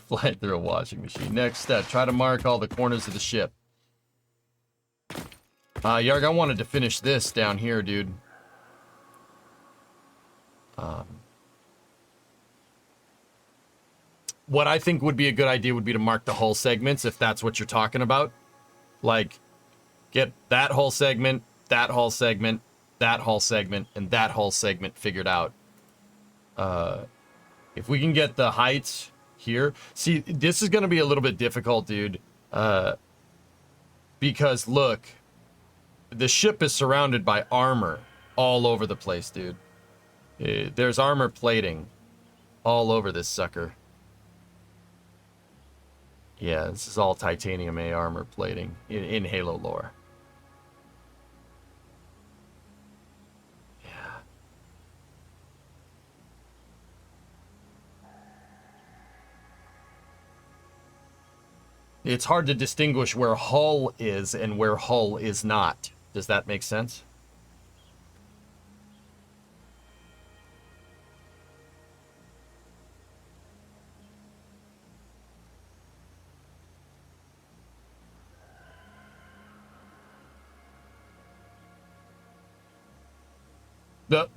Flying through a washing machine. Next step, try to mark all the corners of the ship. Yarg, I wanted to finish this down here, dude. What I think would be a good idea would be to mark the hull segments, if that's what you're talking about. Like, get that whole segment, that whole segment, that whole segment, and that whole segment figured out. If we can get the heights here. See, this is going to be a little bit difficult, dude. Because, look, the ship is surrounded by armor all over the place, dude. There's armor plating all over this sucker. Yeah, this is all titanium A armor plating in Halo lore. Yeah. It's hard to distinguish where hull is and where hull is not. Does that make sense? The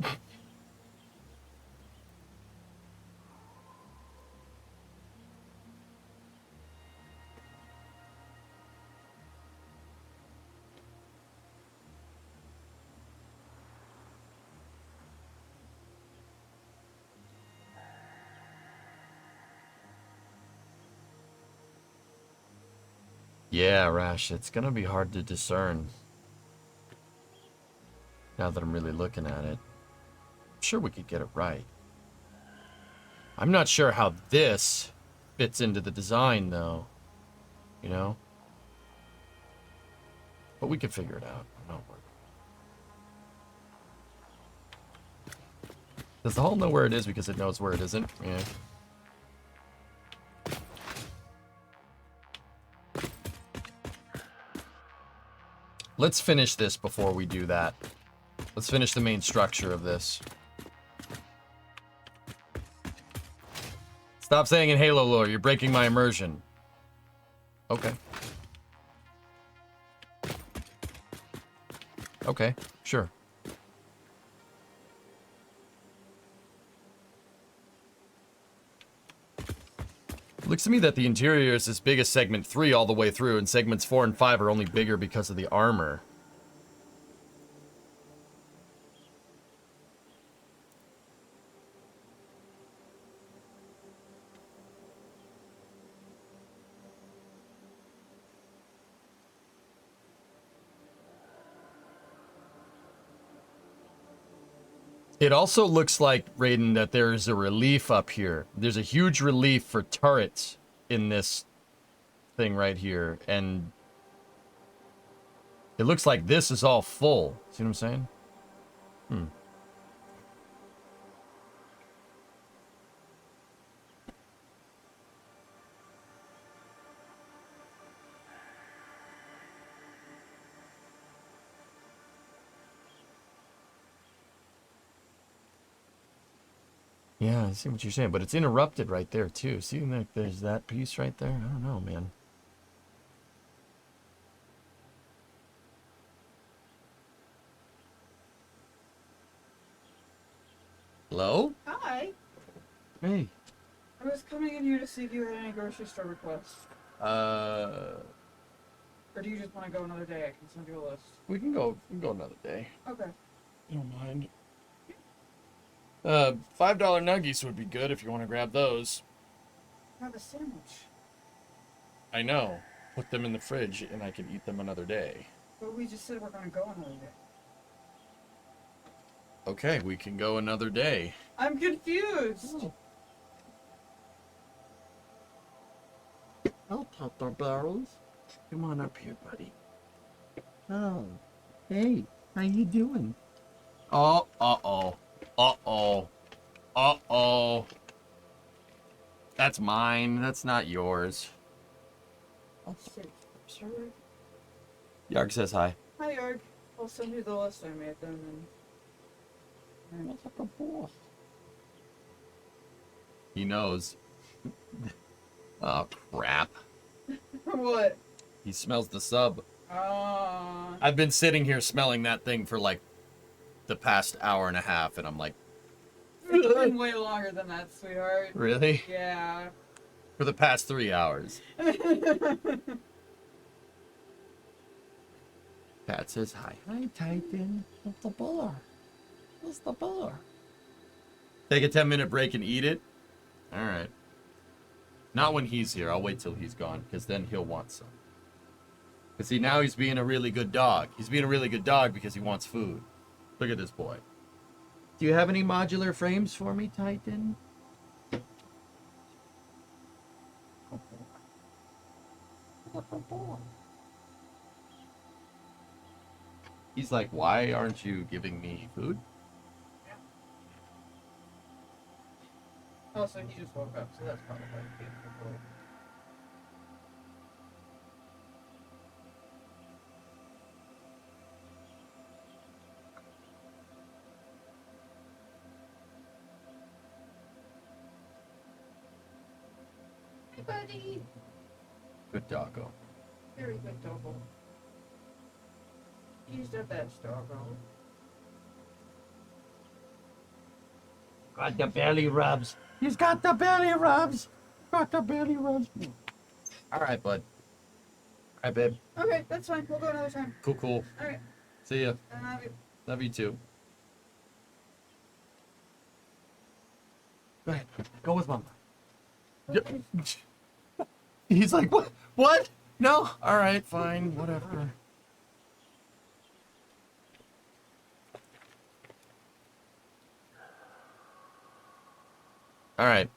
Yeah, Rash, it's gonna be hard to discern. Now that I'm really looking at it. I'm sure we could get it right. I'm not sure how this fits into the design, though. You know? But we could figure it out. I'm not worried. Does the hull know where it is because it knows where it isn't? Yeah. Let's finish this before we do that. Let's finish the main structure of this. Stop saying in Halo lore. You're breaking my immersion. Okay. Okay, sure. It looks to me that the interior is as big as segment 3 all the way through, and segments 4 and 5 are only bigger because of the armor. It also looks like, Raiden, that there is a relief up here. There's a huge relief for turrets in this thing right here. And it looks like this is all full. See what I'm saying? Yeah, I see what you're saying, but it's interrupted right there too. See, like there's that piece right there. I don't know, man. Hello? Hi. Hey. I was coming in here to see if you had any grocery store requests. Or do you just want to go another day? I can send you a list. we can go another day. Okay. You don't mind. $5 nuggies would be good if you want to grab those. Have a sandwich. I know. Put them in the fridge and I can eat them another day. But we just said we're going to go another day. Okay, we can go another day. I'm confused. Oh, Papa Barrels. Come on up here, buddy. Oh. Hey, how you doing? Oh, uh-oh. Uh-oh. Uh-oh. That's mine. That's not yours. Sure. Yarg says hi. Hi, Yarg. I'll send you the list I made then. And... He knows. Oh, crap. What? He smells the sub. Ah. I've been sitting here smelling that thing for like the past hour and a half, and I'm like, It's been way longer than that, sweetheart. really? Yeah. For the past 3 hours. Pat says hi. Hi, Titan. What's the bar? What's the bar? Take a 10-minute break and eat it? Alright. Not when he's here. I'll wait till he's gone, because then he'll want some. Because see, now he's being a really good dog. He's being a really good dog because he wants food. Look at this boy. Do you have any modular frames for me, Titan? He's like, why aren't you giving me food? Oh, so he just woke up, so that's probably why he gave me food. Hey, buddy. Good doggo. Very good doggo. He's the best doggo. Got the belly rubs. He's got the belly rubs. Got the belly rubs. All right, bud. All right, babe. Okay, that's fine. We'll go another time. Cool, cool. All right. See ya. I love you. Love you too. Go ahead. Go with Mama. He's like, what? What? No? All right, fine. Whatever. All right.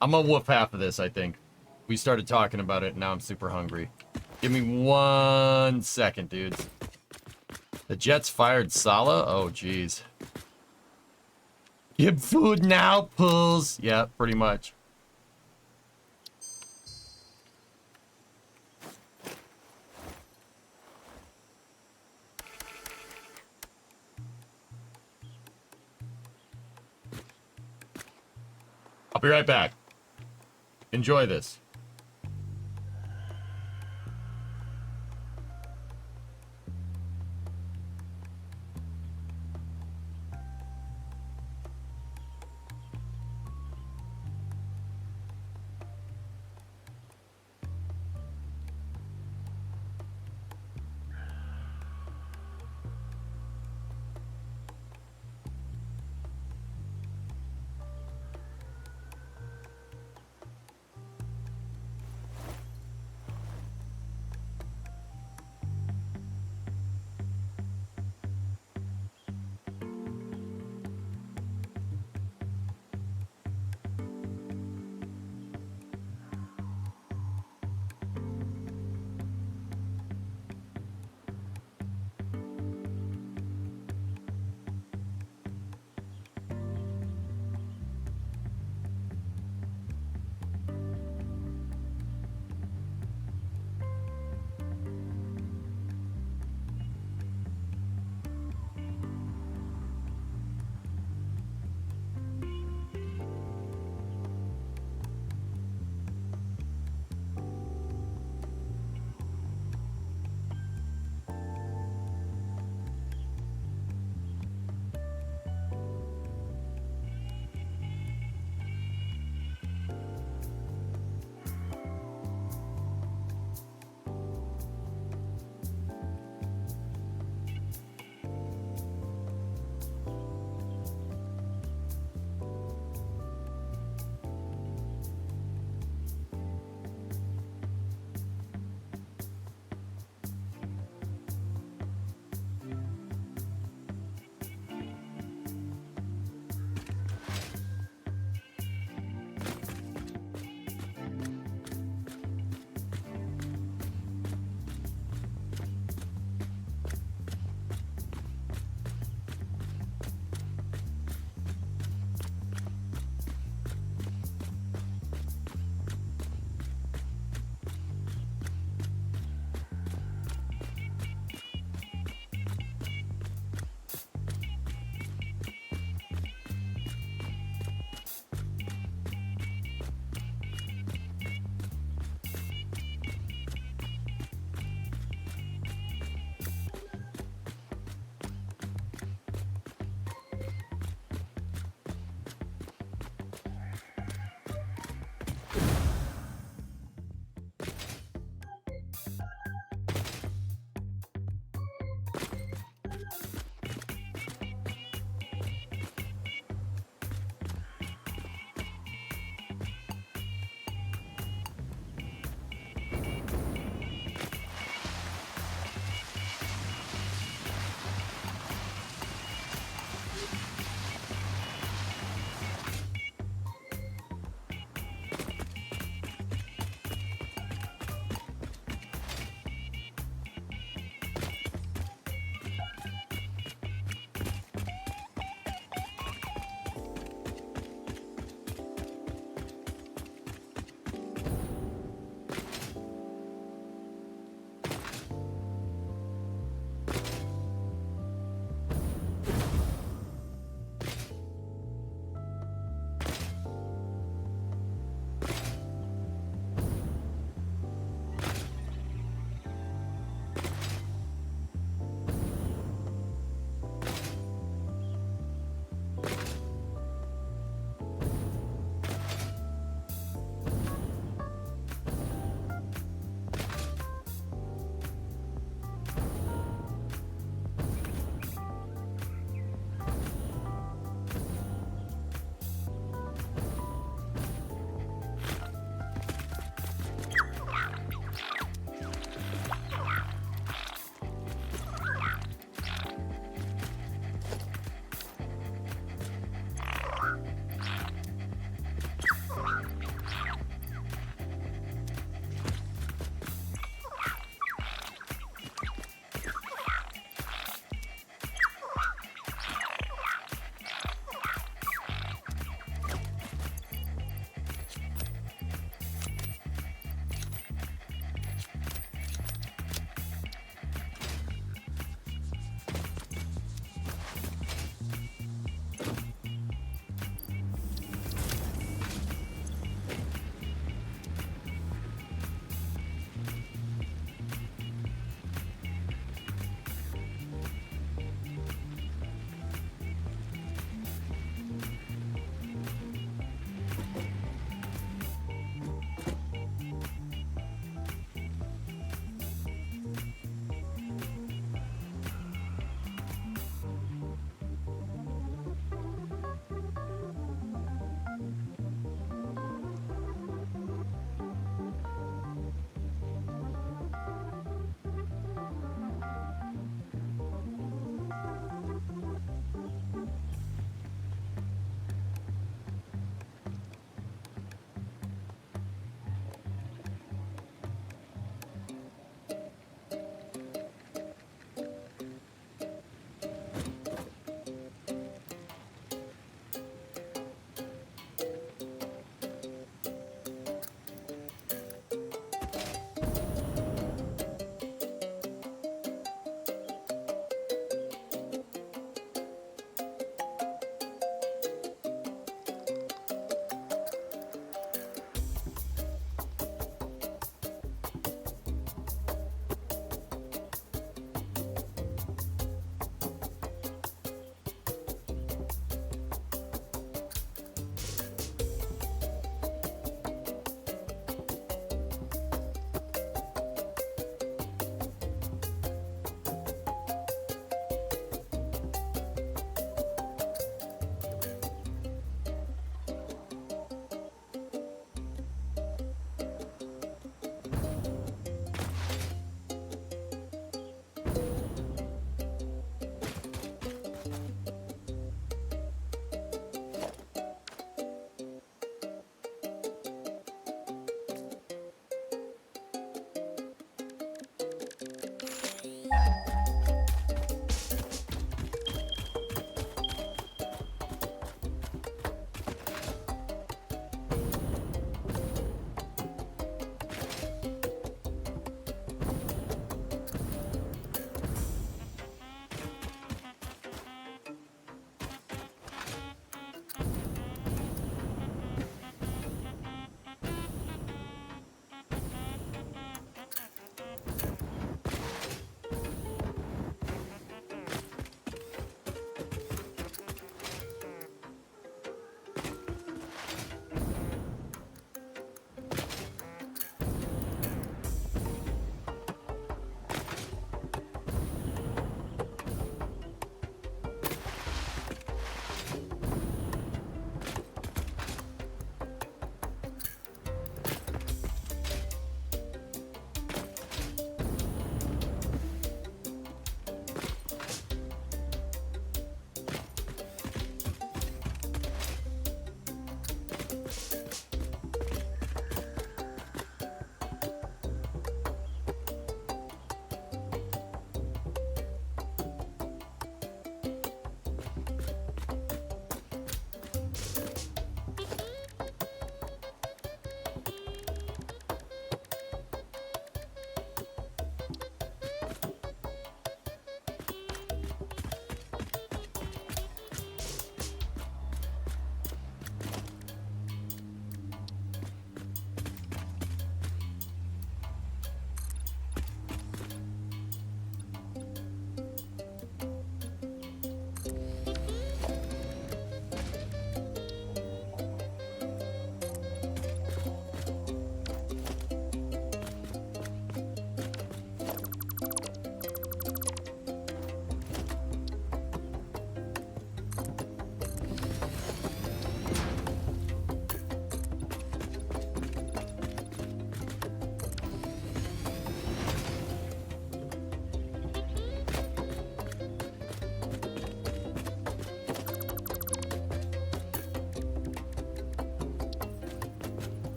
I'm gonna woof half of this, I think. We started talking about it, and now I'm super hungry. Give me 1 second, dudes. The Jets fired Sala? Oh, jeez. Give food now, Pulls. Yeah, pretty much. I'll be right back. Enjoy this.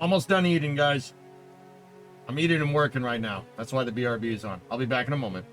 Almost done eating, guys. I'm eating and working right now. That's why the BRB is on. I'll be back in a moment.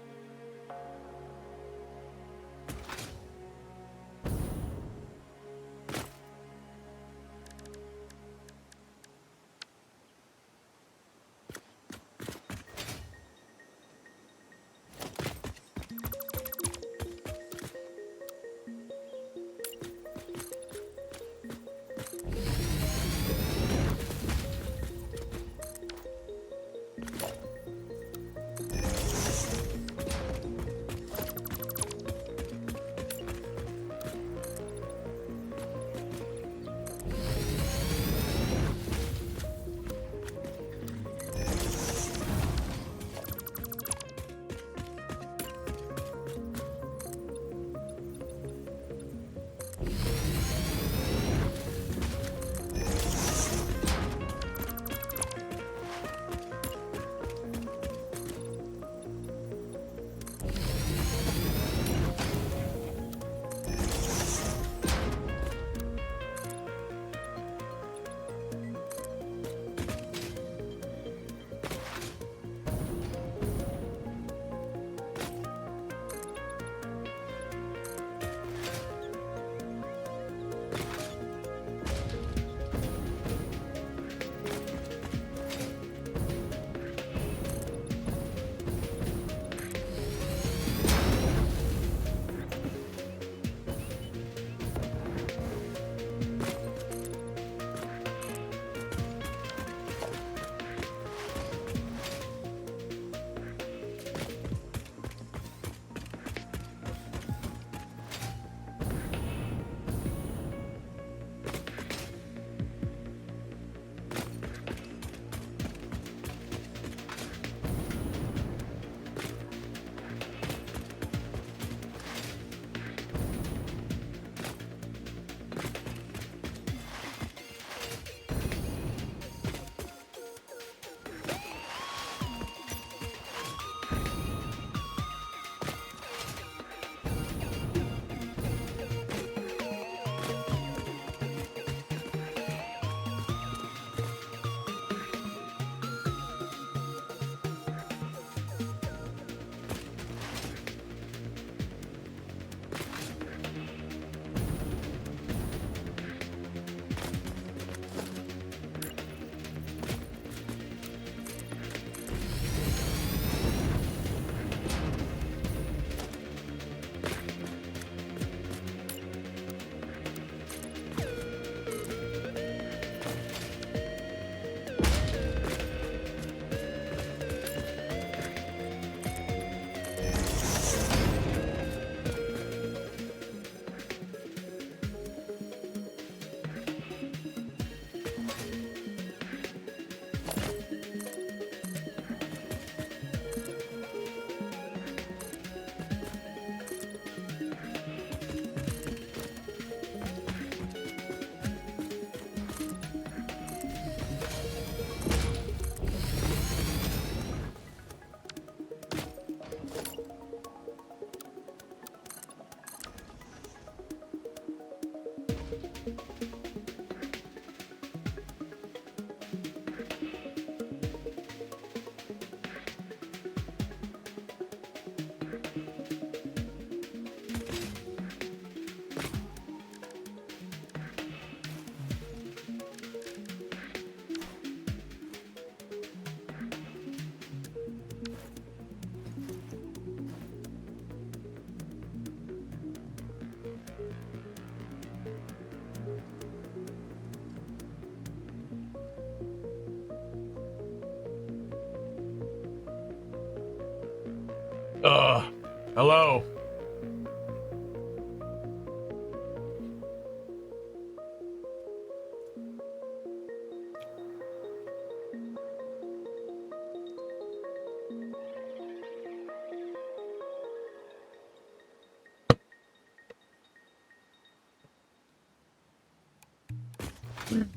Hello.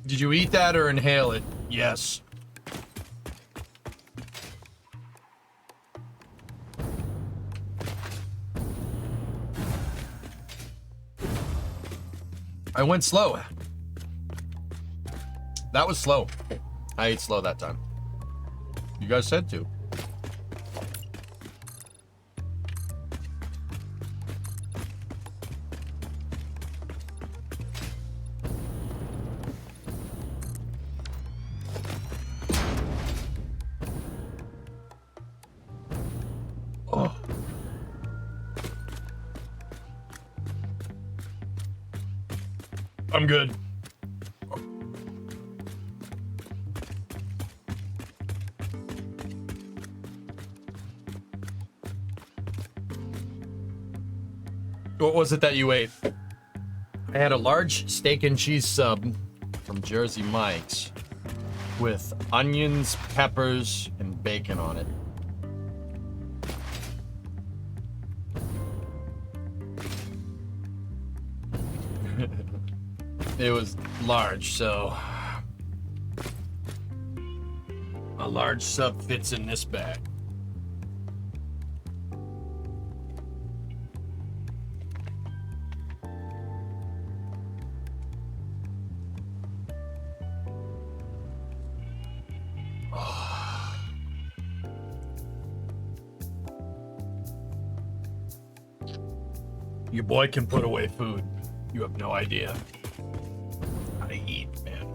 Did you eat that or inhale it? Yes. I went slow. That was slow. I ate slow that time. You guys said to. Oh. I'm good. What was it that you ate? I had a large steak and cheese sub from Jersey Mike's with onions, peppers, and bacon on it. It was large, so a large sub fits in this bag. Your boy can put away food. You have no idea how to eat, man.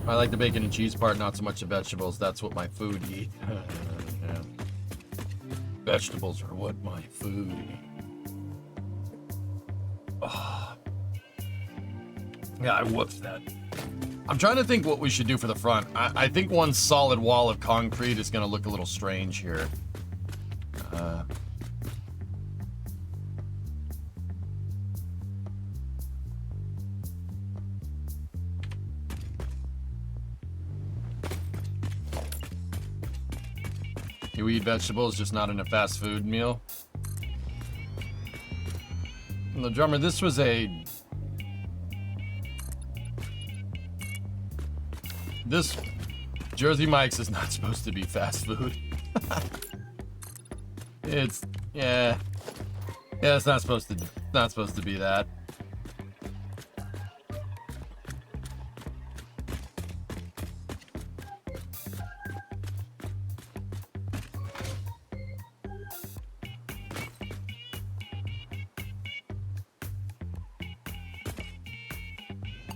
I like the bacon and cheese part, not so much the vegetables. That's what my food eat. Yeah. Vegetables are what my food eat. Oh. Yeah, I whooped that. I'm trying to think what we should do for the front. I think one solid wall of concrete is going to look a little strange here. You eat vegetables, just not in a fast food meal. And the drummer, this was This Jersey Mike's is not supposed to be fast food. Yeah, it's not supposed to be that.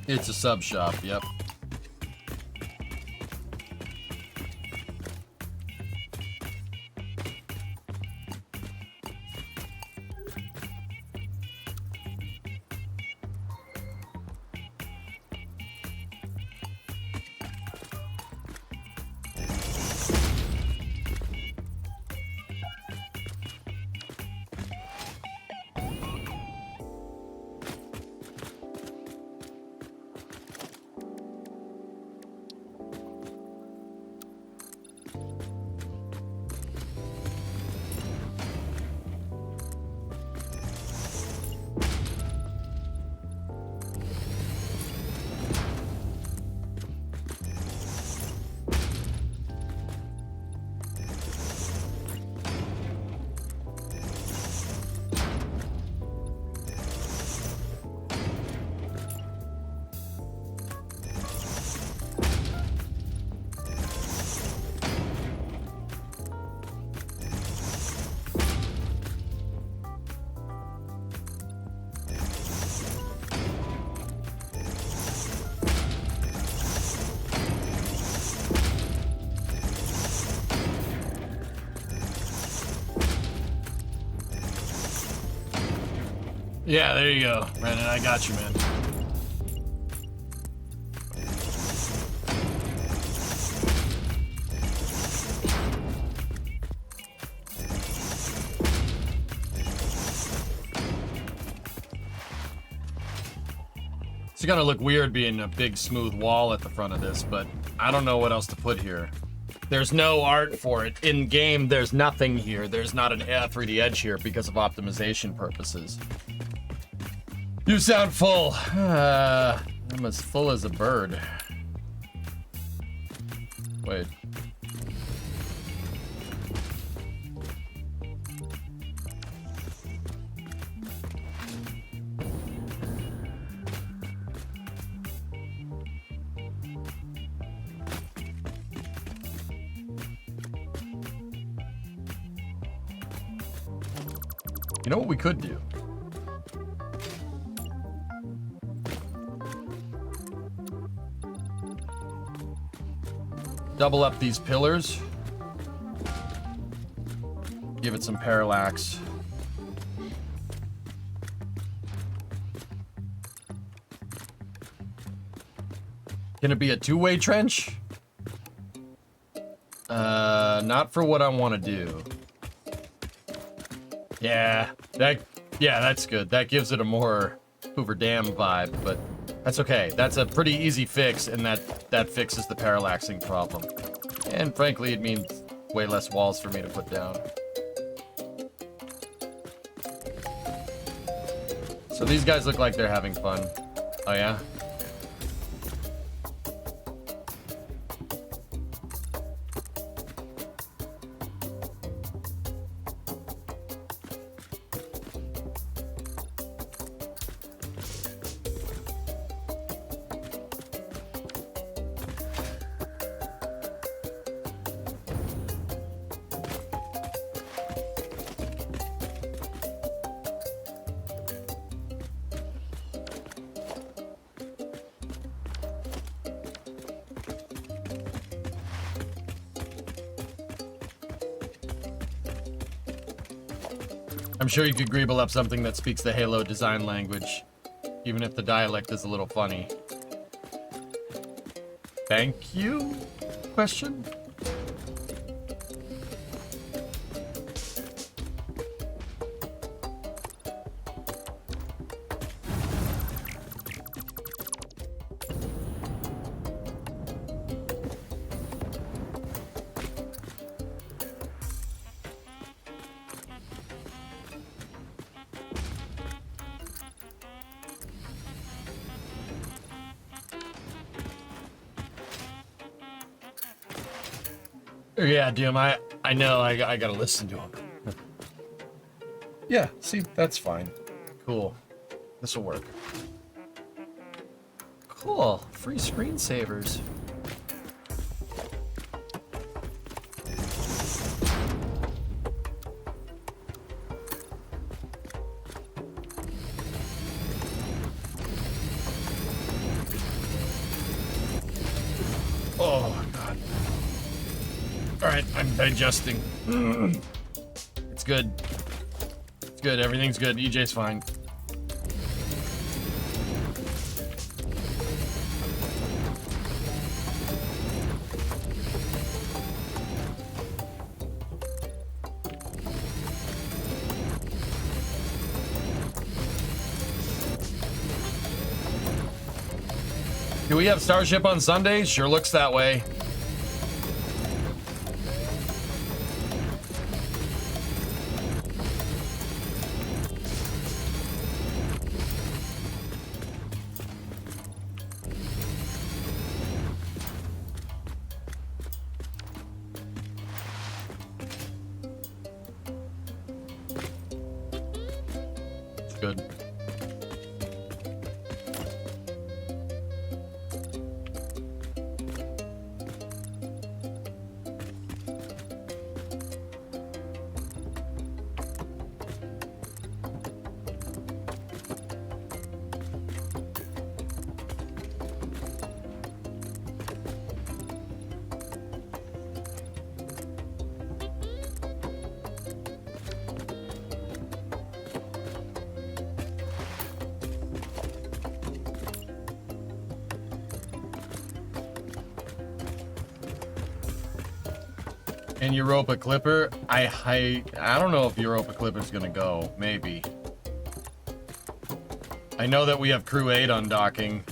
It's a sub shop, yep. Yeah, there you go, Brandon. I got you, man. It's gonna look weird being a big smooth wall at the front of this, but I don't know what else to put here. There's no art for it. In game, there's nothing here. There's not an 3D edge here because of optimization purposes. You sound full. I'm as full as a bird. Wait. You know what we could do? Double up these pillars. Give it some parallax. Can it be a two-way trench? Not for what I want to do. Yeah, that's good. That gives it a more Hoover Dam vibe, but that's okay. That's a pretty easy fix, and that fixes the parallaxing problem. And frankly, it means way less walls for me to put down. So these guys look like they're having fun. Oh yeah? I'm sure you could greeble up something that speaks the Halo design language, even if the dialect is a little funny. Thank you? Question? Yeah, Doom, I know, I gotta listen to him. Yeah, see, that's fine. Cool. This'll work. Cool. Free screensavers. Oh, God. Alright, I'm digesting. It's good. It's good, everything's good. EJ's fine. Do we have Starship on Sunday? Sure looks that way. Good. And Europa Clipper, I don't know if Europa Clipper's gonna go. Maybe. I know that we have Crew 8 on docking.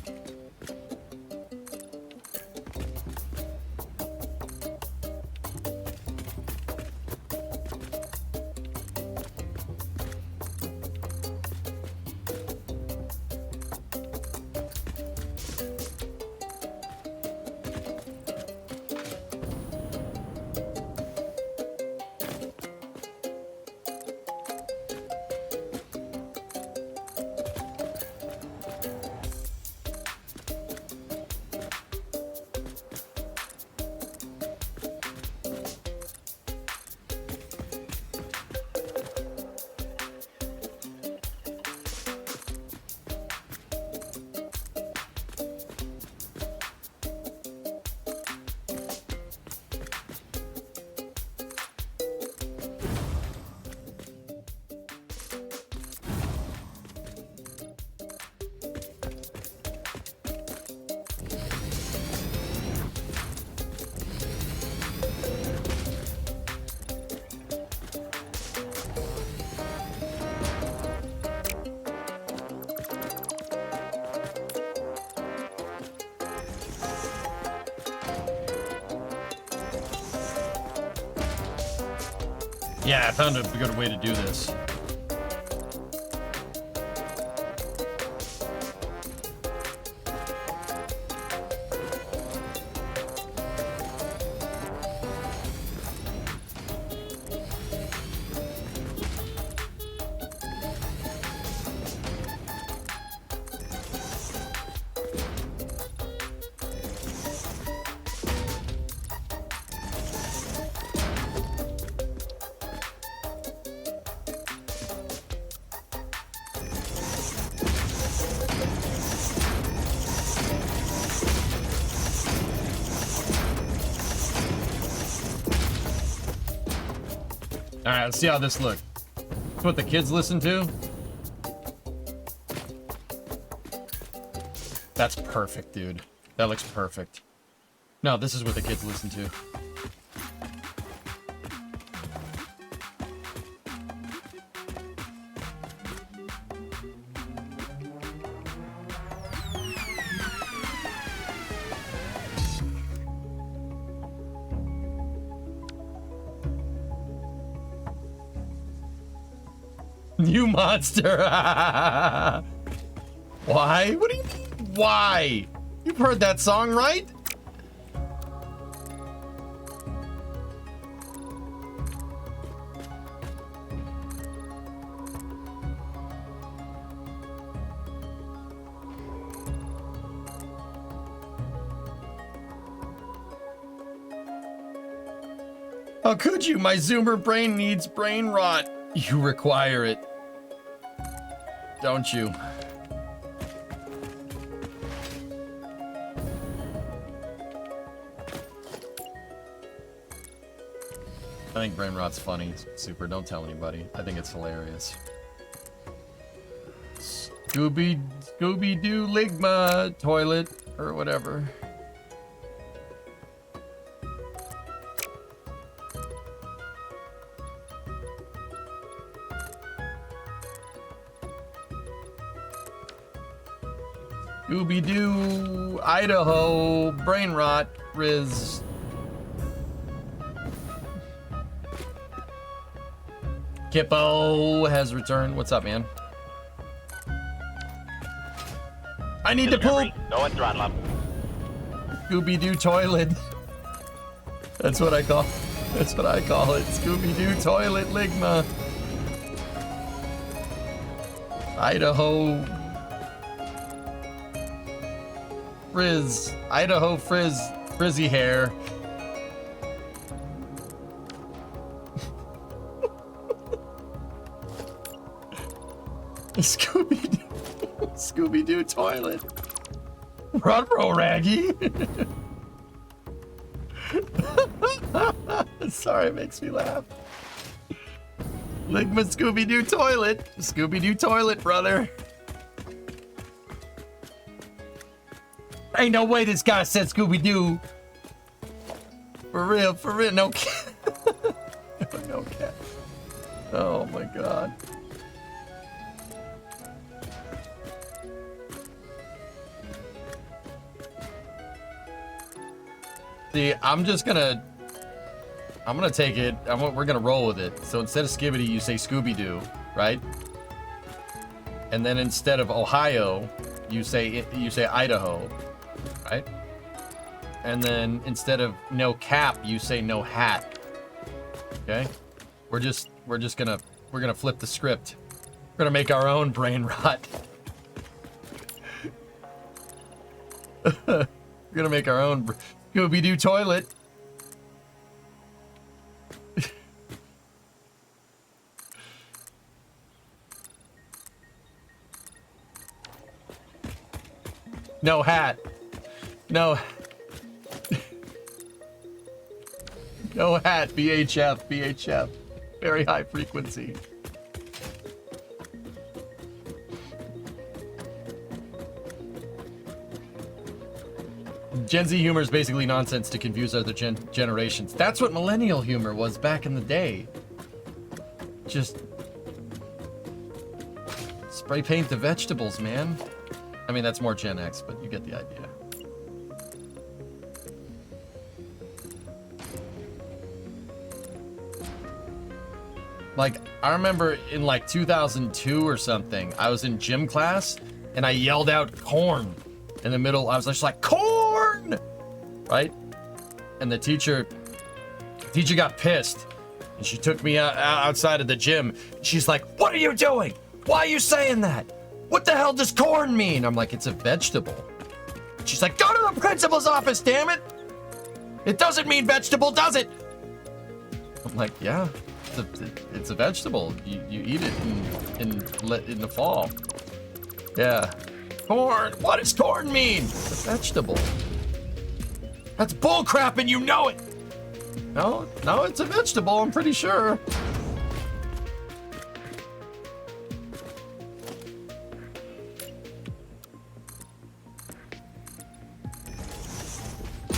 Yeah, I found a good way to do this. All right, let's see how this looks. That's what the kids listen to. That's perfect, dude. That looks perfect. No, this is what the kids listen to. You monster! Why? What do you mean, why? You've heard that song, right? How could you? My Zoomer brain needs brain rot. You require it. Don't you? I think brain rot's funny. Super, don't tell anybody. I think it's hilarious. Scooby-Doo Ligma toilet or whatever. Scooby-Doo, Idaho, brain rot, Riz. Kippo has returned. What's up, man? I need to poop. Go and throttle up. Scooby-Doo toilet. That's what I call it. Scooby-Doo toilet ligma. Idaho frizz. Idaho frizz. Frizzy hair. Scooby-Doo toilet. Ruh-roh, Raggy. Sorry, it makes me laugh. Ligma Scooby-Doo toilet. Scooby-Doo toilet, brother. Ain't no way this guy said Scooby-Doo. For real, no cat. No cat. Oh my god. See, I'm gonna take it. We're gonna roll with it. So instead of Skibbity, you say Scooby-Doo, right? And then instead of Ohio, you say Idaho, right? And then instead of no cap, you say no hat. Okay? We're gonna flip the script. We're gonna make our own brain rot. We're gonna make our own Scooby-Doo toilet. No hat. No. No hat. VHF. Very high frequency. Gen Z humor is basically nonsense to confuse other generations. That's what millennial humor was back in the day. Just spray paint the vegetables, man. I mean, that's more Gen X, but you get the idea. Like, I remember in like 2002 or something, I was in gym class and I yelled out corn in the middle. I was just like, corn! Right? And the teacher got pissed and she took me outside of the gym. She's like, what are you doing? Why are you saying that? What the hell does corn mean? I'm like, it's a vegetable. She's like, go to the principal's office, damn it! It doesn't mean vegetable, does it? I'm like, yeah. It's a vegetable. You eat it in the fall. Yeah. Corn. What does corn mean? It's a vegetable. That's bullcrap and you know it. No, it's a vegetable. I'm pretty sure.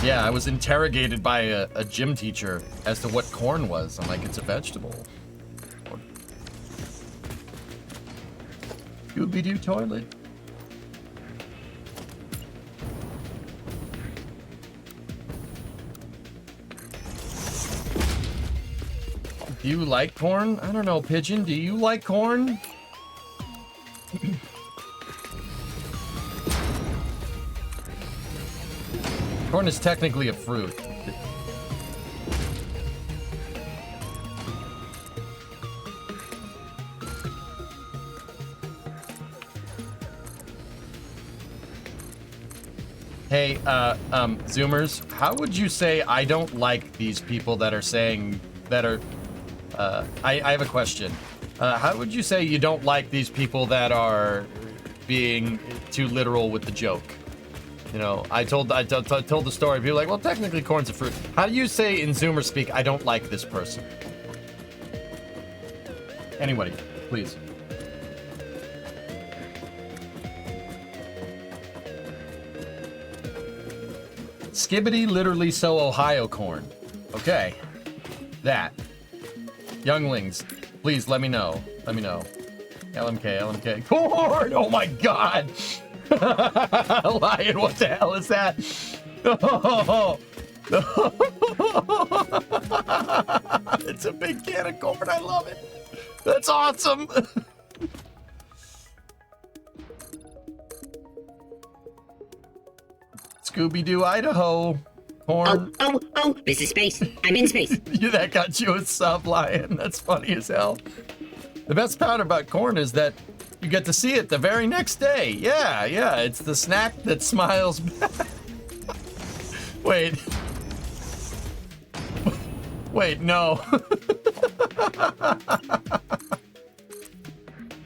Yeah, I was interrogated by a gym teacher as to what corn was. I'm like, it's a vegetable. Scooby-Doo toilet. Do you like corn? I don't know, Pigeon. Do you like corn? Corn is technically a fruit. Hey, Zoomers, how would you say I don't like these people that are saying that are, I have a question. How would you say you don't like these people that are being too literal with the joke? You know, I told the story. People are like, well, technically corn's a fruit. How do you say in Zoomer speak, I don't like this person? Anybody, please. Skibbity literally so Ohio corn. Okay. That. Younglings, please let me know. Let me know. LMK. Corn! Oh my god! Lion, what the hell is that? Oh. It's a big can of corn. I love it. That's awesome. Scooby-Doo, Idaho. Corn. Oh, this is space. I'm in space. That got you a sub, Lion. That's funny as hell. The best part about corn is that you get to see it the very next day. Yeah, it's the snack that smiles back. Wait, no.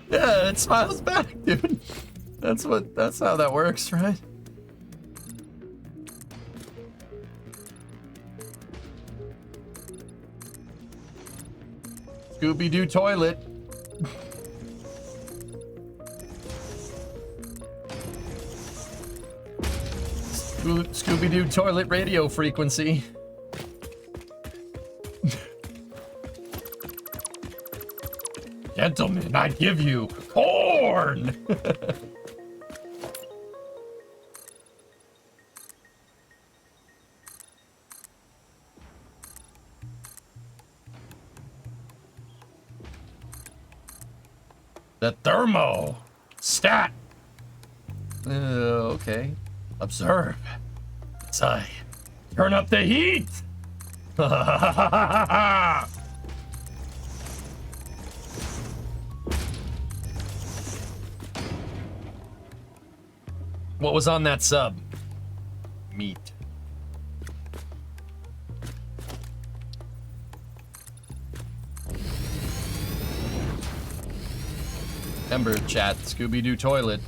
Yeah, it smiles back, dude. That's how that works, right? Scooby-Doo toilet. Scooby-Doo toilet radio frequency. Gentlemen, I give you corn! The thermo stat. Okay. Observe. As I turn up the heat. What was on that sub? Meat. Ember chat, Scooby-Doo toilet.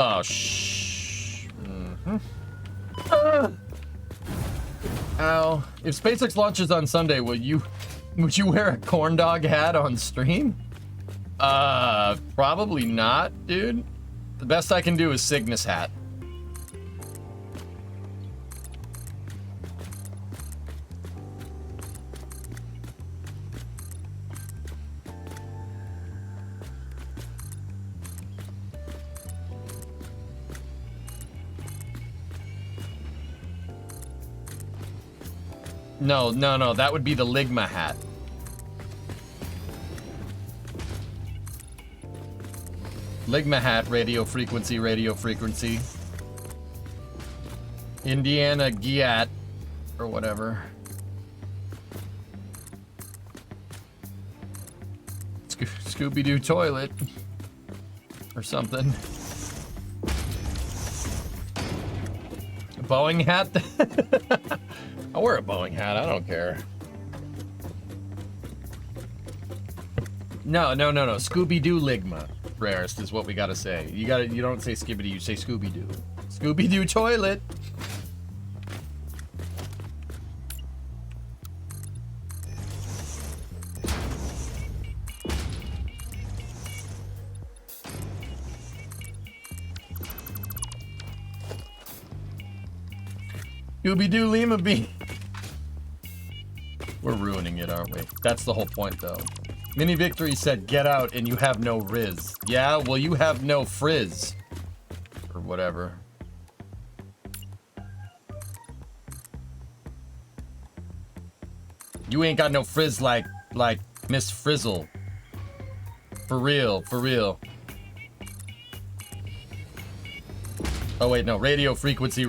Oh, shh. Ow. If SpaceX launches on Sunday, would you wear a corn dog hat on stream? Probably not, dude. The best I can do is Cygnus hat. No, that would be the Ligma hat. Ligma hat, radio frequency. Indiana Giat, or whatever. Scooby-Doo toilet, or something. A Boeing hat? I'll wear a Boeing hat, I don't care. No. Scooby-Doo Ligma. Rarest is what we gotta say. You don't say Skibidi, you say Scooby-Doo. Scooby-Doo toilet. Scooby-Doo Lima Bean. We're ruining it, aren't we? That's the whole point, though. Mini Victory said, get out and you have no Riz. Yeah, well, you have no frizz. Or whatever. You ain't got no frizz like Miss Frizzle. For real. Oh, wait, no. Radio frequency.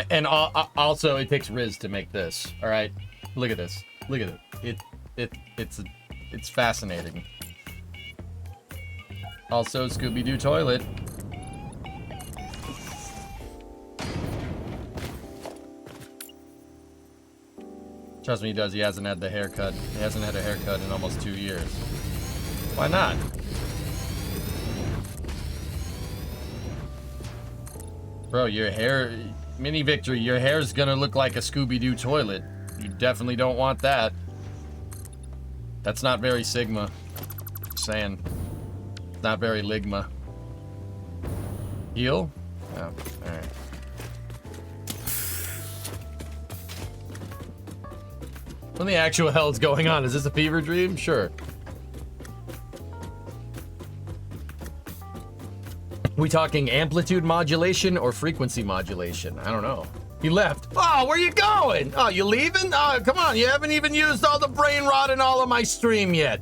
And also, it takes Riz to make this. All right, look at this. Look at it. It's fascinating. Also, Scooby-Doo toilet. Trust me, he does. He hasn't had the haircut. He hasn't had a haircut in almost 2 years. Why not? Bro, your hair... Mini Victory, your hair's gonna look like a Scooby-Doo toilet. You definitely don't want that. That's not very Sigma. Just saying. Not very Ligma. Heal? Oh, alright. What the actual hell is going on? Is this a fever dream? Sure. We talking amplitude modulation or frequency modulation? I don't know. He left. Oh, where you going? Oh, you leaving? Oh, come on. You haven't even used all the brain rot in all of my stream yet.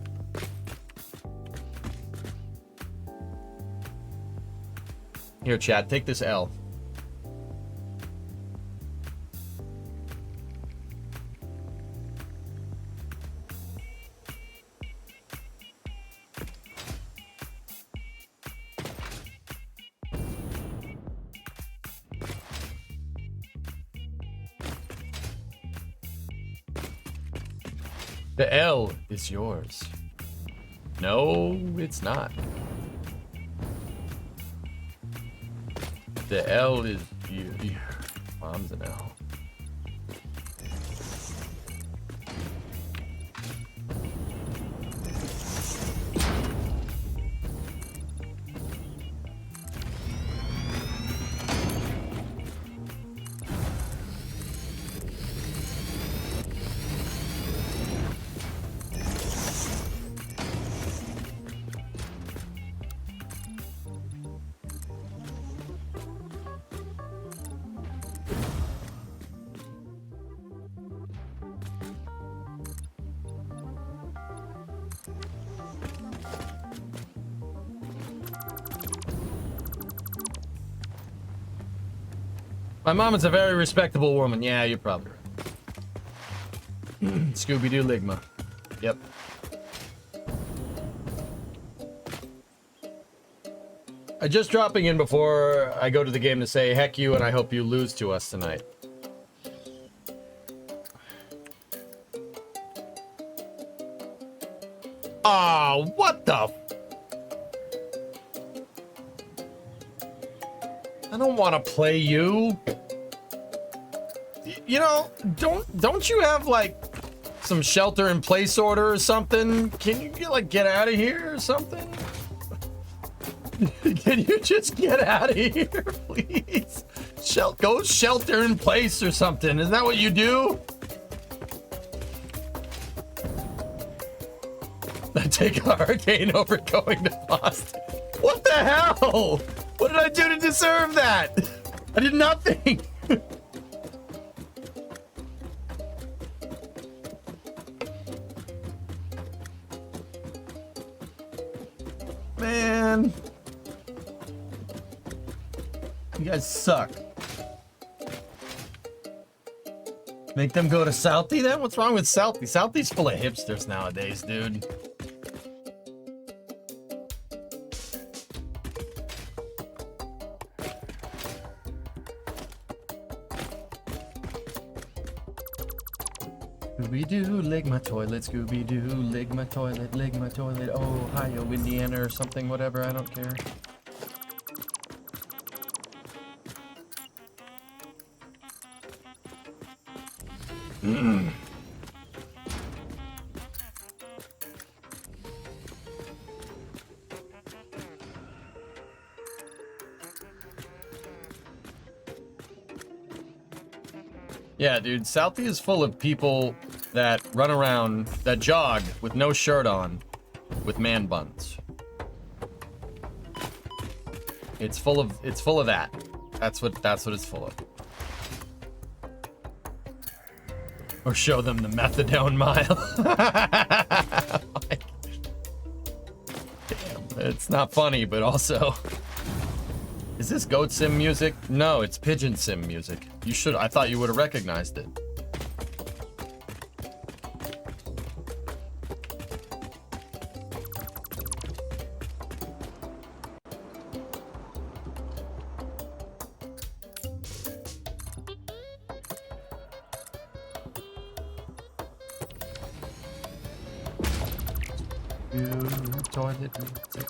Here, chat. Take this L. The L is yours. No, it's not. The L is you. Mom's an L. My mom is a very respectable woman. Yeah, you're probably right. Scooby-Doo Ligma. Yep. Just dropping in before I go to the game to say heck you and I hope you lose to us tonight. Oh, what the... I don't want to play you. You know, don't you have like some shelter in place order or something? Can you get out of here or something? Can you just get out of here, please? Go shelter in place or something. Is that what you do? take a hurricane over going to Boston. What the hell? What did I do to deserve that? I did nothing. Man. You guys suck. Make them go to Southie then? What's wrong with Southie? Southie's full of hipsters nowadays, dude. Scooby-Doo, lig my toilet, Scooby-Doo, lig my toilet, Ohio, Indiana, or something, whatever, I don't care. Yeah, dude, Southie is full of people that run around, that jog with no shirt on, with man buns. It's full of that. That's what it's full of. Or show them the methadone mile. Like, damn, it's not funny, but also. Is this goat sim music? No, it's pigeon sim music. You should. I thought you would have recognized it. Toilet music.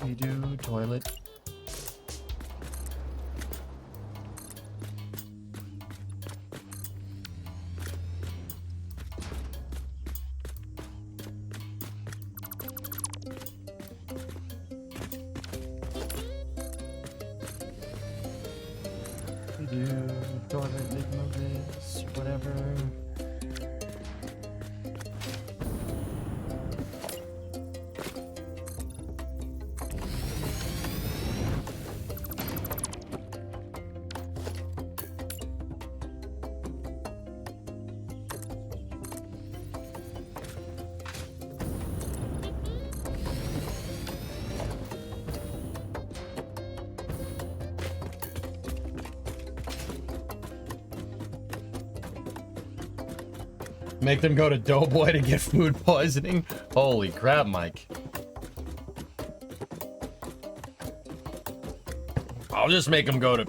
We do toilet. We do toilet this, whatever. Make them go to Doughboy to get food poisoning? Holy crap, Mike. I'll just make them go to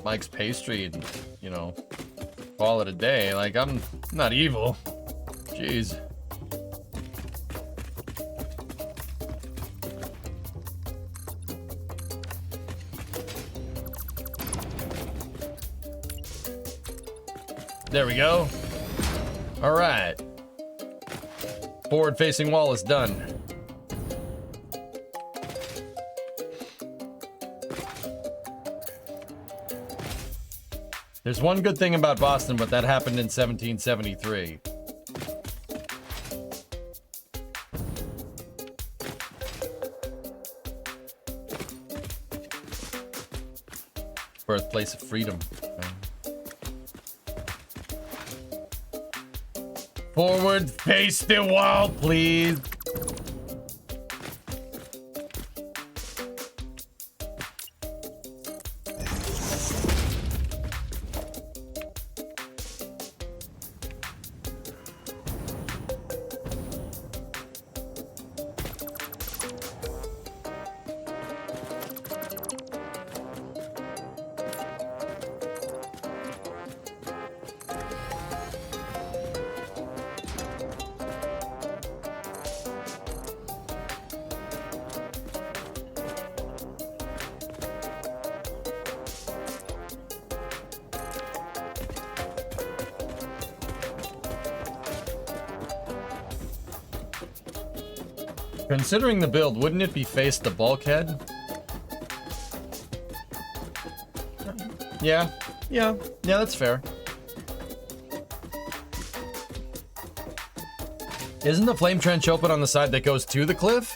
Mike's Pastry and, you know, call it a day. Like, I'm not evil. Jeez. There we go. All right. Forward-facing wall is done. There's one good thing about Boston, but that happened in 1773. Birthplace of freedom. Forward, face the wall, please. Considering the build, wouldn't it be face the bulkhead? Yeah, that's fair. Isn't the flame trench open on the side that goes to the cliff?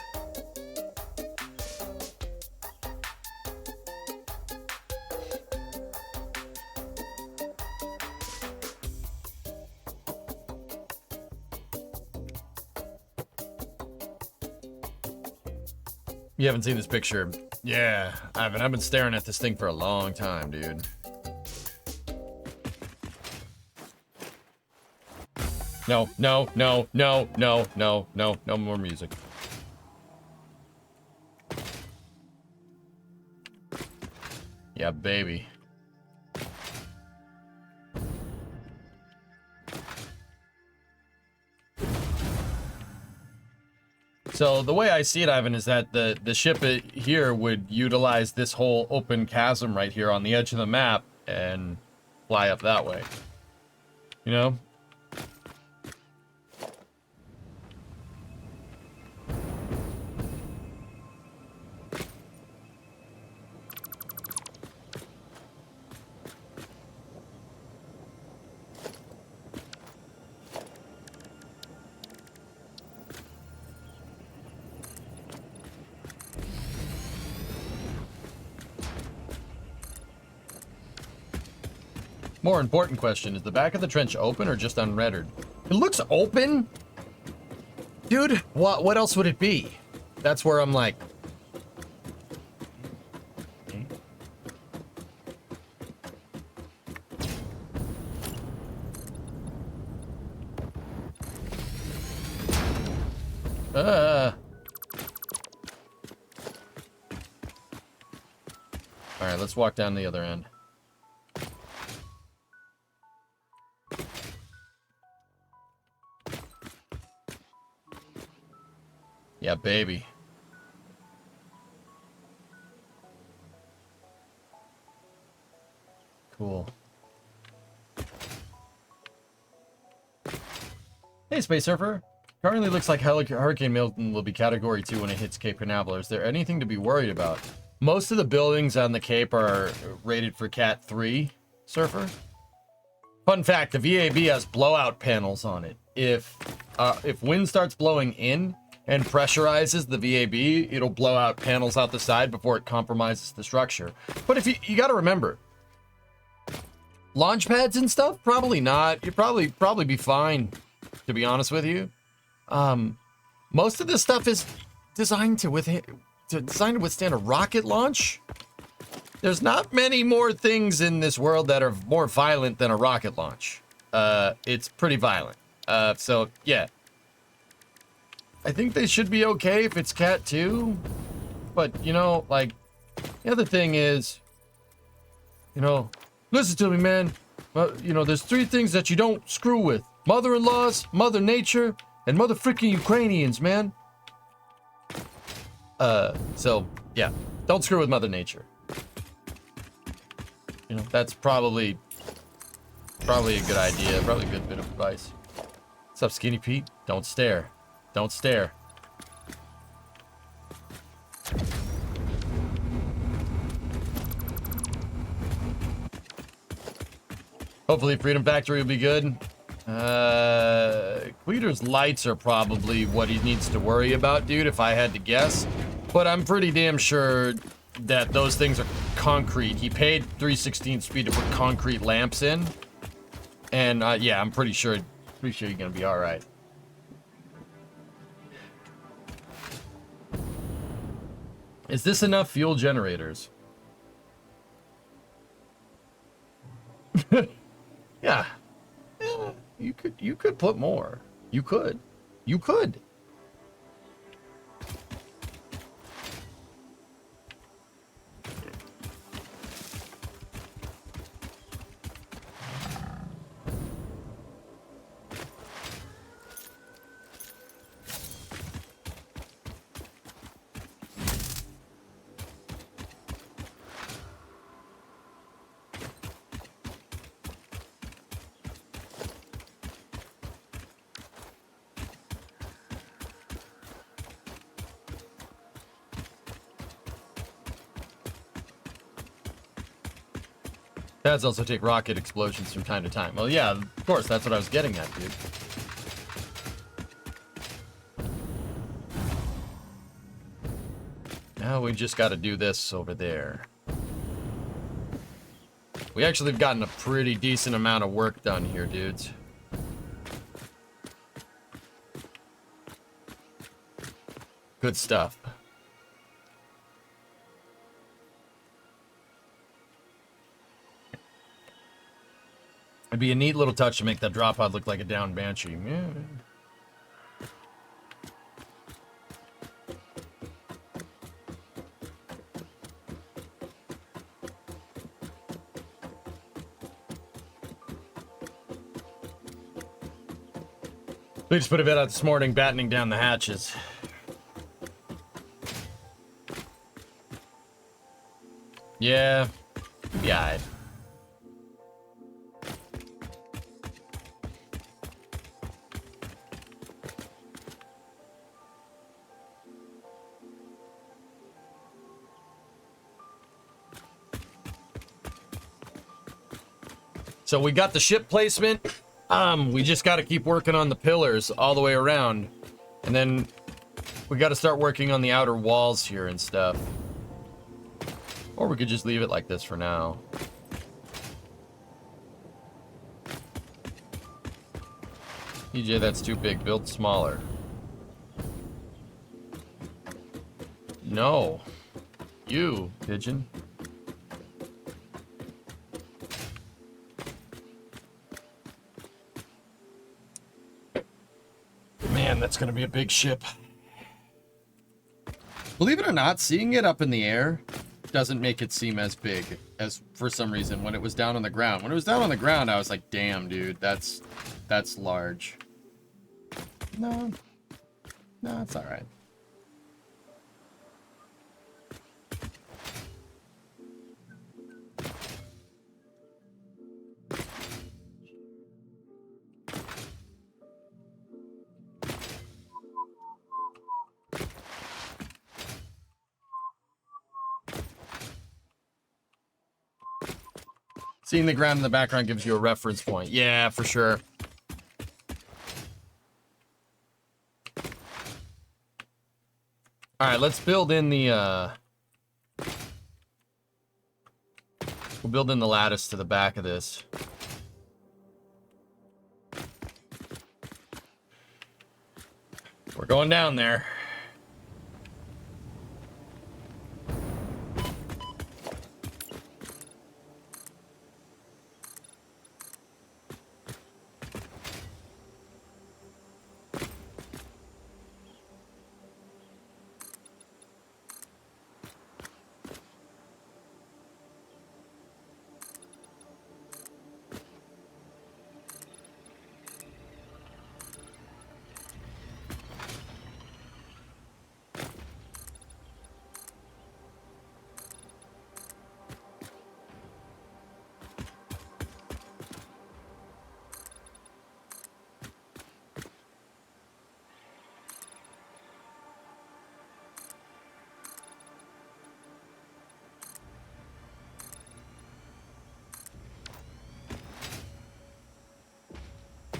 You haven't seen this picture. Yeah, I've been staring at this thing for a long time, dude. No, no, no, no, no, no, no, no more music. Yeah, baby. So the way I see it, Ivan, is that the ship here would utilize this whole open chasm right here on the edge of the map and fly up that way. You know? More important question, is the back of the trench open or just unrettered? It looks open. Dude, what else would it be? That's where I'm like... Alright, let's walk down the other end. Yeah, baby. Cool. Hey, Space Surfer. Currently looks like Hurricane Milton will be Category 2 when it hits Cape Canaveral. Is there anything to be worried about? Most of the buildings on the Cape are rated for Cat 3, Surfer. Fun fact, the VAB has blowout panels on it. If wind starts blowing in and pressurizes the VAB, it'll blow out panels out the side before it compromises the structure. But if you got to remember, launch pads and stuff, probably not. You'd probably be fine, to be honest with you. Most of this stuff is designed to withstand a rocket launch. There's not many more things in this world that are more violent than a rocket launch. It's pretty violent. So yeah. I think they should be okay if it's Cat 2. But, you know, like, the other thing is, you know, listen to me, man. You know, there's 3 things that you don't screw with. Mother-in-laws, Mother Nature, and mother freaking Ukrainians, man. So, yeah. Don't screw with Mother Nature. You know, that's probably a good idea. Probably a good bit of advice. What's up, Skinny Pete? Don't stare. Don't stare. Hopefully Freedom Factory will be good. Queter's lights are probably what he needs to worry about, dude, if I had to guess. But I'm pretty damn sure that those things are concrete. He paid 3/16 speed to put concrete lamps in. And yeah, I'm pretty sure you're gonna be all right. Is this enough fuel generators? Yeah. You could put more. You could. Pads also take rocket explosions from time to time. Well, yeah, of course, that's what I was getting at, dude. Now we just got to do this over there. We actually have gotten a pretty decent amount of work done here, dudes. Good stuff. It'd be a neat little touch to make that drop pod look like a down banshee. Yeah. We just put a bit out this morning, battening down the hatches. Yeah. Yeah. So we got the ship placement. We just got to keep working on the pillars all the way around. And then we got to start working on the outer walls here and stuff. Or we could just leave it like this for now. EJ, that's too big. Build smaller. No. You, pigeon. Man, that's gonna be a big ship. Believe it or not, seeing it up in the air doesn't make it seem as big as, for some reason, when it was down on the ground. When it was down on the ground, I was like, damn, dude, that's large. No, it's all right. Seeing the ground in the background gives you a reference point. Yeah, for sure. All right, let's build in the, we'll build in the lattice to the back of this. We're going down there.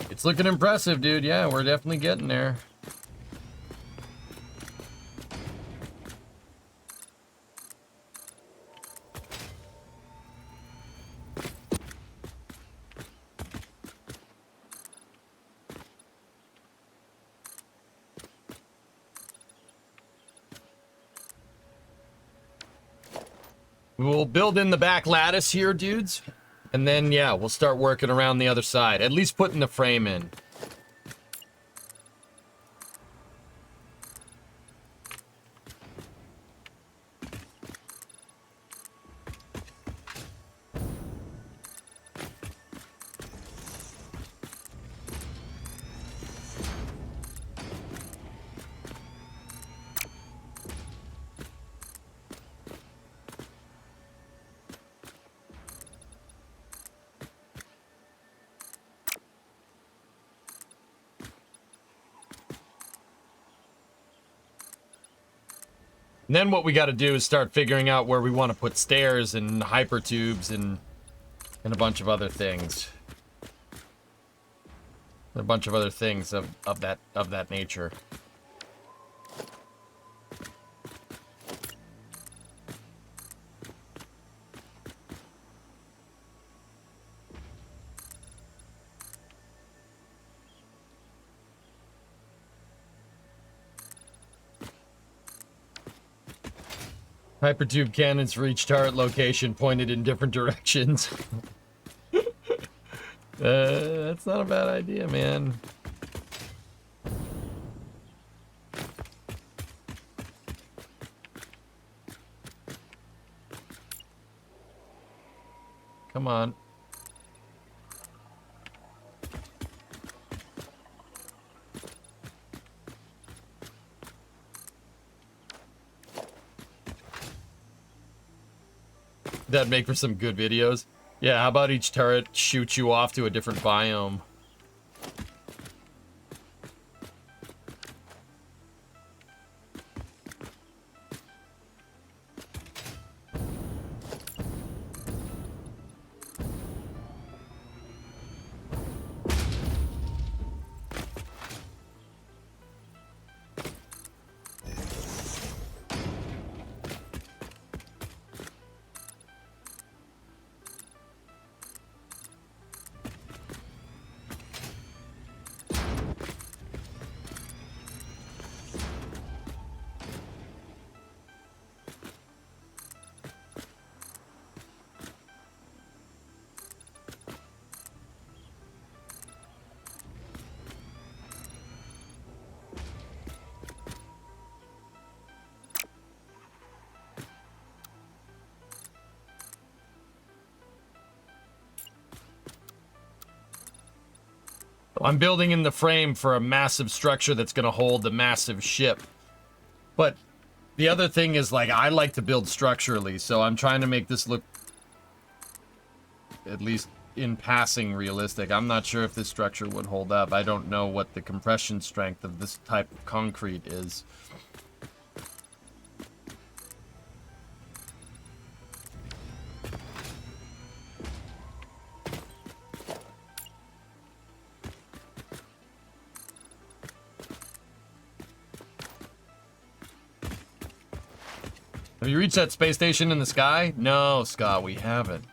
It's looking impressive, dude. Yeah, we're definitely getting there. We'll build in the back lattice here, dudes. And then, yeah, we'll start working around the other side. At least putting the frame in. And then what we got to do is start figuring out where we want to put stairs and hypertubes and a bunch of other things. A bunch of other things of that nature. Hypertube cannons for each turret location pointed in different directions. That's not a bad idea, man. Come on. That'd make for some good videos. Yeah, how about each turret shoots you off to a different biome? I'm building in the frame for a massive structure that's going to hold the massive ship. But the other thing is, like, I like to build structurally, so I'm trying to make this look, at least in passing, realistic. I'm not sure if this structure would hold up. I don't know what the compression strength of this type of concrete is. Have you reached that space station in the sky? No, Scott, we haven't.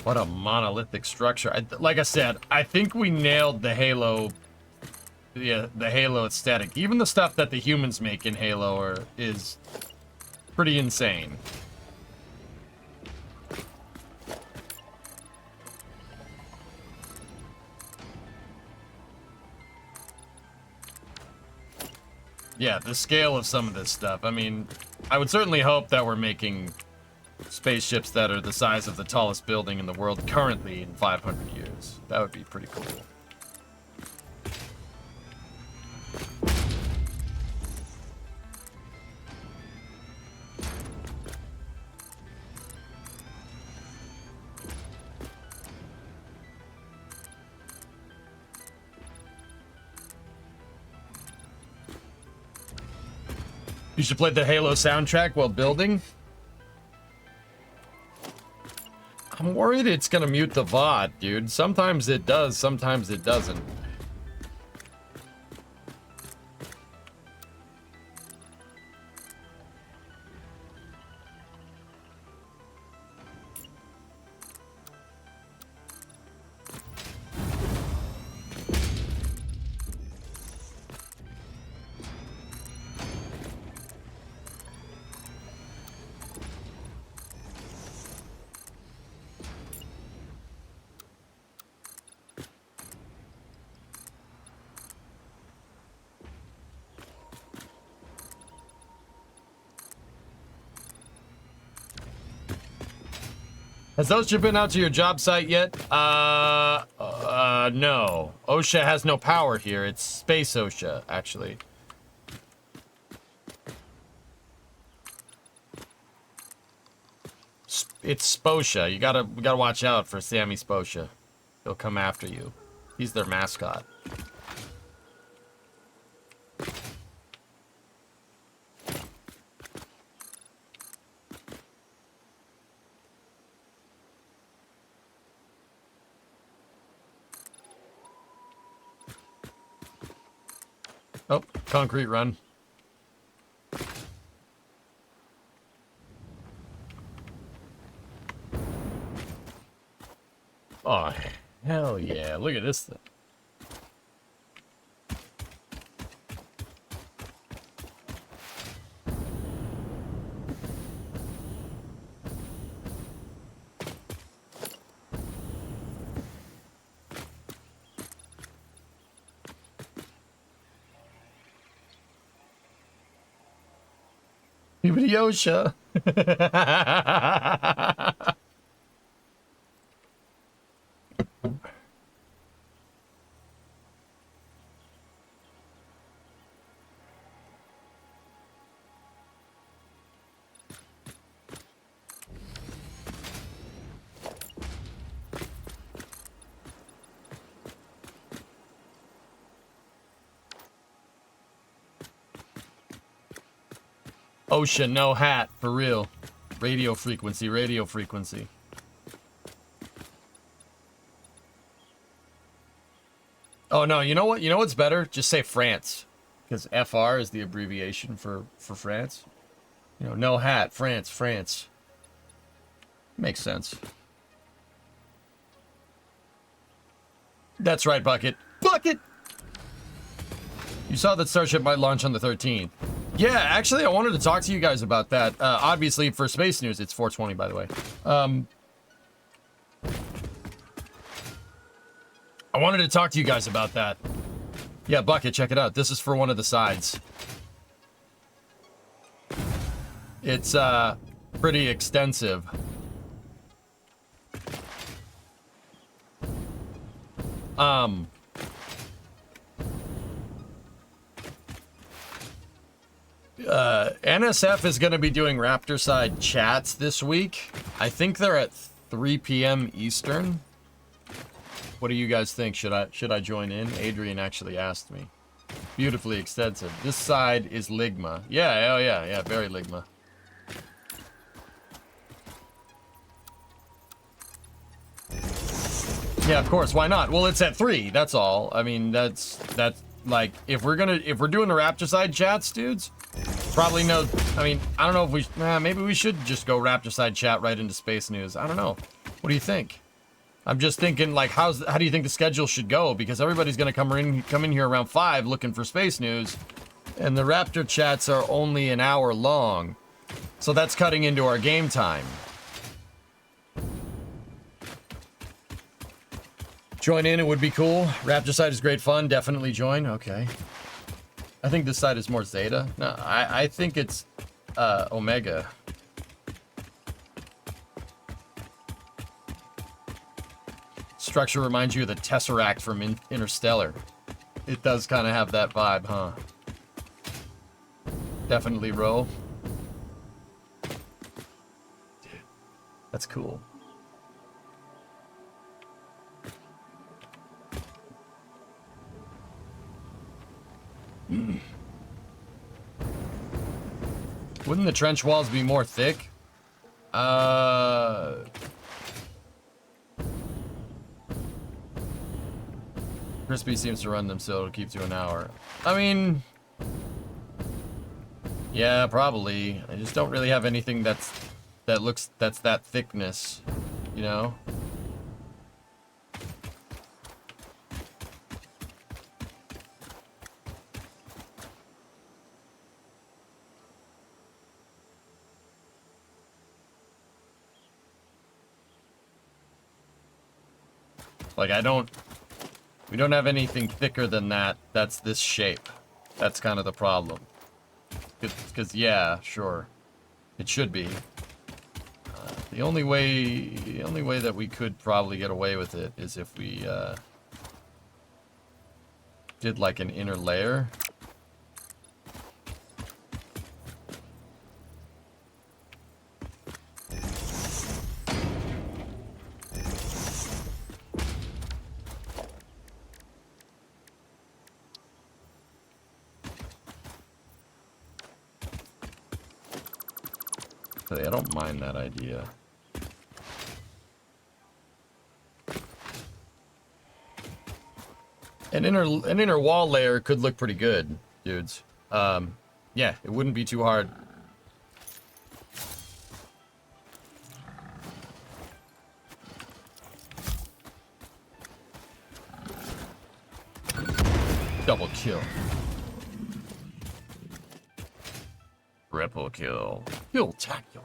What a monolithic structure. Like I said, I think we nailed the Halo, the Halo aesthetic. Even the stuff that the humans make in Halo is pretty insane. Yeah, the scale of some of this stuff. I mean, I would certainly hope that we're making spaceships that are the size of the tallest building in the world currently in 500 years. That would be pretty cool. You should play the Halo soundtrack while building. I'm worried it's gonna mute the VOD, dude. Sometimes it does, sometimes it doesn't. Has OSHA been out to your job site yet? No. OSHA has no power here. It's Space OSHA, actually. It's Sposha. We gotta watch out for Sammy Sposha. He'll come after you. He's their mascot. Oh, concrete run. Oh, hell yeah. Look at this thing. Yosha. OSHA, no hat, for real. Radio frequency, radio frequency. Oh no, you know what? You know what's better? Just say France. Because FR is the abbreviation for France. You know, no hat, France, France. Makes sense. That's right, Bucket. Bucket! You saw that Starship might launch on the 13th. Yeah, actually, I wanted to talk to you guys about that. Obviously, for Space News, it's 420, by the way. I wanted to talk to you guys about that. Yeah, Bucket, check it out. This is for one of the sides. It's, pretty extensive. NSF is going to be doing Raptor side chats this week. I think they're at 3 p.m. Eastern. What do you guys think? Should I join in? Adrian actually asked me. Beautifully extensive. This side is Ligma. Yeah, oh yeah, very Ligma. Yeah, of course. Why not? Well, it's at 3. That's all. I mean, that's like if we're doing the Raptor side chats, dudes. Probably no. I mean, I don't know if we. Maybe we should just go Raptor side chat right into Space News. I don't know. What do you think? I'm just thinking, like, how do you think the schedule should go? Because everybody's gonna come in here around 5 looking for Space News, and the Raptor chats are only an hour long, so that's cutting into our game time. Join in, it would be cool. Raptor side is great fun. Definitely join. Okay. I think this side is more Zeta. No, I think it's Omega. Structure reminds you of the Tesseract from Interstellar. It does kind of have that vibe, huh? Definitely row. That's cool. Wouldn't the trench walls be more thick? Crispy seems to run them so it'll keep to an hour. I mean, yeah, probably. I just don't really have anything that's that thickness, you know? Like, we don't have anything thicker than that. That's this shape. That's kind of the problem. Because, yeah, sure. It should be. The only way that we could probably get away with it is if we, did, like, an inner layer. I don't mind that idea. An inner wall layer could look pretty good, dudes. Yeah, it wouldn't be too hard. Double kill. Triple kill. Kill-tacular.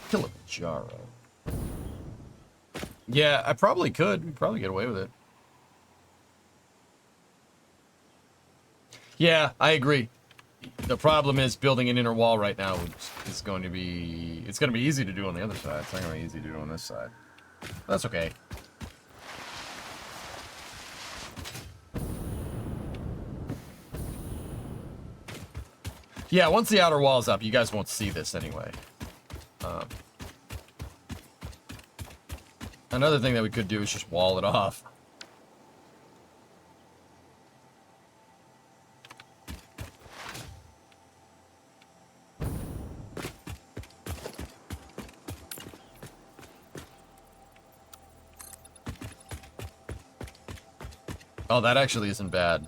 Kilimanjaro. Yeah, I probably could. We'd probably get away with it. Yeah, I agree. The problem is building an inner wall right now is going to be... It's going to be easy to do on the other side. It's not going to be easy to do on this side. That's okay. Yeah, once the outer wall's up, you guys won't see this anyway. Another thing that we could do is just wall it off. Oh, that actually isn't bad.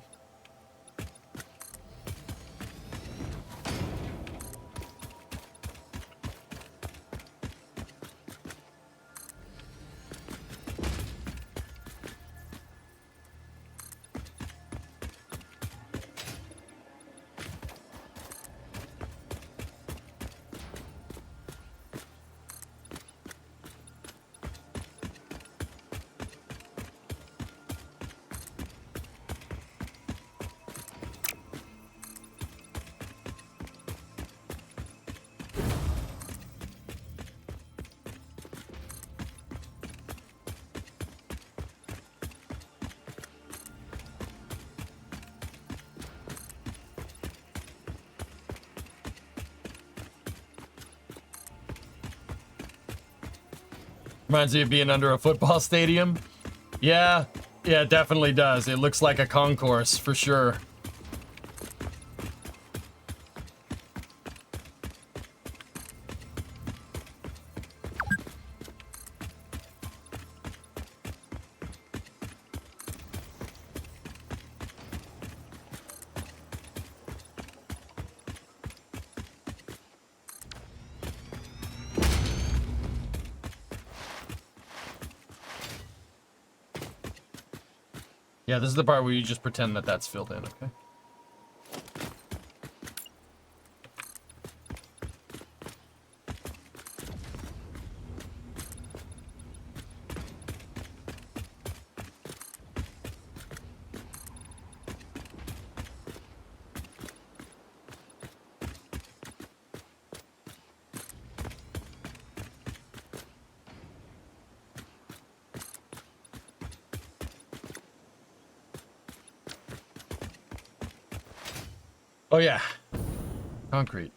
Reminds me of being under a football stadium. Yeah, it definitely does. It looks like a concourse for sure. Yeah, this is the part where you just pretend that that's filled in, okay? Oh yeah. Concrete.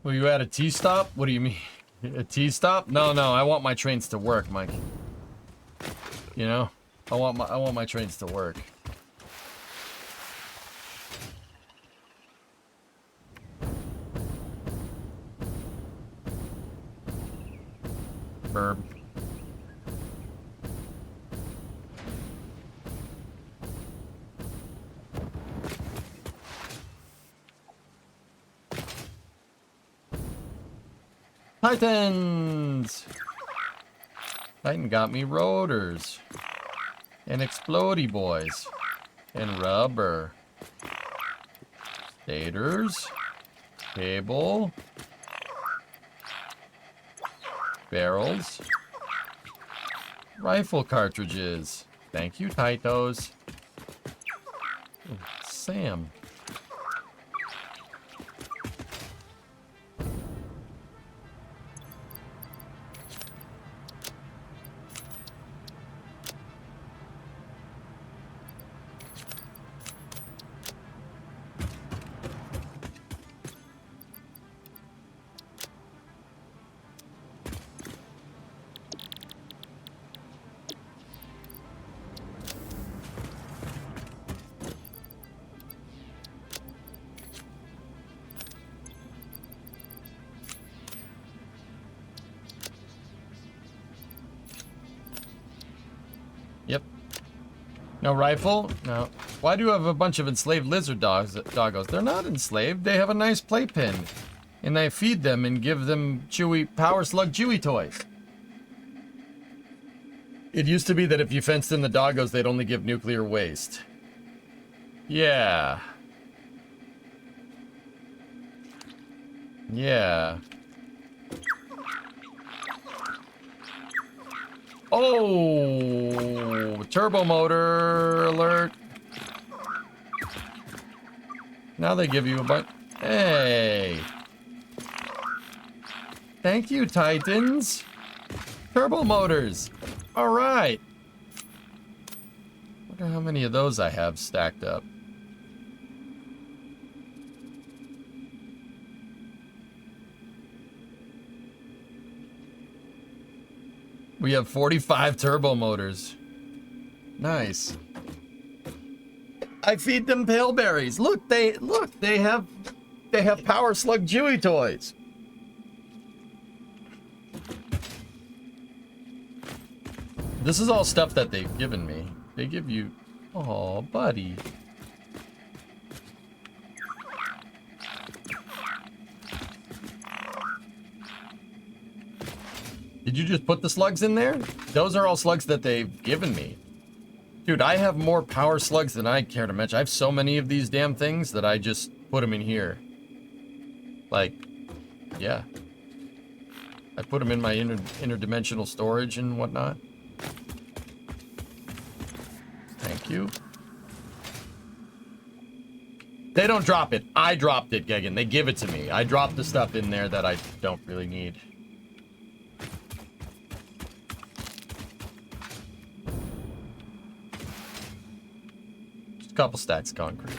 Well, you at a T-stop? What do you mean? A T-stop? No, I want my trains to work, Mike. You know? I want my trains to work. Burb. Titans! Titan got me rotors. And explodey boys. And rubber. Stators. Cable. Barrels. Rifle cartridges. Thank you, Titos. Oh, Sam. Yep. No rifle? No. Why do you have a bunch of enslaved lizard doggos? They're not enslaved. They have a nice playpen. And I feed them and give them chewy power slug chewy toys. It used to be that if you fenced in the doggos, they'd only give nuclear waste. Yeah. Yeah. Oh, turbo motor alert. Now they give you a bunch. Hey. Thank you, Titans. Turbo motors. All right. Wonder how many of those I have stacked up. We have 45 turbo motors. Nice. I feed them pale berries. Look, they have power slug Chewy toys. This is all stuff that they've given me. They give you, oh, buddy. Did you just put the slugs in there? Those are all slugs that they've given me. Dude, I have more power slugs than I care to mention. I have so many of these damn things that I just put them in here. Like, yeah. I put them in my interdimensional storage and whatnot. Thank you. They don't drop it. I dropped it, Gegan. They give it to me. I dropped the stuff in there that I don't really need. Just a couple stacks of concrete.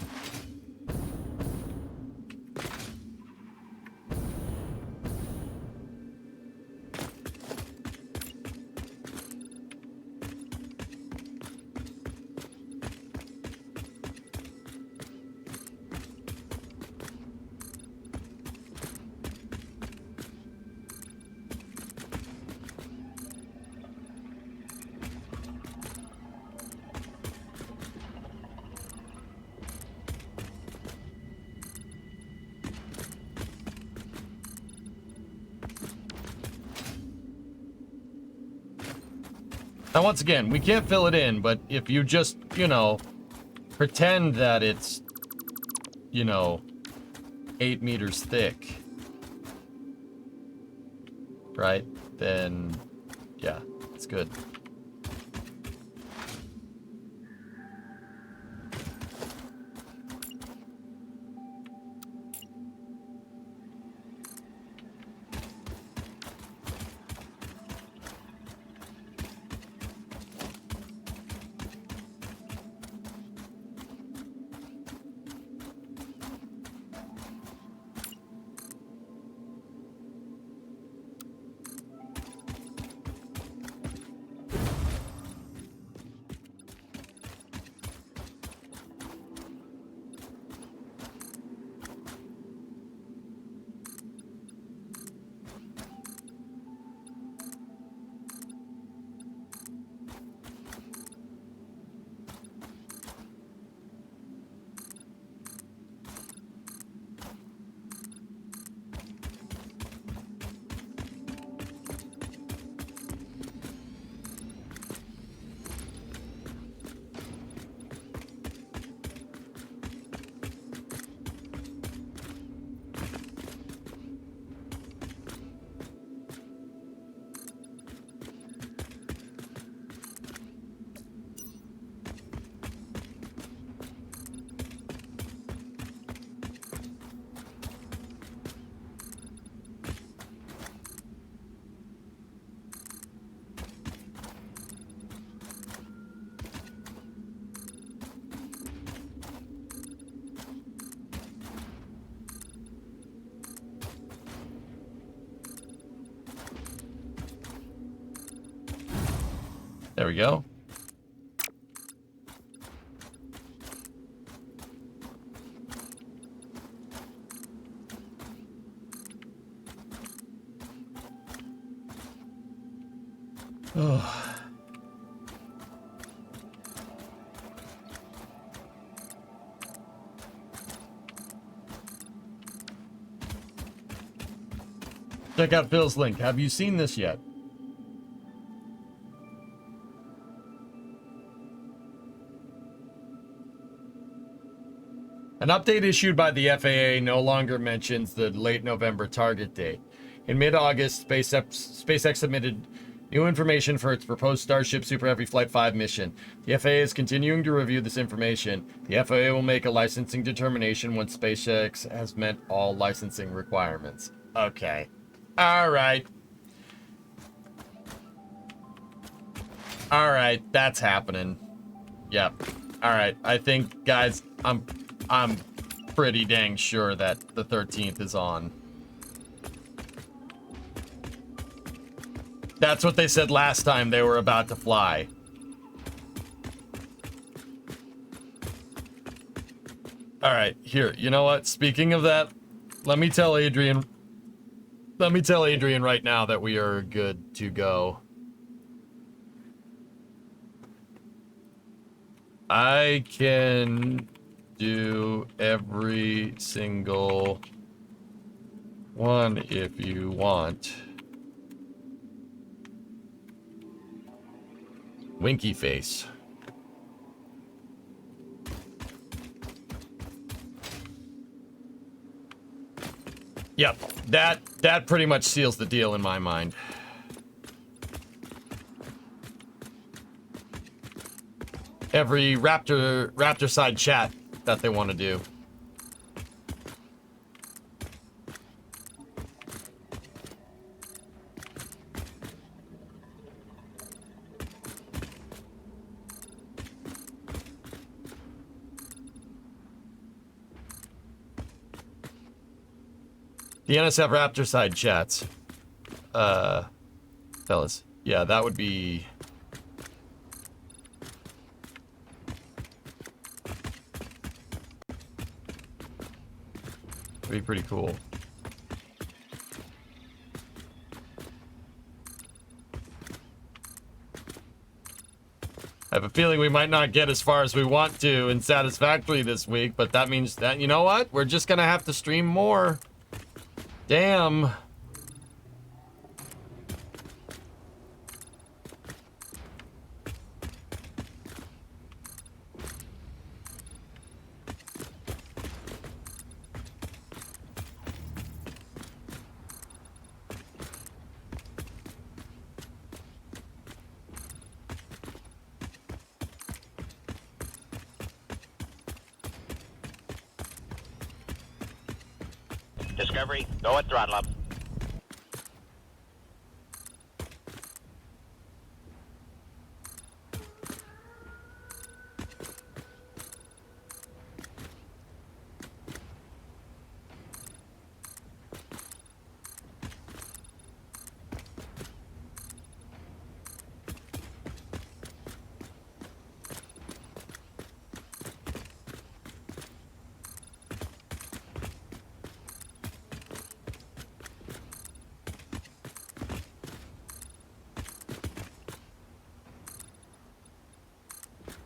Now, once again, we can't fill it in, but if you just, you know, pretend that it's, you know, 8 meters thick, right? Then, yeah, it's good. There we go. Oh. Check out Phil's link. Have you seen this yet? An update issued by the FAA no longer mentions the late November target date. In mid-August, SpaceX submitted new information for its proposed Starship Super Heavy Flight 5 mission. The FAA is continuing to review this information. The FAA will make a licensing determination once SpaceX has met all licensing requirements. Okay. All right. All right, that's happening. Yep. All right. I think, guys, I'm pretty dang sure that the 13th is on. That's what they said last time they were about to fly. All right, here. You know what? Speaking of that, let me tell Adrian right now that we are good to go. I can do every single one if you want. Winky face. Yep, that pretty much seals the deal in my mind. Every Raptor side chat that they want to do. The NSF Raptor side chats. Fellas. Yeah, that would be... be pretty cool. I have a feeling we might not get as far as we want to in Satisfactory this week, but that means that, you know what? We're just gonna have to stream more. Damn. Discovery, go at throttle up.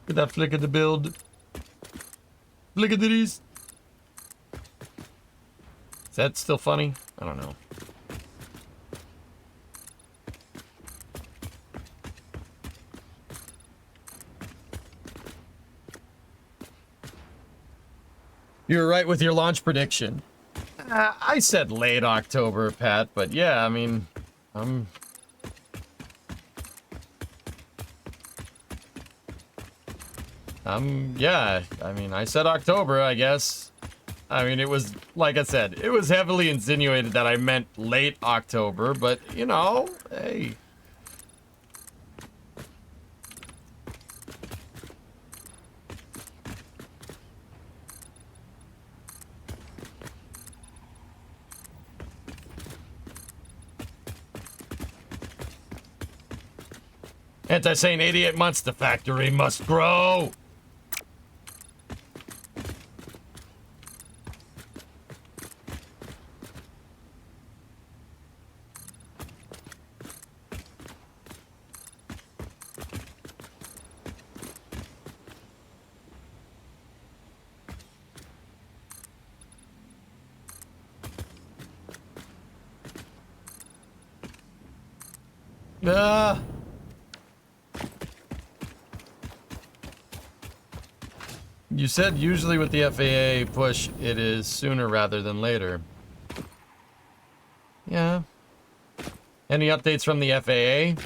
Look at that flick of the build. Look at these. Is that still funny? I don't know. You were right with your launch prediction. I said late October, Pat, but yeah, I mean, yeah, I mean, I said October, I guess. I mean, it was, like I said, it was heavily insinuated that I meant late October, but, you know, hey. Anti-Sane 88 months. The factory must grow. Ah. You said usually with the FAA push, it is sooner rather than later. Yeah. Any updates from the FAA?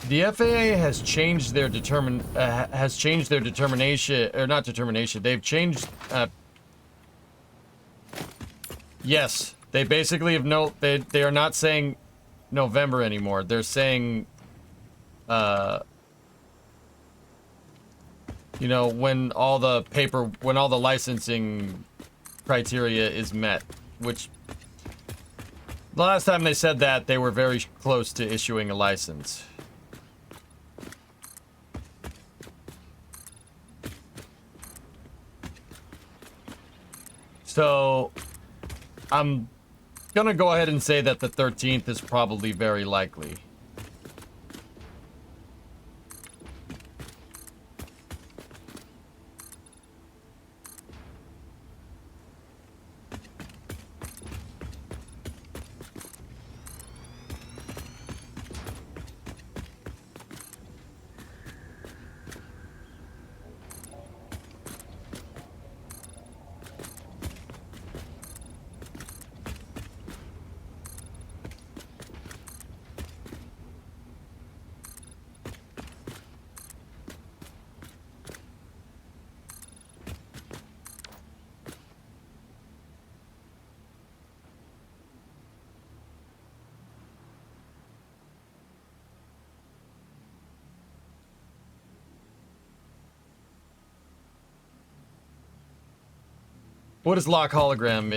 The FAA has changed their determination, or not determination. They've changed. Yes, they basically have They are not saying November anymore. They're saying, you know, when all the licensing criteria is met, which the last time they said that, they were very close to issuing a license. So, I'm gonna go ahead and say that the 13th is probably very likely. What is lock hologram?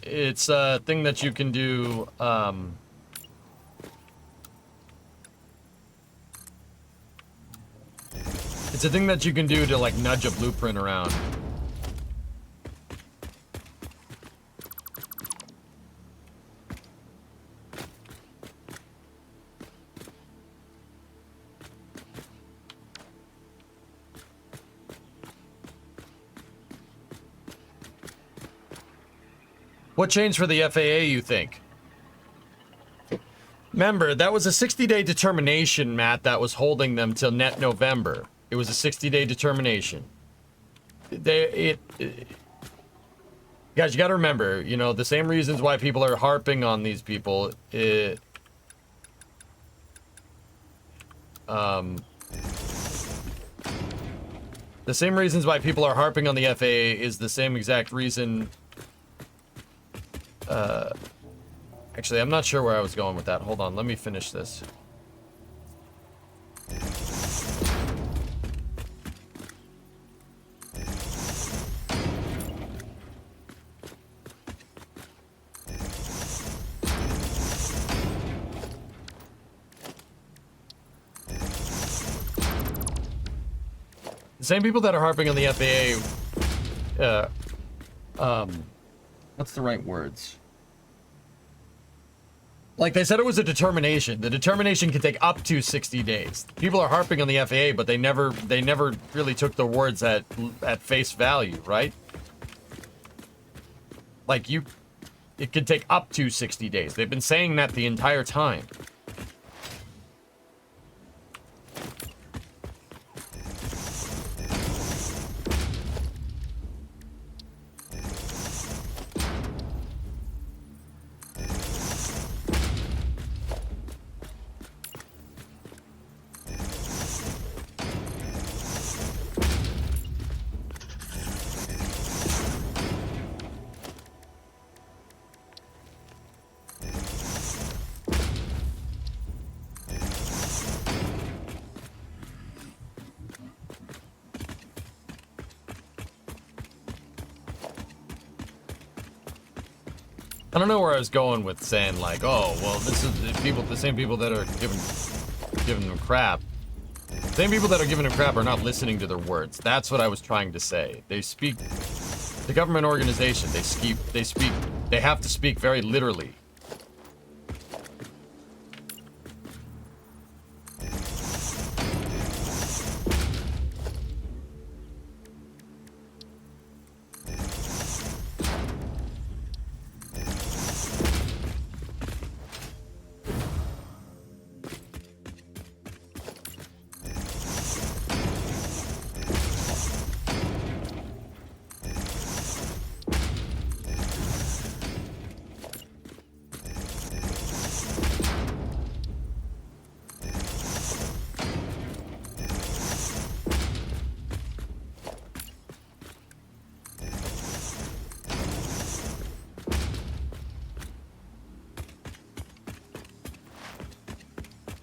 It's a thing that you can do. It's a thing that you can do to like nudge a blueprint around. What changed for the FAA, you think? Remember, that was a 60-day determination, Matt, that was holding them till net November. It was a 60-day determination. Guys, you gotta remember, you know, the same reasons why people are harping on these people. The same reasons why people are harping on the FAA is the same exact reason. Actually, I'm not sure where I was going with that. Hold on, let me finish this. The same people that are harping on the FAA, what's the right words? Like they said, it was a determination. The determination can take up to 60 days. People are harping on the FAA, but they never really took the words at face value, right? Like it could take up to 60 days. They've been saying that the entire time. I don't know where I was going with saying like, oh, well, this is the same people that are giving giving them crap. Same people that are giving them crap are not listening to their words. That's what I was trying to say. They speak, the government organization, they have to speak very literally.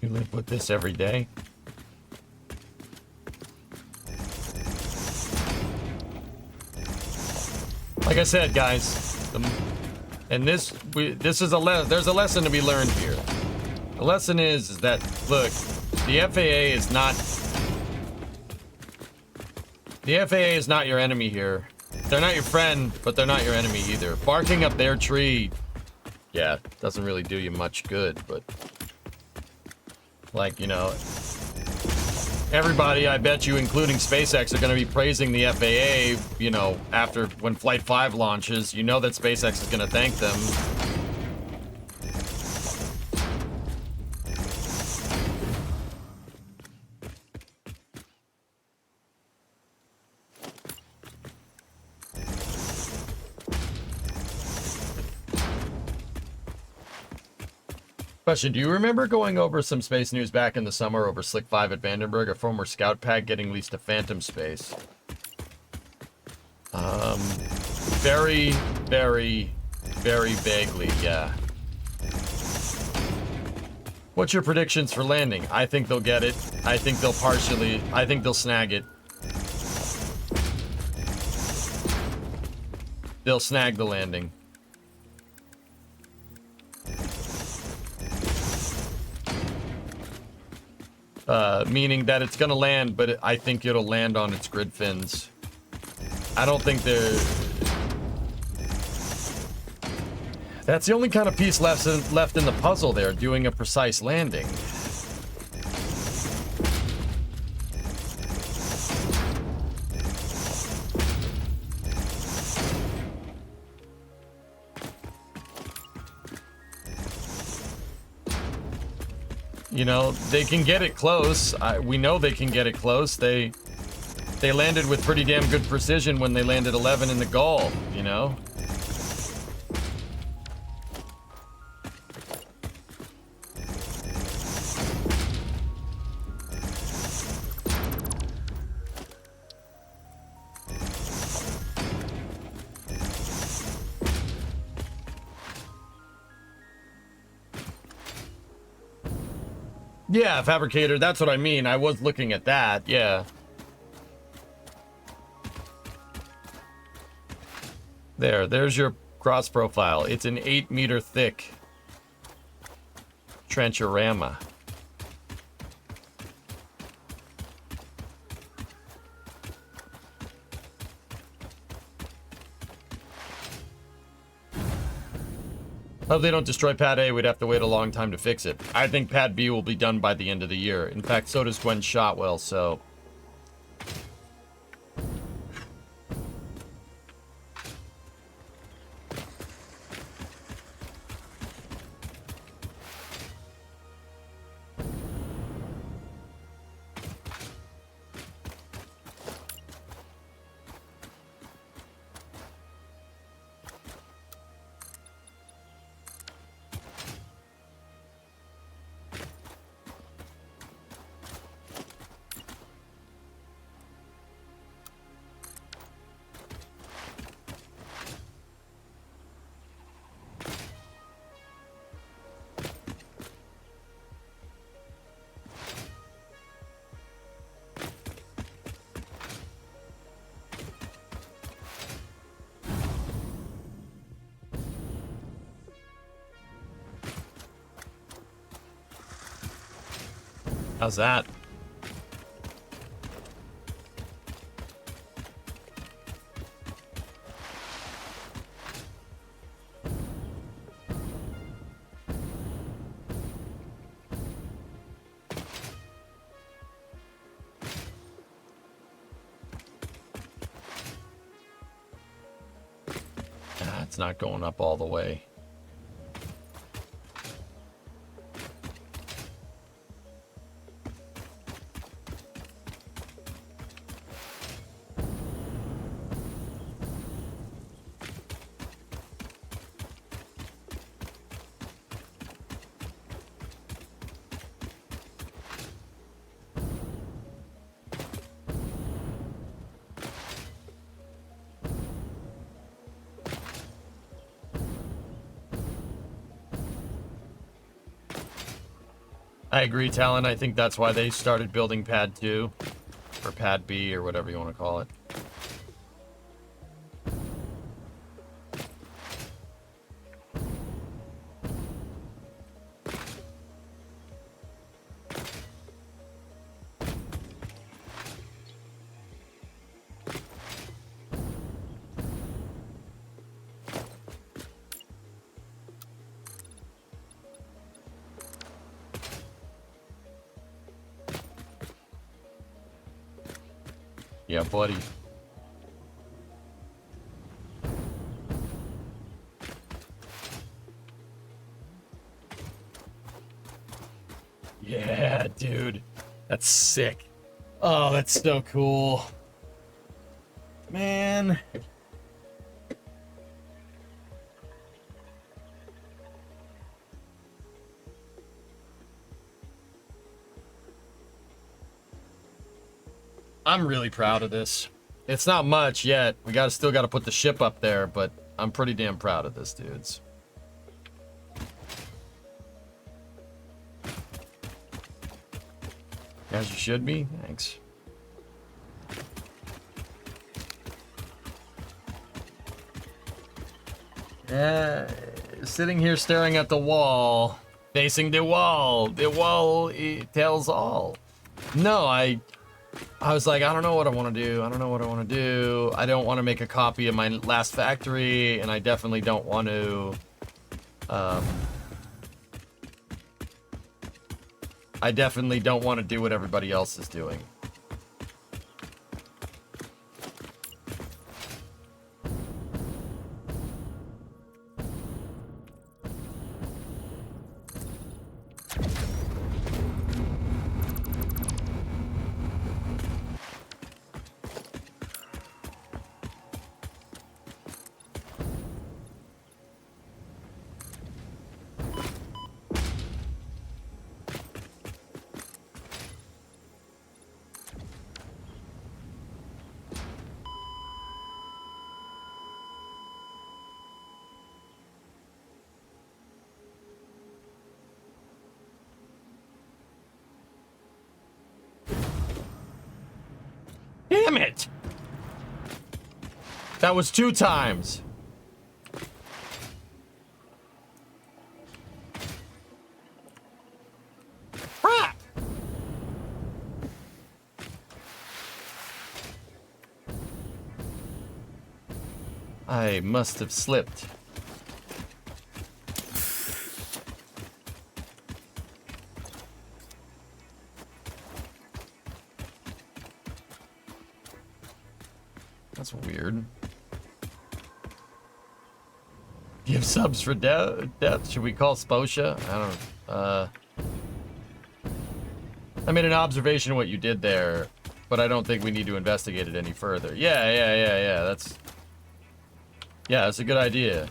You live with this every day? Like I said, guys, and this is there's a lesson to be learned here. The lesson is that, look, the FAA is not your enemy here. They're not your friend, but they're not your enemy either. Barking up their tree, yeah, doesn't really do you much good, but like, you know, everybody, I bet you, including SpaceX, are going to be praising the FAA, you know, when Flight 5 launches. You know that SpaceX is going to thank them. Question, do you remember going over some space news back in the summer over Slick 5 at Vandenberg, a former scout pack getting leased to Phantom Space? Very, very, very vaguely, yeah. What's your predictions for landing? I think they'll get it. I think they'll snag it. They'll snag the landing. Meaning that it's gonna land, but I think it'll land on its grid fins. I don't think they're... That's the only kind of piece left in the puzzle there, doing a precise landing. You know, they can get it close. We know they can get it close. They landed with pretty damn good precision when they landed 11 in the Gulf, you know? Yeah, fabricator, that's what I mean. I was looking at that, yeah. There's your cross profile. It's an 8-meter thick trencherama. Hope they don't destroy Pad A. We'd have to wait a long time to fix it. I think Pad B will be done by the end of the year. In fact, so does Gwen Shotwell, so... How's that? It's not going up all the way. I agree, Talon. I think that's why they started building Pad 2, or Pad B, or whatever you want to call it. Yeah, buddy. Yeah, dude. That's sick. Oh, that's so cool. Man. I'm really proud of this. It's not much yet. We still got to put the ship up there, but I'm pretty damn proud of this, dudes. As you should be. Thanks. Yeah, sitting here staring at the wall, facing the wall. The wall, it tells all. No, I was like, I don't know what I want to do. I don't know what I want to do. I don't want to make a copy of my last factory, and I definitely don't want to. I definitely don't want to do what everybody else is doing. Damn it! That was 2 times. Crap! I must have slipped. That's weird. Give subs for death? Should we call Sposha? I don't I made an observation of what you did there, but I don't think we need to investigate it any further. Yeah. That's a good idea.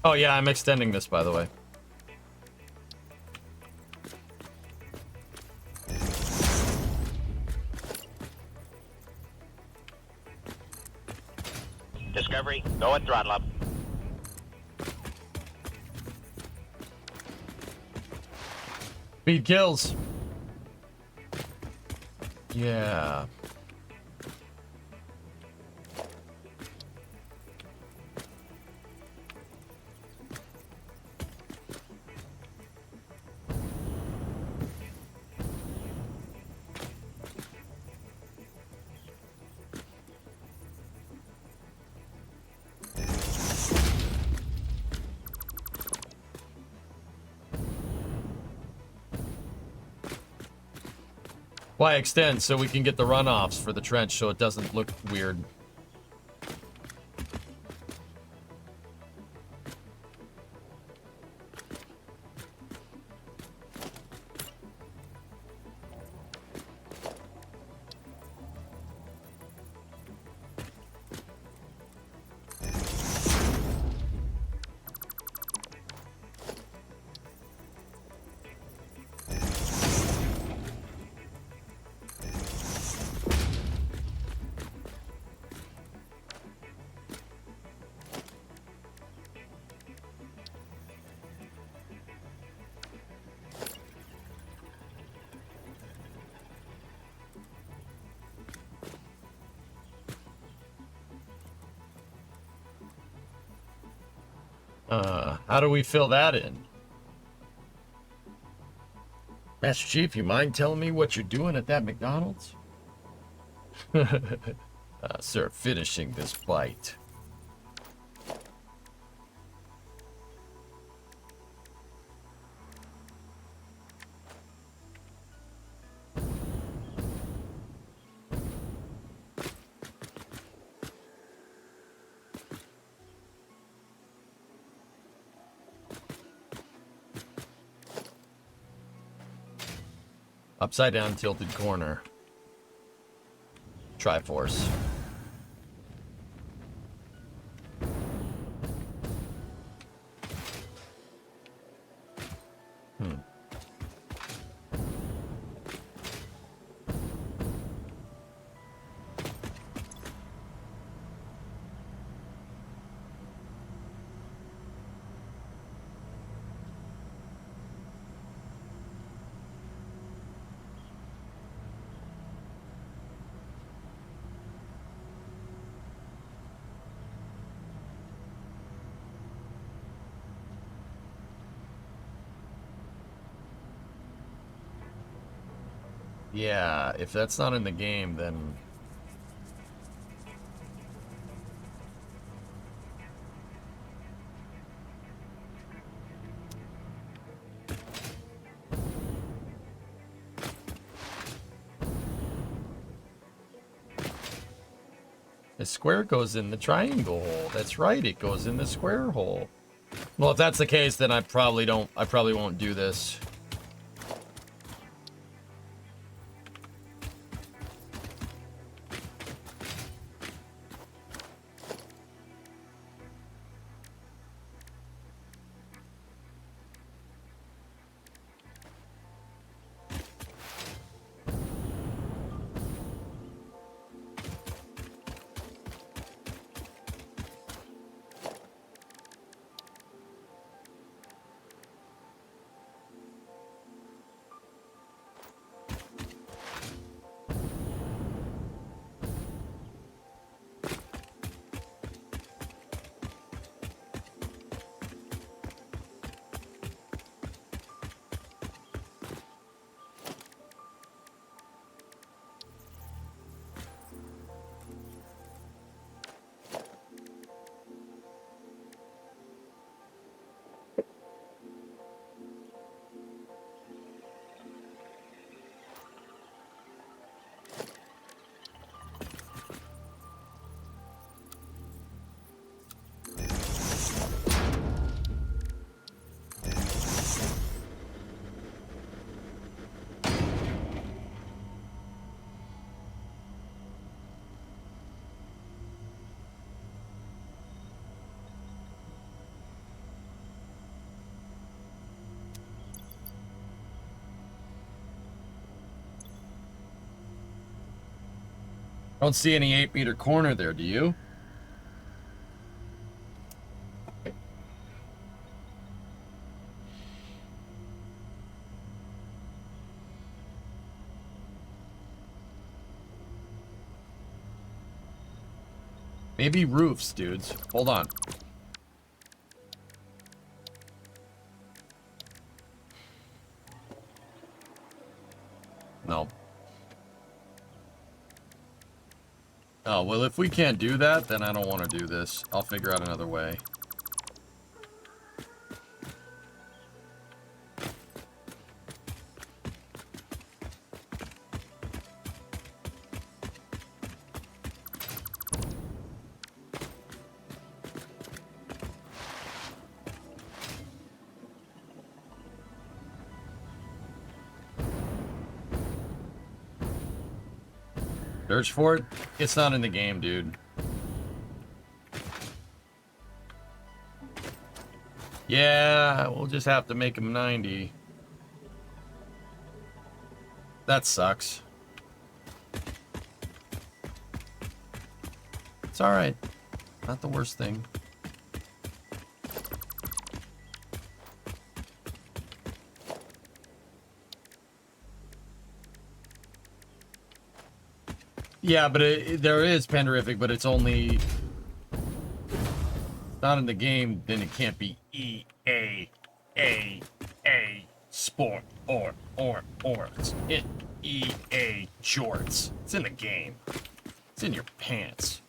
Oh yeah, I'm extending this, by the way. Discovery, go at throttle up. Speed kills. Yeah. Why extend so we can get the runoffs for the trench so it doesn't look weird. How do we fill that in? Master Chief, you mind telling me what you're doing at that McDonald's? Sir, finishing this bite. Upside down tilted corner. Triforce. Yeah, if that's not in the game, then... The square goes in the triangle hole. That's right, it goes in the square hole. Well, if that's the case, then I probably won't do this. I don't see any 8-meter corner there, do you? Maybe roofs, dudes. Hold on. No. Oh, well, if we can't do that, then I don't want to do this. I'll figure out another way. Search for it? It's not in the game, dude. Yeah, we'll just have to make him 90. That sucks. It's alright. Not the worst thing. Yeah, but there is Panderific, but it's only not in the game. Then it can't be EA Sport or it's in EA Shorts. It's in the game. It's in your pants.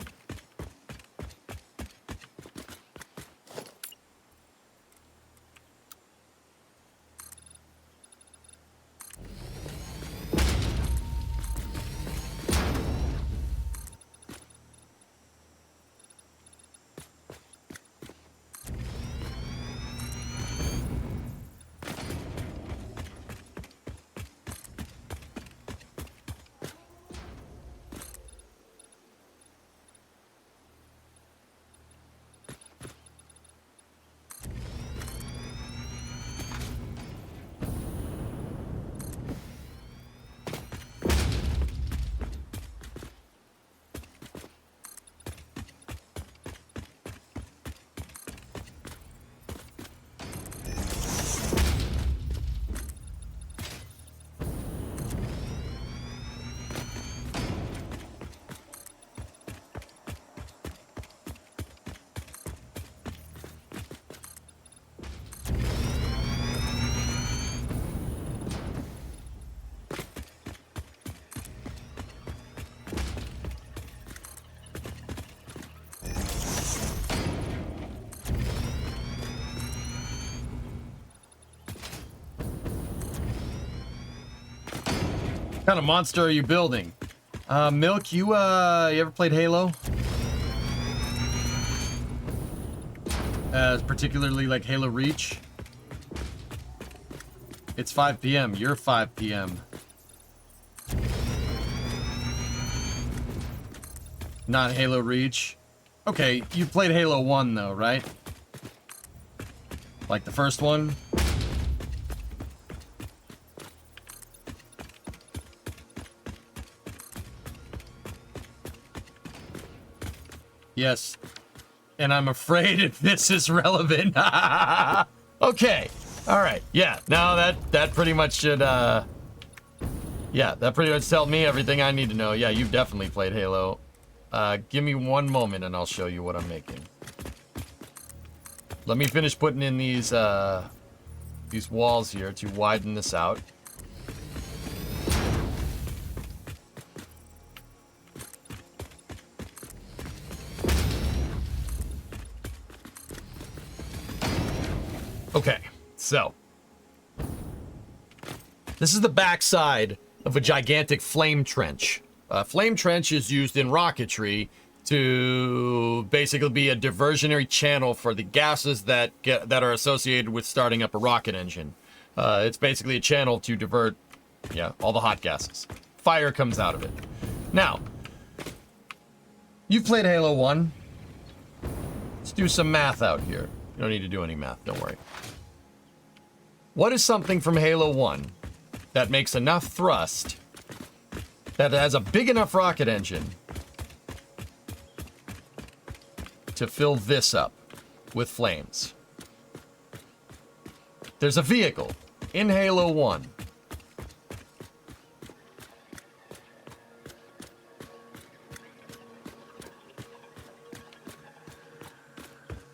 What kind of monster are you building? Milk, you ever played Halo? Particularly like Halo Reach? It's 5 p.m. You're 5 p.m. Not Halo Reach. Okay, you played Halo 1 though, right? Like the first one? Yes. And I'm afraid if this is relevant. Okay. All right. Yeah. No, that pretty much should yeah, that pretty much tells me everything I need to know. Yeah, you've definitely played Halo. Give me one moment and I'll show you what I'm making. Let me finish putting in these walls here to widen this out. Okay, so this is the backside of a gigantic flame trench. Flame trench is used in rocketry to basically be a diversionary channel for the gases that are associated with starting up a rocket engine. It's basically a channel to divert, yeah, all the hot gases. Fire comes out of it. Now, you've played Halo 1. Let's do some math out here. You don't need to do any math, don't worry. What is something from Halo 1 that makes enough thrust, that has a big enough rocket engine to fill this up with flames? There's a vehicle in Halo 1.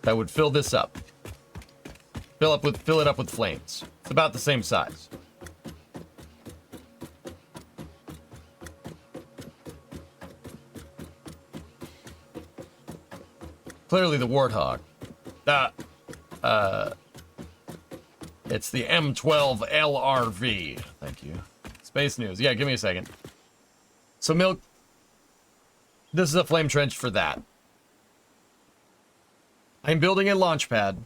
that would fill this up. Fill it up with flames. It's about the same size. Clearly the Warthog. It's the M12 LRV. Thank you. Space News. Yeah, give me a second. So, Milk, this is a flame trench for that. I'm building a launch pad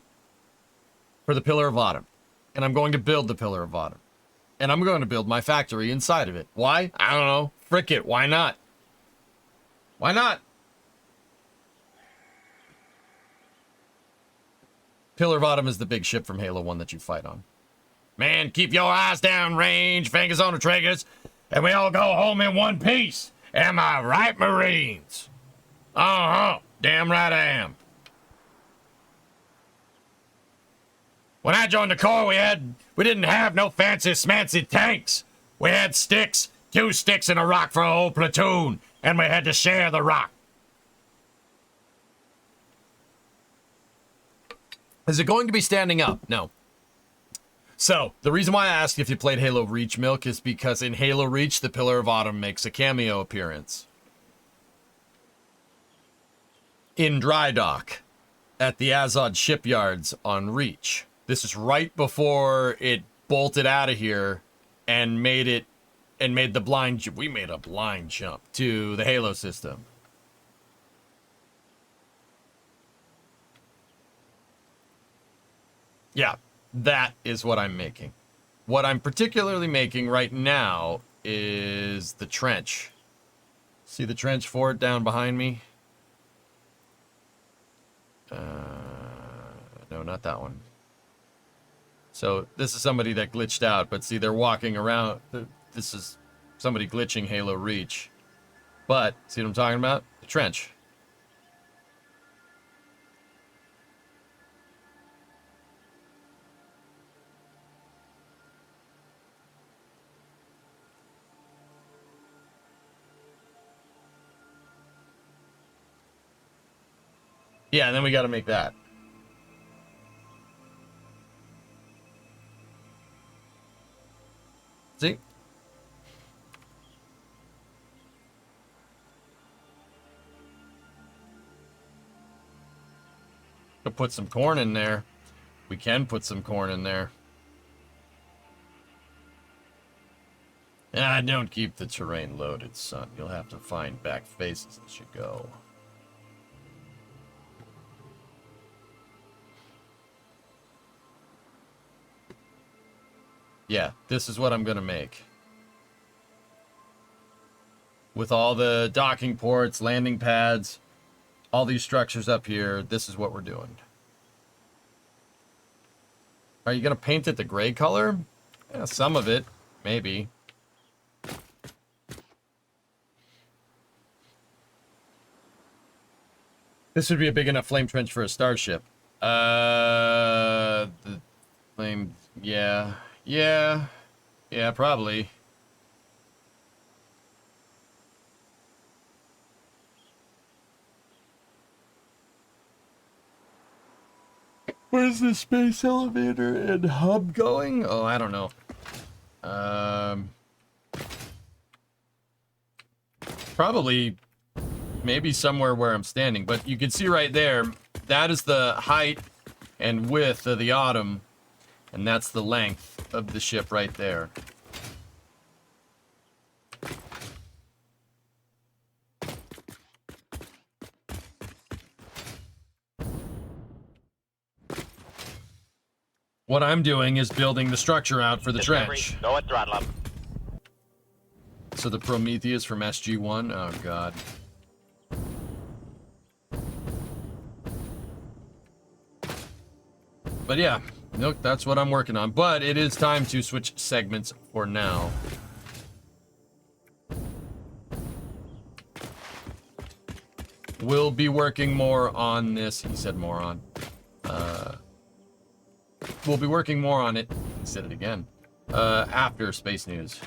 for the Pillar of Autumn. And I'm going to build the Pillar of Autumn. And I'm going to build my factory inside of it. Why? I don't know. Frick it. Why not? Why not? Pillar of Autumn is the big ship from Halo 1 that you fight on. Man, keep your eyes down range, fingers on the triggers, and we all go home in one piece. Am I right, Marines? Uh-huh. Damn right I am. When I joined the Corps, we didn't have no fancy smancy tanks. We had sticks, 2 sticks and a rock for a whole platoon, and we had to share the rock. Is it going to be standing up? No. So, the reason why I asked if you played Halo Reach, Milk, is because in Halo Reach, the Pillar of Autumn makes a cameo appearance. In dry dock, at the Azod shipyards on Reach. This is right before it bolted out of here and made the blind jump. We made a blind jump to the Halo system. Yeah, that is what I'm making. What I'm particularly making right now is the trench. See the trench fort down behind me? No, not that one. So this is somebody that glitched out, but see, they're walking around. This is somebody glitching Halo Reach. But, see what I'm talking about? The trench. Yeah, and then we got to make that. See? Could put some corn in there. We can put some corn in there. Ah, don't keep the terrain loaded, son. You'll have to find back faces as you go. Yeah, this is what I'm going to make. With all the docking ports, landing pads, all these structures up here, this is what we're doing. Are you going to paint it the gray color? Yeah, some of it, maybe. This would be a big enough flame trench for a starship. The flame, yeah. Yeah, probably. Where's the space elevator and hub going? Oh, I don't know. Probably, maybe somewhere where I'm standing. But you can see right there, that is the height and width of the Autumn. And that's the length of the ship right there. What I'm doing is building the structure out for the trench. Go at throttle up. So the Prometheus from SG-1? Oh, God. But yeah, look, that's what I'm working on. But it is time to switch segments for now. We'll be working more on this. He said more on. We'll be working more on it. He said it again. After Space News.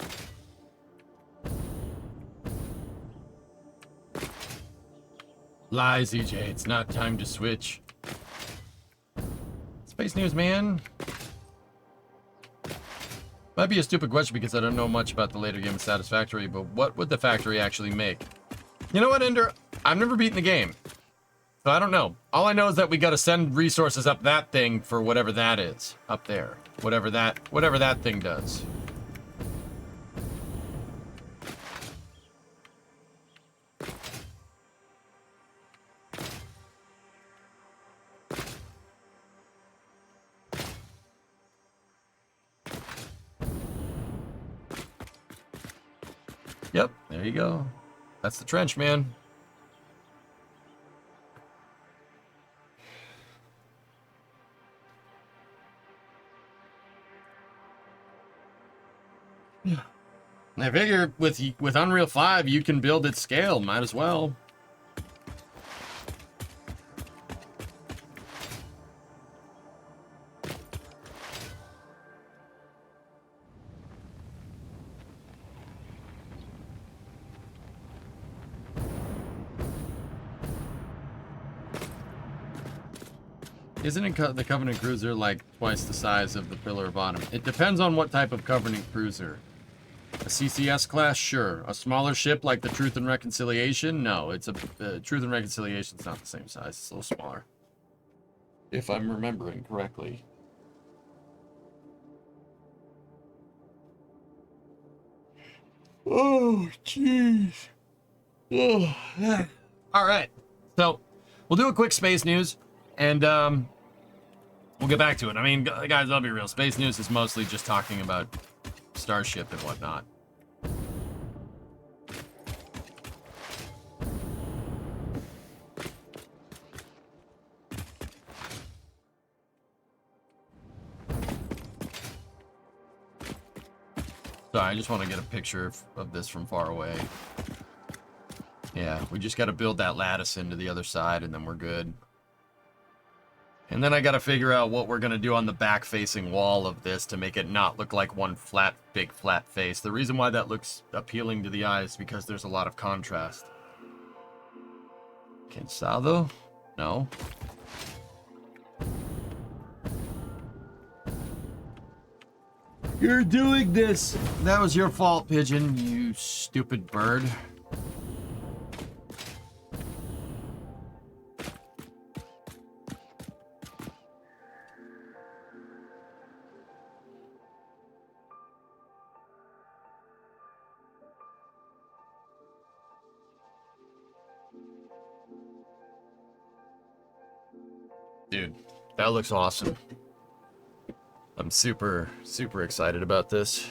Lies, EJ. It's not time to switch. Space news, man. Might be a stupid question because I don't know much about the later game of Satisfactory, but what would the factory actually make? You know what, Ender? I've never beaten the game, so I don't know. All I know is that we got to send resources up that thing for whatever that is up there, whatever that thing does. Yep, there you go. That's the trench, man. Yeah. I figure with Unreal 5, you can build at scale. Might as well. Isn't it the Covenant Cruiser like twice the size of the Pillar Bottom? It depends on what type of Covenant Cruiser. A CCS class, sure. A smaller ship like the Truth and Reconciliation? No, it's a Truth and Reconciliation's not the same size. It's a little smaller. If I'm remembering correctly. Oh, jeez. Oh, yeah. All right. So, we'll do a quick space news, and we'll get back to it. I mean, guys, I'll be real. Space news is mostly just talking about Starship and whatnot. Sorry, I just want to get a picture of this from far away. Yeah, we just got to build that lattice into the other side, and then we're good. And then I got to figure out what we're going to do on the back-facing wall of this to make it not look like one big flat face. The reason why that looks appealing to the eye is because there's a lot of contrast. Cansado? No. You're doing this! That was your fault, Pigeon, you stupid bird. Dude, that looks awesome. I'm super excited about this.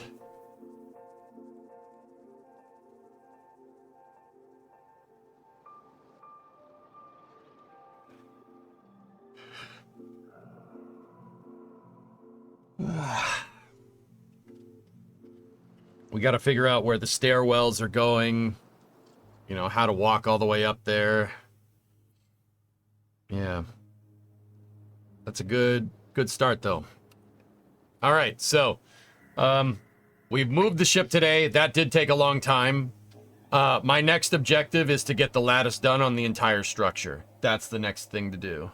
We got to figure out where the stairwells are going. You know, how to walk all the way up there. Yeah. That's a good start, though. All right, so we've moved the ship today. That did take a long time. My next objective is to get the lattice done on the entire structure. That's the next thing to do.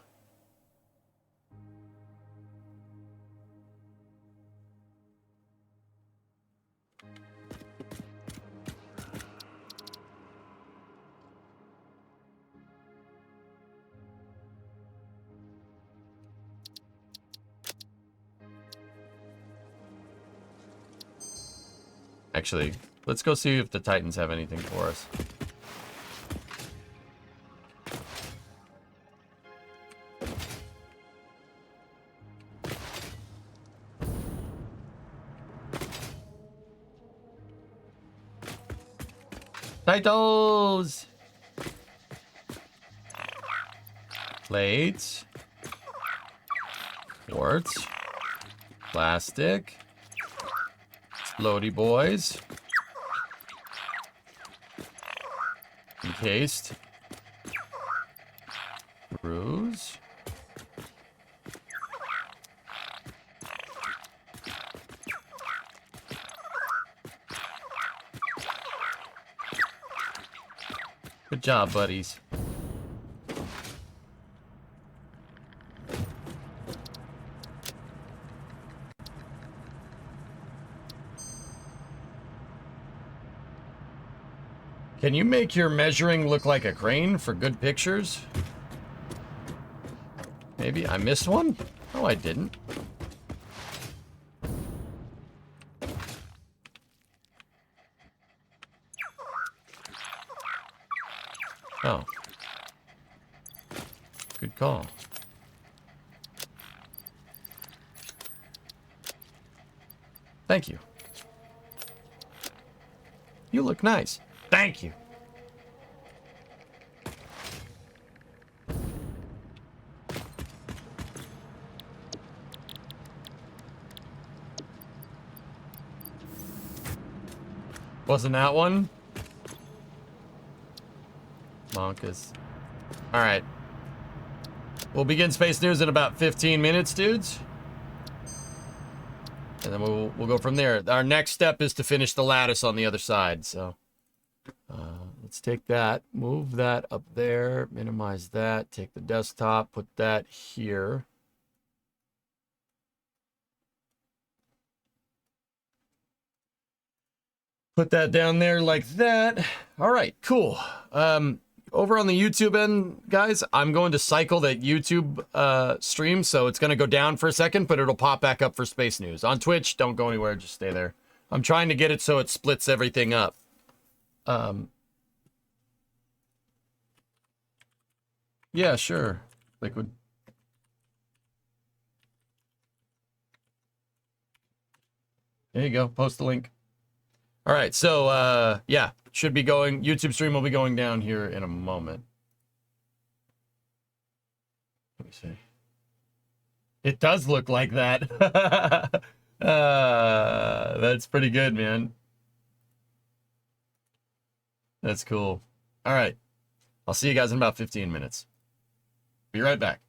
Actually, let's go see if the Titans have anything for us. Titles! Plates. Quartz. Plastic. Explodey boys. Encased. Screws. Good job, buddies. Can you make your measuring look like a crane for good pictures? Maybe I missed one? No, I didn't. Oh. Good call. Thank you. You look nice. Thank you. Wasn't that one? Monkas. All right. We'll begin Space News in about 15 minutes, dudes. And then we'll go from there. Our next step is to finish the lattice on the other side. So let's take that, move that up there, minimize that, take the desktop, put that here. Put that down there like that. All right, cool. Over on the YouTube end, guys, I'm going to cycle that YouTube stream, so it's going to go down for a second, but it'll pop back up for Space News. On Twitch, don't go anywhere, just stay there. I'm trying to get it so it splits everything up. Yeah, sure. Liquid. There you go. Post the link. All right, so yeah, should be going. YouTube stream will be going down here in a moment. Let me see. It does look like that. That's pretty good, man. That's cool. All right, I'll see you guys in about 15 minutes. Be right back.